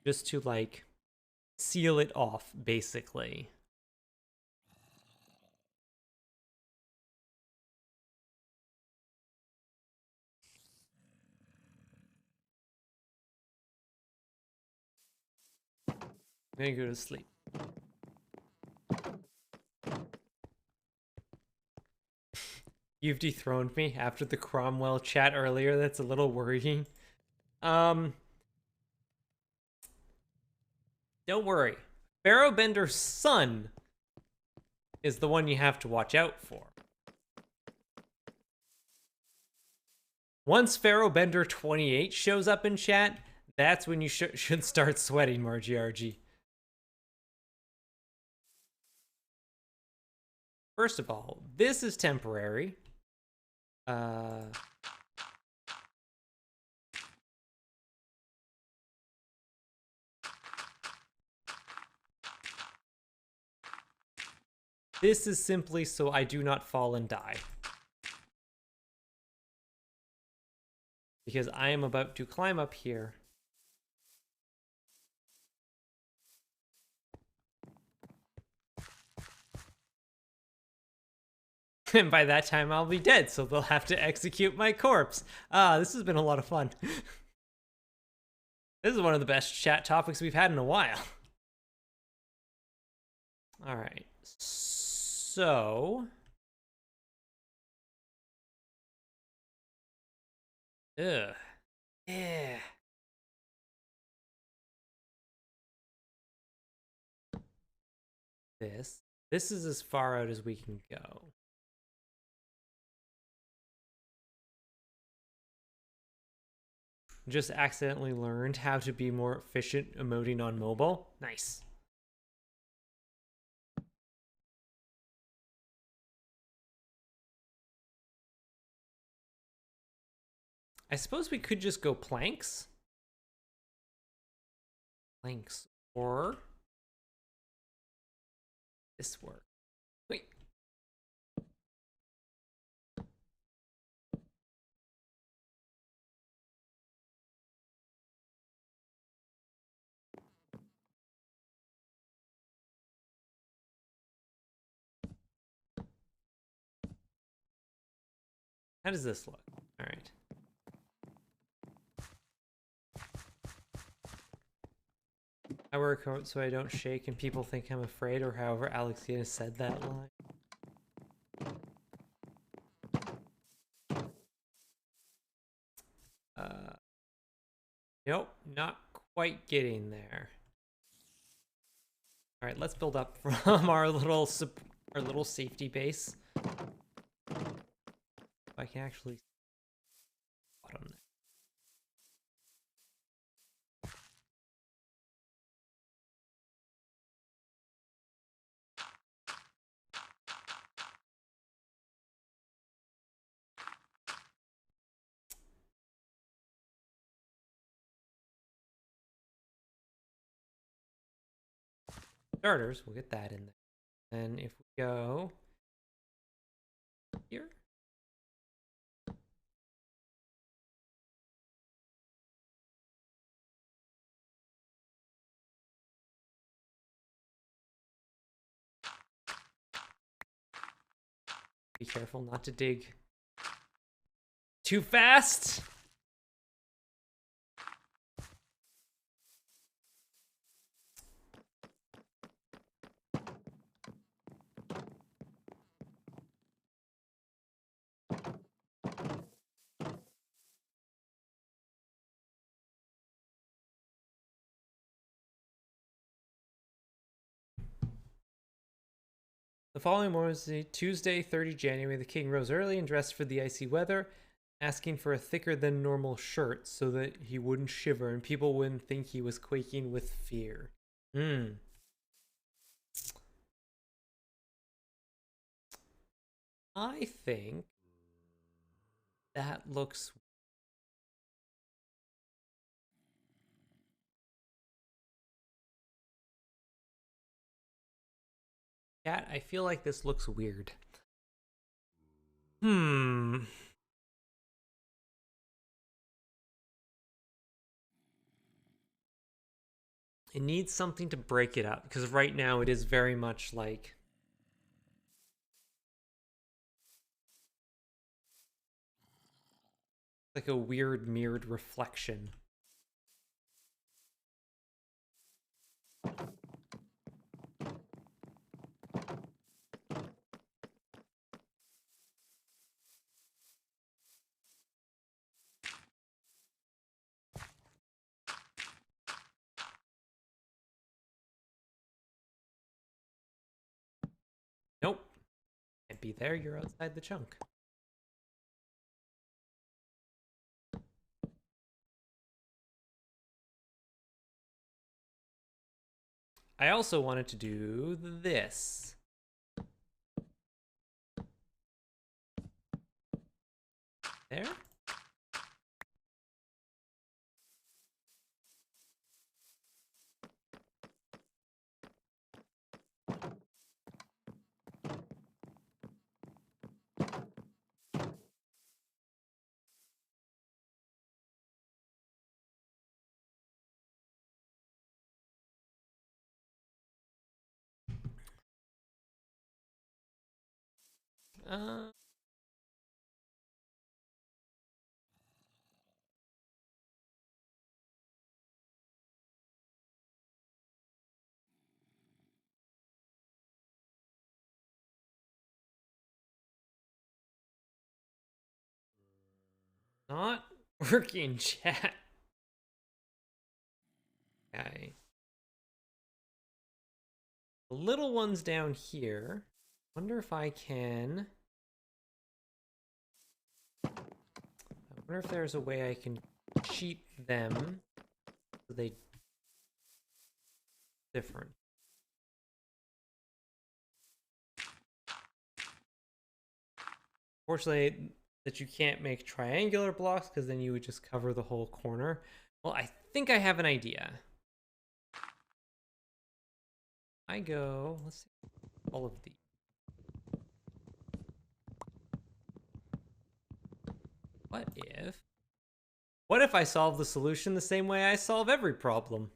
Just to, like, seal it off, basically. I'm gonna go to sleep. You've dethroned me after the Cromwell chat earlier. That's a little worrying. Don't worry. Pharaoh Bender's son is the one you have to watch out for. Once Pharaoh Bender 28 shows up in chat, that's when you should start sweating, Margie RG. First of all, this is temporary. This is simply so I do not fall and die. Because I am about to climb up here. And by that time, I'll be dead, so they'll have to execute my corpse. This has been a lot of fun. This is one of the best chat topics we've had in a while. All right, so... Ugh. Yeah. This is as far out as we can go. Just accidentally learned how to be more efficient emoting on mobile. Nice. I suppose we could just go planks. Planks. Or this work. Wait. How does this look? All right. I wear a coat so I don't shake and people think I'm afraid, or however Alexina said that line. Nope, not quite getting there. All right, let's build up from our little safety base. If I can actually bottom there. Starters, we'll get that in there. Then if we go here. Be careful not to dig too fast. following morning was Tuesday, 30 January. The king rose early and dressed for the icy weather, asking for a thicker than normal shirt so that he wouldn't shiver and people wouldn't think he was quaking with fear. I think that looks... Cat, I feel like this looks weird. It needs something to break it up, because right now it is very much like a weird mirrored reflection. Nope. Can't be there, you're outside the chunk. I also wanted to do this. There? Not working, chat. Okay. The little ones down here. Wonder if I can... I wonder if there's a way I can cheat them so they... different. Fortunately, that you can't make triangular blocks because then you would just cover the whole corner. Well, I think I have an idea. I go, let's see, all of these. What if I solve the solution the same way I solve every problem?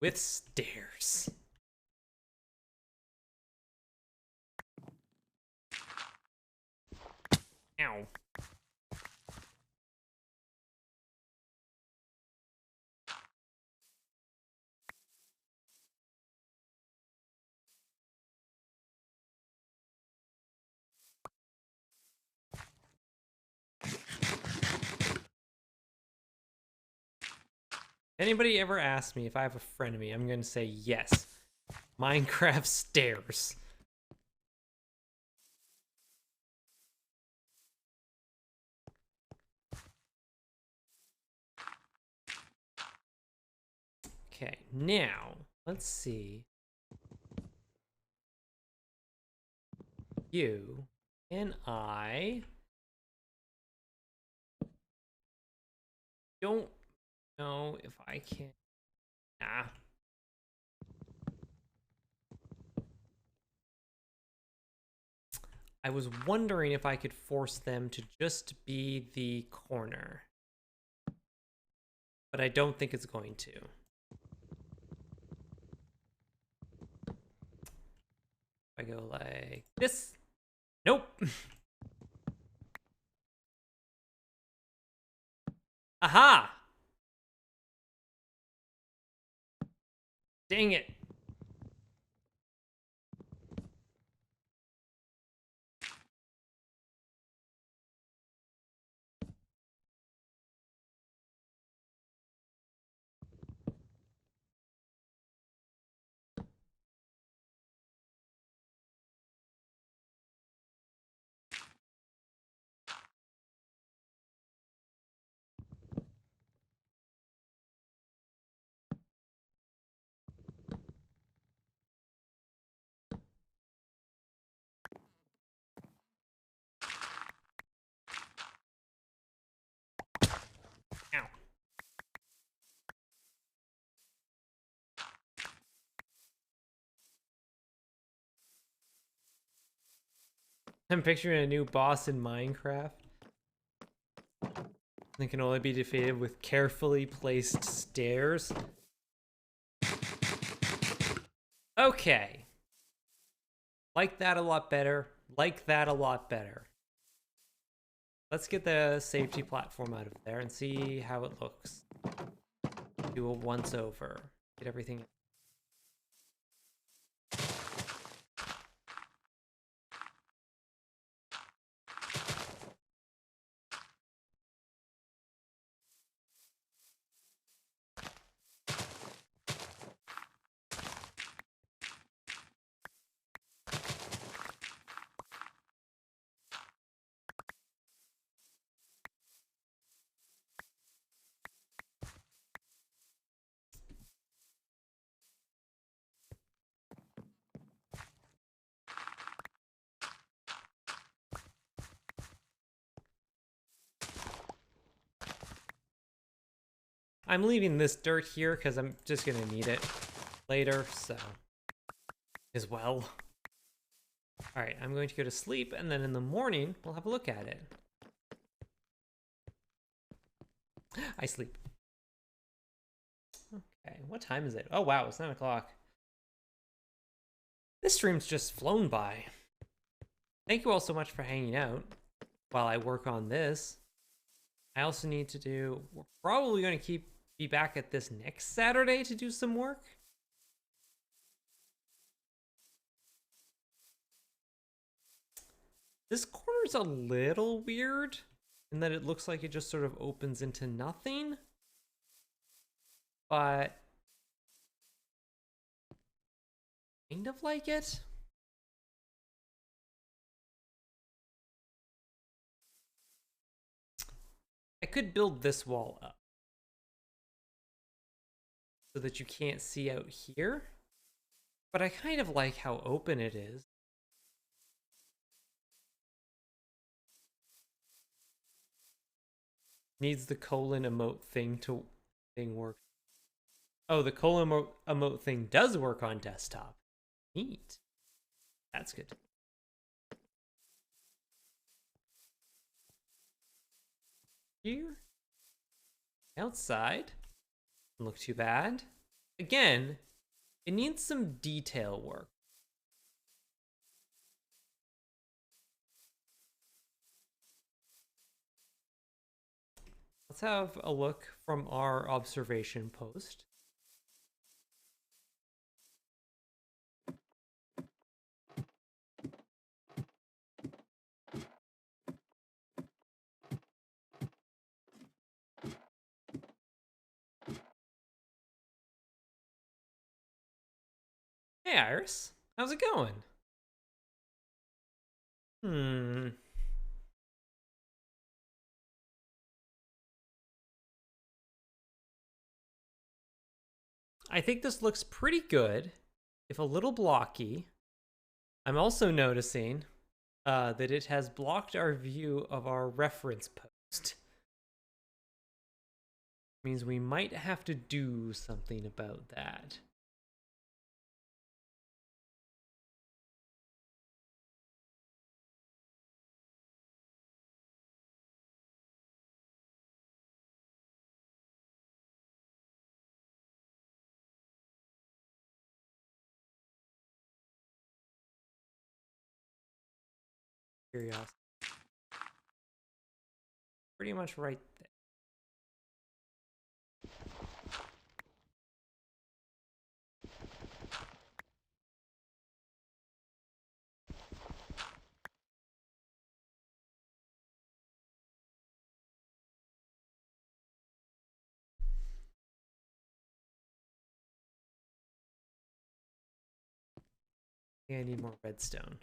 With stairs. Ow. Anybody ever ask me if I have a frenemy, I'm going to say yes. Minecraft stairs. Okay, now, let's see. You and I don't know if I can... Nah. I was wondering if I could force them to just be the corner. But I don't think it's going to. I go like this. Nope. Aha! Dang it. I'm picturing a new boss in Minecraft. They can only be defeated with carefully placed stairs. Okay. Like that a lot better. Like that a lot better. Let's get the safety platform out of there and see how it looks. Do a once over. Get everything. I'm leaving this dirt here because I'm just gonna need it later, so as well. Alright, I'm going to go to sleep, and then in the morning, we'll have a look at it. I sleep. Okay, what time is it? Oh wow, it's 9 o'clock. This stream's just flown by. Thank you all so much for hanging out while I work on this. I also need to do... We're probably going to be back at this next Saturday to do some work. This corner's a little weird in that it looks like it just sort of opens into nothing. But kind of like it. I could build this wall up so that you can't see out here, but I kind of like how open it is. Needs the colon emote thing work. Oh, the colon emote thing does work on desktop. Neat. That's good. Here. Outside. Doesn't look too bad. Again, it needs some detail work. Let's have a look from our observation post. Hey Iris, how's it going? I think this looks pretty good, if a little blocky. I'm also noticing that it has blocked our view of our reference post. Means we might have to do something about that. Curiosity. Pretty much right there. I think I need more redstone.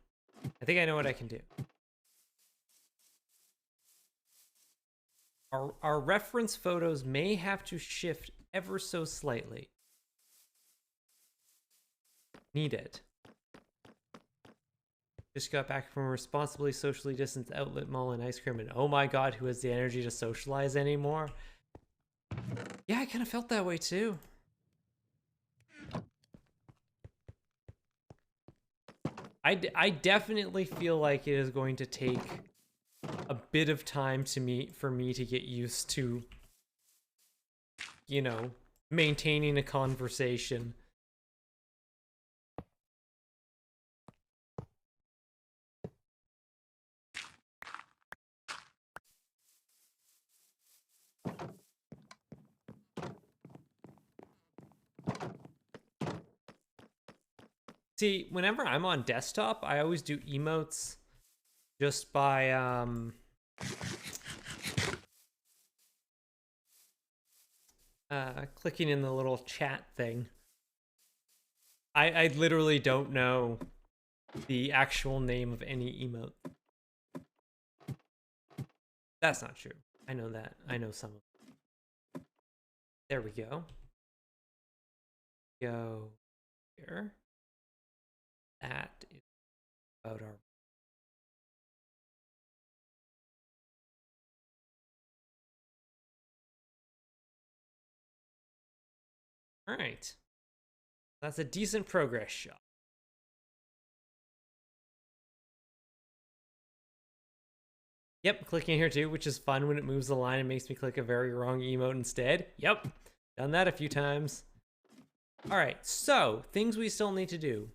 I think I know what I can do. Our reference photos may have to shift ever so slightly. Need it. Just got back from a responsibly socially distanced outlet mall and ice cream, and oh my god, who has the energy to socialize anymore? Yeah, I kind of felt that way too. I definitely feel like it is going to take a bit of time for me to get used to, you know, maintaining a conversation. See, whenever I'm on desktop, I always do emotes just by clicking in the little chat thing. I literally don't know the actual name of any emote. That's not true. I know that. I know some of them. There we go. Go here. That is about our... All right. That's a decent progress shot. Yep, clicking here too, which is fun when it moves the line and makes me click a very wrong emote instead. Yep, done that a few times. All right, so things we still need to do.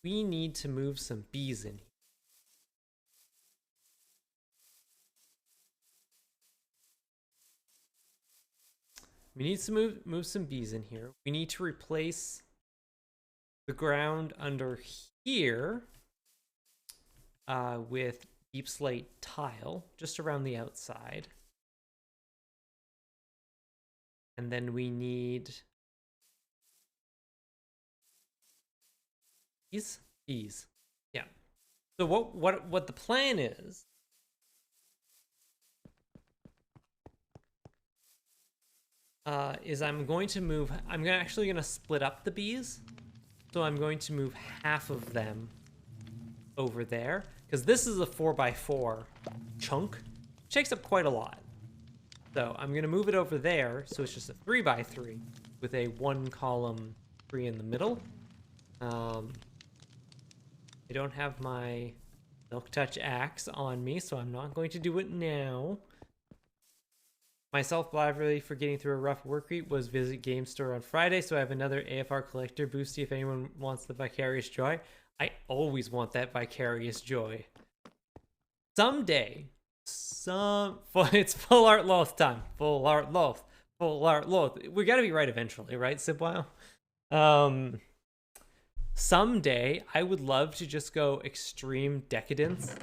We need to move some bees in here. We need to move some bees in here. We need to replace the ground under here with deep slate tile just around the outside. And then we need bees. Yeah. So what the plan is I'm actually going to split up the bees. So I'm going to move half of them over there, because this is a 4x4 chunk, which takes up quite a lot. So I'm going to move it over there, so it's just a 3x3 with a 1-column tree in the middle. I don't have my Milk Touch axe on me, so I'm not going to do it now. My self-blithely for getting through a rough work week was visit Game Store on Friday, so I have another AFR collector boosty if anyone wants the Vicarious Joy. I always want that Vicarious Joy. Someday, it's full art loth time. Full art loth. Full art loth. We gotta be right eventually, right, Sibwile? Someday, I would love to just go extreme decadence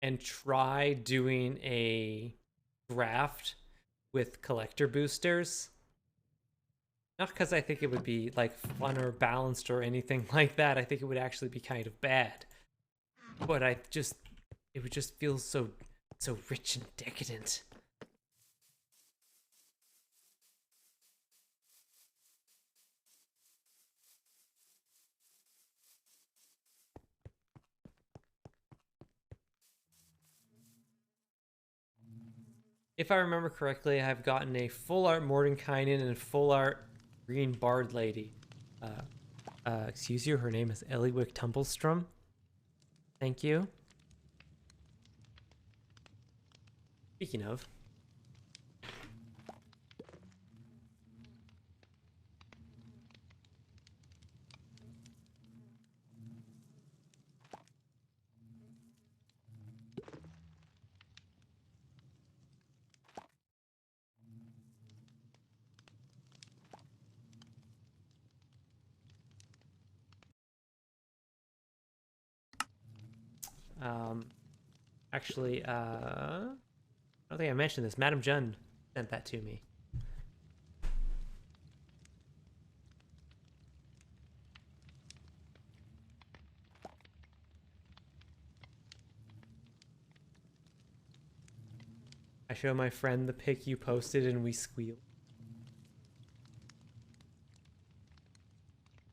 and try doing a draft with collector boosters. Not because I think it would be like fun or balanced or anything like that. I think it would actually be kind of bad. But it would just feel so rich and decadent. If I remember correctly, I've gotten a full art Mordenkainen and full art Green Bard Lady. Excuse you, her name is Eliwick Tumblestrom. Thank you. Speaking of. Actually, I don't think I mentioned this. Madam Jun sent that to me. I show my friend the pic you posted and we squeal.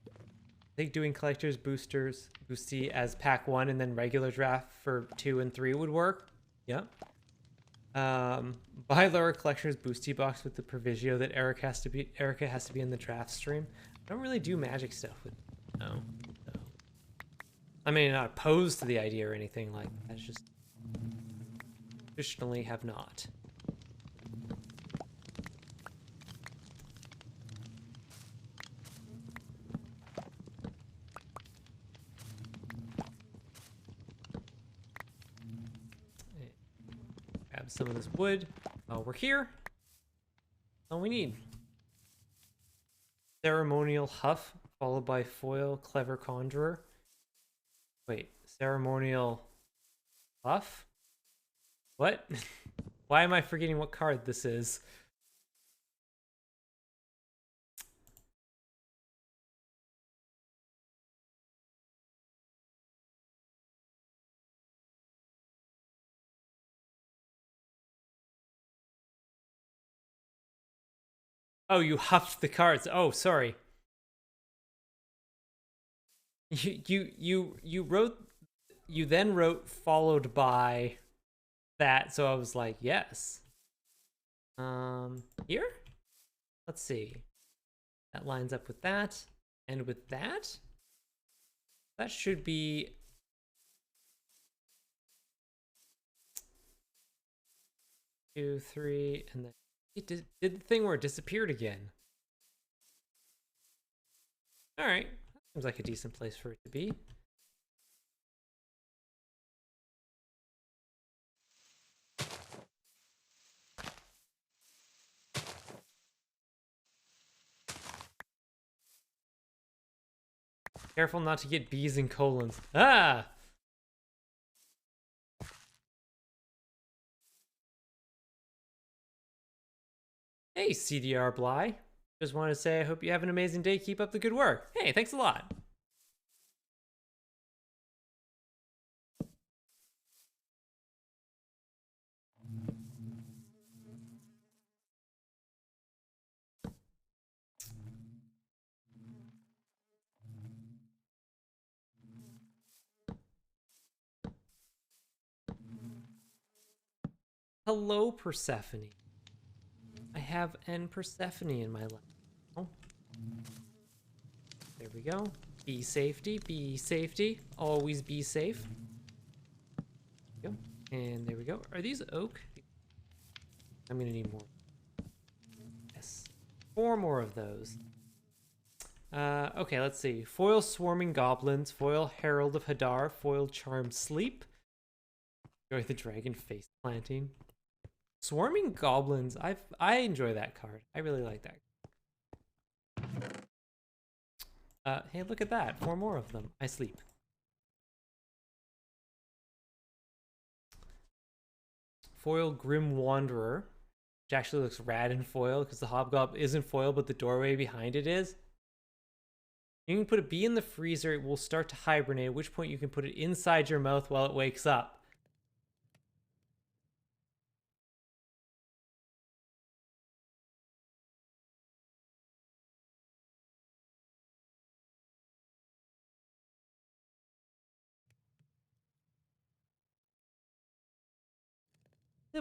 I think doing collectors boosty as pack 1 and then regular draft for 2 and 3 would work. Yeah. Buy lower collectors boosty box with the proviso that Erica has to be in the draft stream. I don't really do magic stuff with no. I mean, not opposed to the idea or anything like that. It's just traditionally have not. Grab some of this wood. Oh, we're here. All we need. Ceremonial huff, followed by foil, clever conjurer. Wait, ceremonial huff? What? Why am I forgetting what card this is? Oh, you huffed the cards. Oh, sorry. You wrote, you then wrote followed by that, so I was like, yes. Here? Let's see. That lines up with that. And with that? That should be... Two, three, and then it did the thing where it disappeared again. Alright. Seems like a decent place for it to be. Careful not to get B's and colons. Ah! Hey, CDR Bly. Just wanted to say I hope you have an amazing day. Keep up the good work. Hey, thanks a lot. Hello, Persephone. I have an Persephone in my life. Oh. There we go. Be safety, be safety. Always be safe. There we go. And there we go. Are these oak? I'm gonna need more. Yes. 4 more of those. Okay, let's see. Foil Swarming Goblins, Foil Herald of Hadar, Foil Charmed Sleep. Enjoy the Dragon Face Planting. Swarming Goblins, I enjoy that card. I really like that. Hey, look at that. 4 more of them. I sleep. Foil Grim Wanderer, which actually looks rad in foil because the Hobgoblin isn't foil, but the doorway behind it is. You can put a bee in the freezer, it will start to hibernate, at which point you can put it inside your mouth while it wakes up.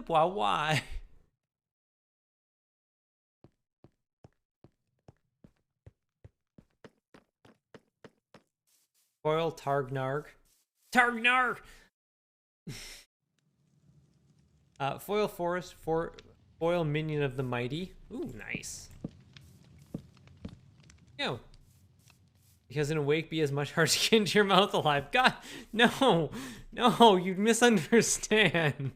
Why? Foil Targnarg. Targnarg! Foil Forest, Foil Minion of the Mighty. Ooh, nice. Yo. Because an awake bee is much harder to get into your mouth alive. God, no! No, you misunderstand.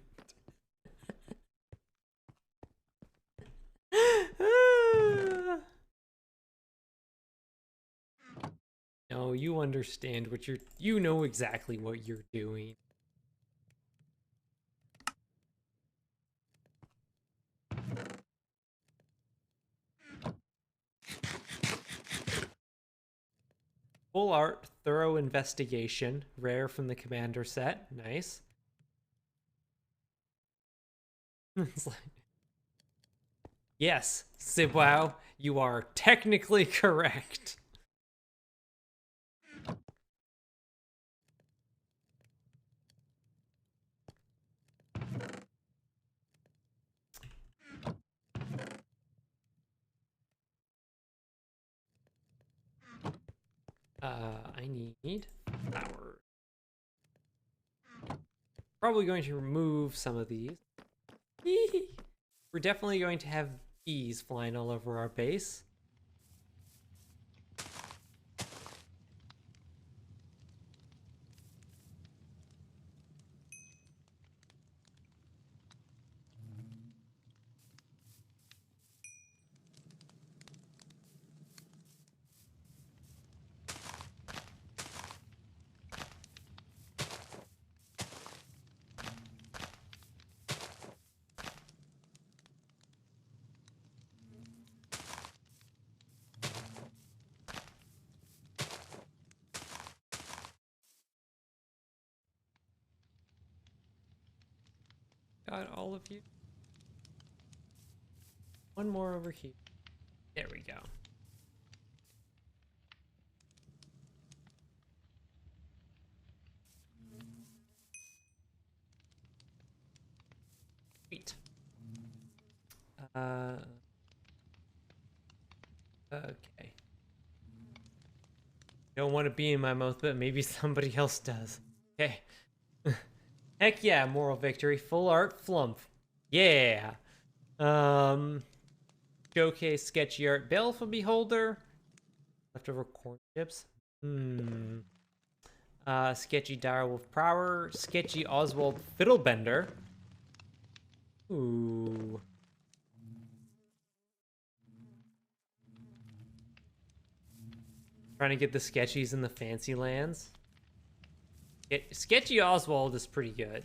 No, you understand what you know exactly what you're doing. Full art, thorough investigation, rare from the commander set. Nice. It's like, yes, Sibwow, you are technically correct. I need flowers. Probably going to remove some of these. We're definitely going to have bees flying all over our base. Got all of you. One more over here. There we go. Sweet. Okay. Don't want to be in my mouth, but maybe somebody else does. Okay. Heck yeah, moral victory. Full art flump. Yeah. Showcase sketchy art baleful beholder. Leftover corn chips. Sketchy direwolf prower. Sketchy Oswald fiddlebender. Ooh. Trying to get the sketchies in the fancy lands. Sketchy Oswald is pretty good.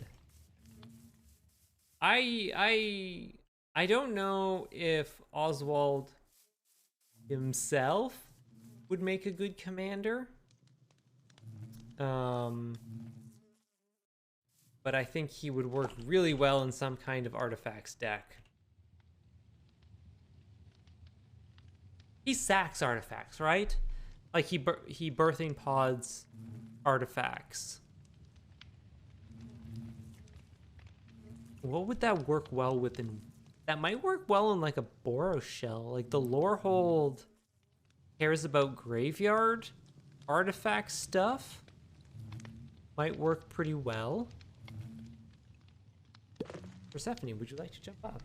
I don't know if Oswald himself would make a good commander. But I think he would work really well in some kind of artifacts deck. He sacks artifacts, right? Like he birthing pods artifacts. What would that work well with? That might work well in like a Boros shell. Like the Lorehold cares about graveyard artifact stuff. Might work pretty well. Persephone, would you like to jump up?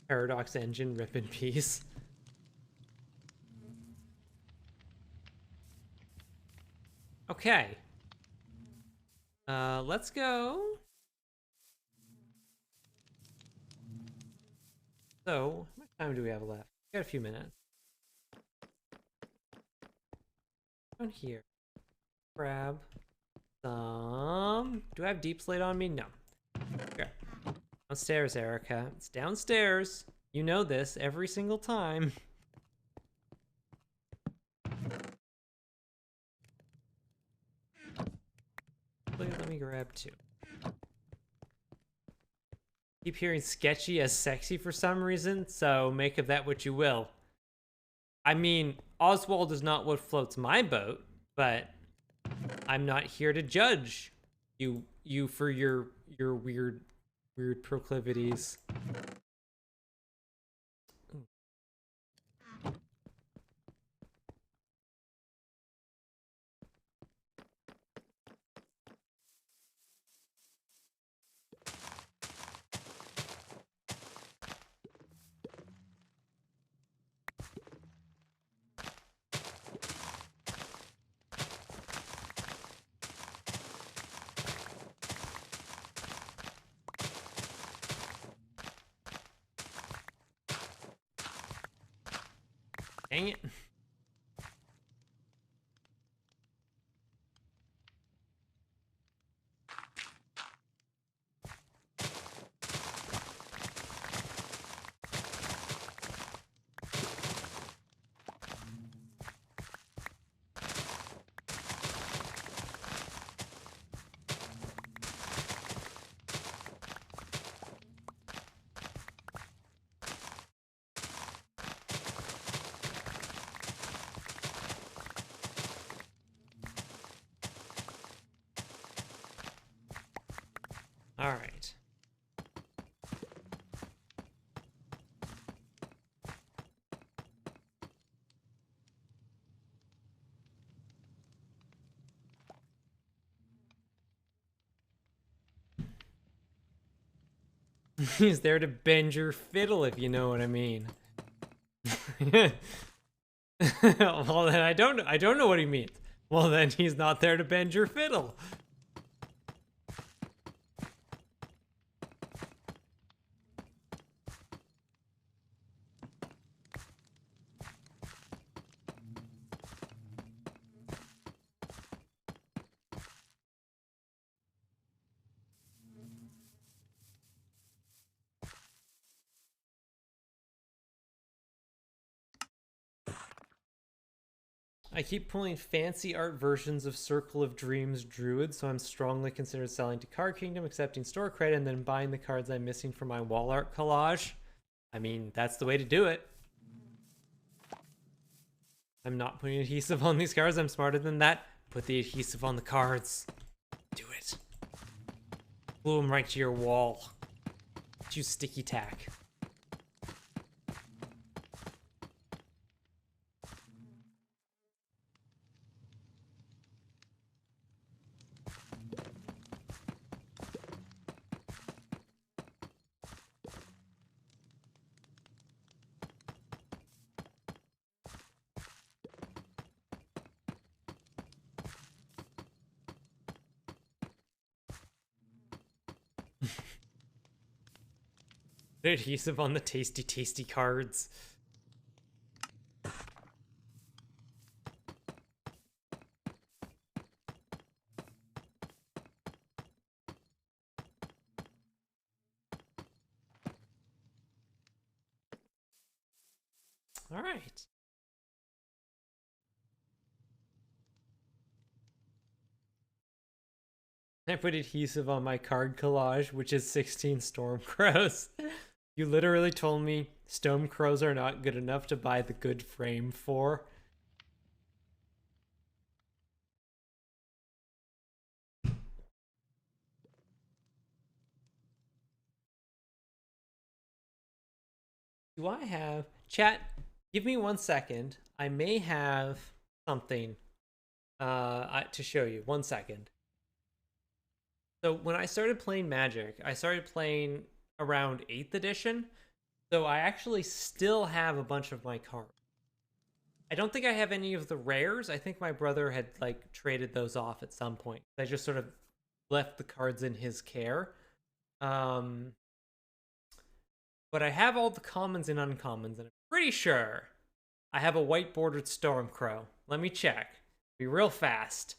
Paradox engine, rip in peace. Okay. Let's go. So, how much time do we have left? We got a few minutes. Down here. Grab some. Do I have deep slate on me? No. Okay. Downstairs, Erica. It's downstairs. You know this every single time. Let me grab two. Keep hearing sketchy as sexy for some reason, so make of that what you will. I mean, Oswald is not what floats my boat, but I'm not here to judge you for your weird proclivities. Dang it. He's there to bend your fiddle, if you know what I mean. Well, then I don't know what he means. Well, then he's not there to bend your fiddle. I keep pulling fancy art versions of Circle of Dreams Druid, so I'm strongly considered selling to Card Kingdom, accepting store credit, and then buying the cards I'm missing for my wall art collage. I mean, that's the way to do it. I'm not putting adhesive on these cards. I'm smarter than that. Put the adhesive on the cards. Do it. Glue them right to your wall. Use sticky tack. Adhesive on the tasty cards. All right. I put adhesive on my card collage, which is 16 storm crows. You literally told me storm crows are not good enough to buy the good frame for. Do I have... Chat, give me 1 second. I may have something to show you. 1 second. So when I started playing Magic, I started playing around 8th edition. So I actually still have a bunch of my cards. I don't think I have any of the rares. I think my brother had like traded those off at some point. I just sort of left the cards in his care. But I have all the commons and uncommons, and I'm pretty sure I have a white bordered Stormcrow. Let me check. Be real fast.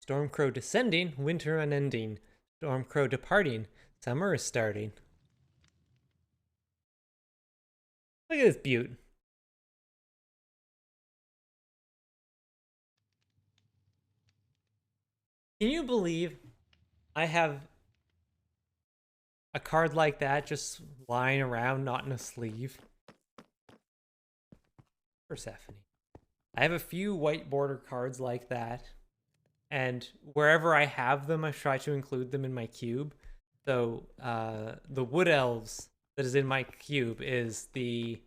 Stormcrow descending, winter unending. Stormcrow departing, summer is starting. Look at this beaut. Can you believe I have a card like that just lying around, not in a sleeve? Persephone. I have a few white border cards like that, and wherever I have them, I try to include them in my cube. So the Wood Elves that is in my cube is the...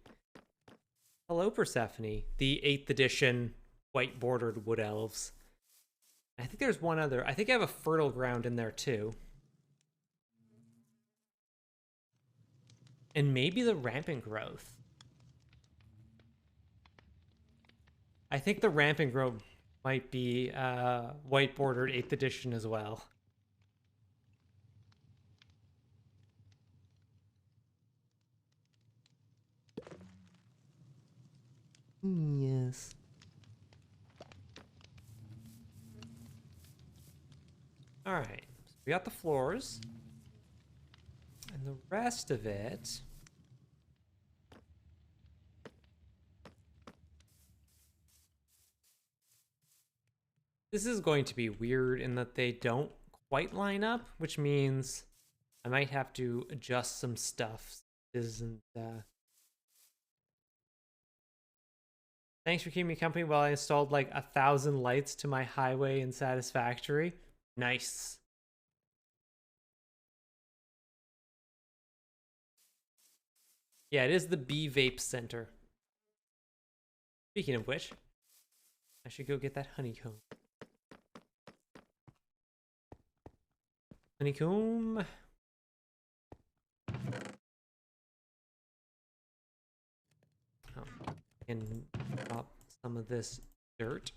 Hello, Persephone. The 8th edition white bordered Wood Elves. I think there's one other. I think I have a Fertile Ground in there too. And maybe the Rampant Growth. I think the Rampant Growth might be white bordered 8th edition as well. Yes. All right, so we got the floors, and the rest of it This is going to be weird in that they don't quite line up, which means I might have to adjust some stuff. Isn't Thanks for keeping me company while I installed like 1,000 lights to my highway in Satisfactory. Nice. Yeah, it is the Bee Vape Center. Speaking of which, I should go get that honeycomb. Honeycomb. Oh, and drop some of this dirt.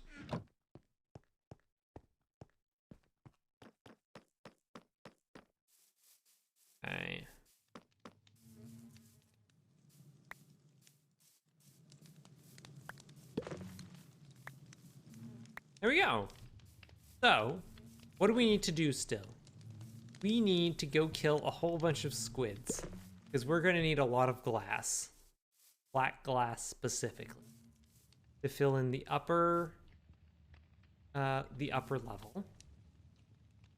Okay. There we go. So, what do we need to do still? We need to go kill a whole bunch of squids, because we're going to need a lot of glass. Black glass specifically. To fill in the upper level.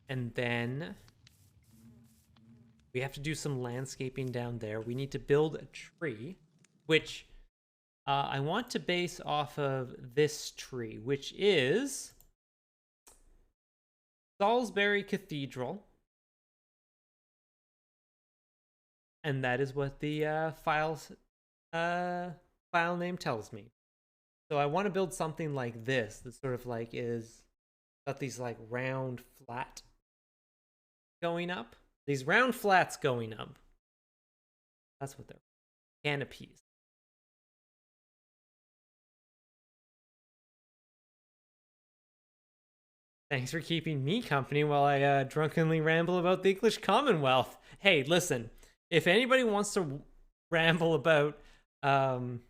And then we have to do some landscaping down there. We need to build a tree, which I want to base off of this tree, which is Salisbury Cathedral. And that is what the file name tells me. So I want to build something like this that sort of like is got these like round flat going up. These round flats going up. That's what they're canopies. Thanks for keeping me company while I drunkenly ramble about the English Commonwealth. Hey, listen, if anybody wants to ramble about 17th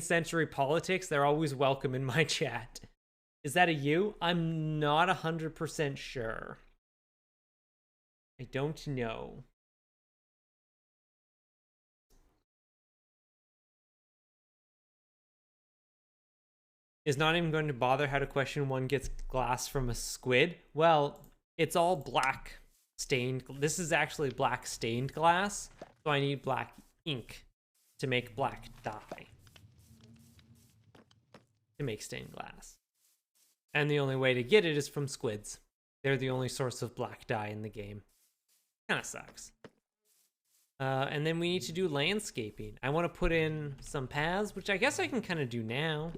century politics, they're always welcome in my chat. Is that a you? I'm not 100% sure. I don't know. Is not even going to bother how to question one gets glass from a squid? Well, it's all black stained. This is actually black stained glass, so I need black ink to make black dye to make stained glass. And the only way to get it is from squids. They're the only source of black dye in the game. Kind of sucks. And then we need to do landscaping. I want to put in some paths, which I guess I can kind of do now.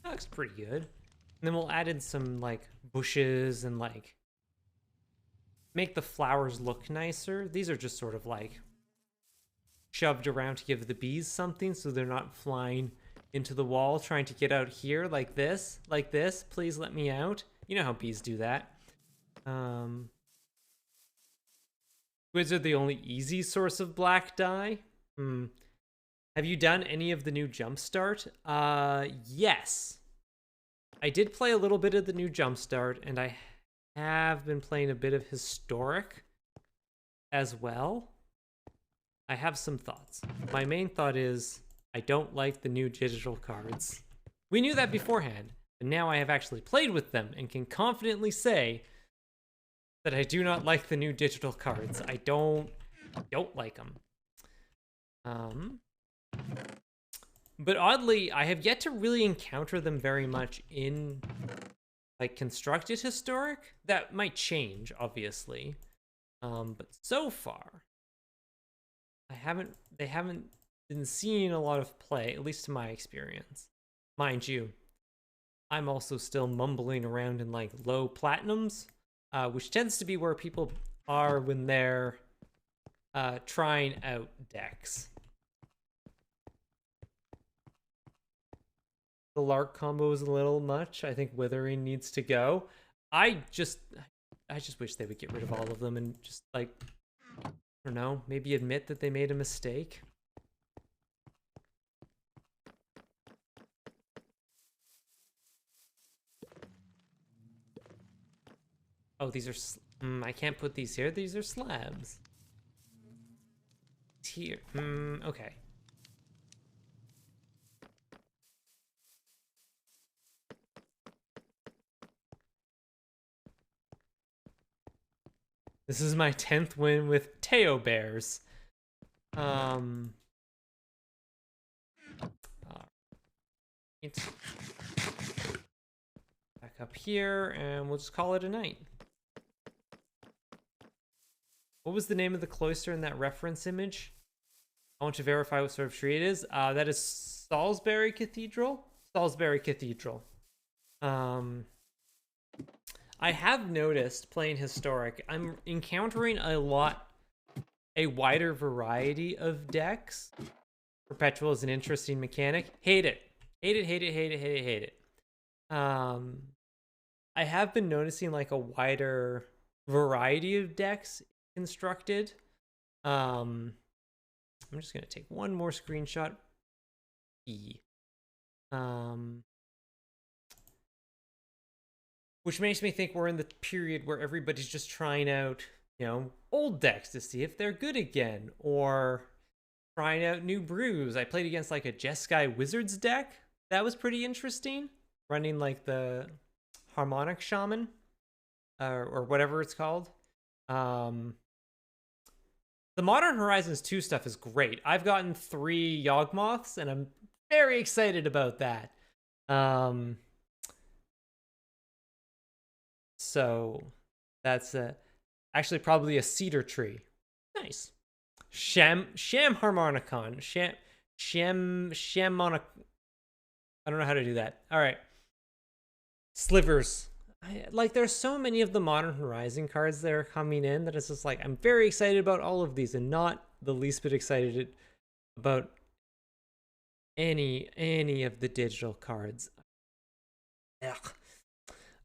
That looks pretty good. And then we'll add in some like bushes and like make the flowers look nicer. These are just sort of like shoved around to give the bees something so they're not flying into the wall trying to get out here like this. Please let me out. You know how bees do that. Squids are the only easy source of black dye. Have you done any of the new Jumpstart? Yes. I did play a little bit of the new Jumpstart, and I have been playing a bit of Historic as well. I have some thoughts. My main thought is I don't like the new digital cards. We knew that beforehand, but now I have actually played with them and can confidently say that I do not like the new digital cards. I don't like them. But oddly, I have yet to really encounter them very much in like constructed Historic. That might change, obviously. But so far, they haven't been seeing a lot of play, at least to my experience. Mind you, I'm also still mumbling around in like low platinums, which tends to be where people are when they're trying out decks. The Lark combo is a little much. I think Withering needs to go. I just wish they would get rid of all of them and just, like, I don't know, maybe admit that they made a mistake. Oh, these are... I can't put these here. These are slabs. Here. Okay. This is my 10th win with Teo Bears. Back up here, and we'll just call it a night. What was the name of the cloister in that reference image? I want to verify what sort of tree it is. That is Salisbury Cathedral. Salisbury Cathedral. I have noticed playing Historic, I'm encountering a wider variety of decks. Perpetual is an interesting mechanic. Hate it. Hate it, hate it, hate it, hate it, hate it. I have been noticing like a wider variety of decks constructed. I'm just gonna take one more screenshot. Which makes me think we're in the period where everybody's just trying out, you know, old decks to see if they're good again, or trying out new brews. I played against like a Jeskai Wizards deck. That was pretty interesting. Running like the Harmonic Shaman, or whatever it's called. The Modern Horizons 2 stuff is great. I've gotten 3 Yawgmoths, and I'm very excited about that. So that's actually probably a cedar tree. Nice. Sham Harmonicon. Shammonic. I don't know how to do that. All right. Slivers. Like, there's so many of the Modern Horizon cards that are coming in that it's just like, I'm very excited about all of these and not the least bit excited about any of the digital cards. Ugh.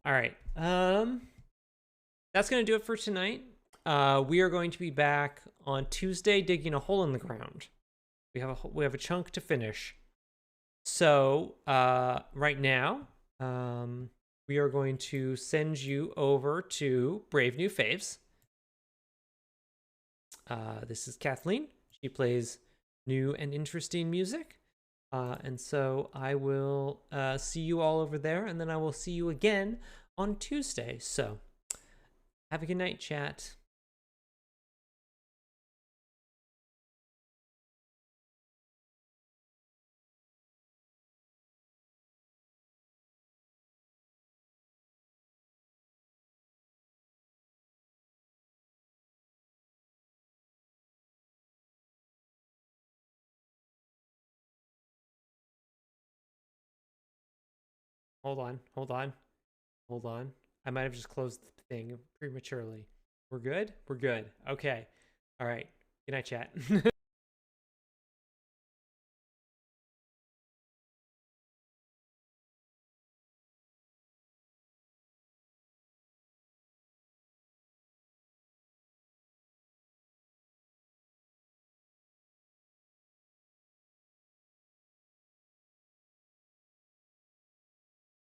All right. That's going to do it for tonight. We are going to be back on Tuesday digging a hole in the ground. We have a chunk to finish. So, right now, we are going to send you over to Brave New Faves. This is Kathleen. She plays new and interesting music. And so I will see you all over there, and then I will see you again on Tuesday. So have a good night, chat. Hold on. I might have just closed the thing prematurely. We're good? We're good. Okay. All right. Good night, chat.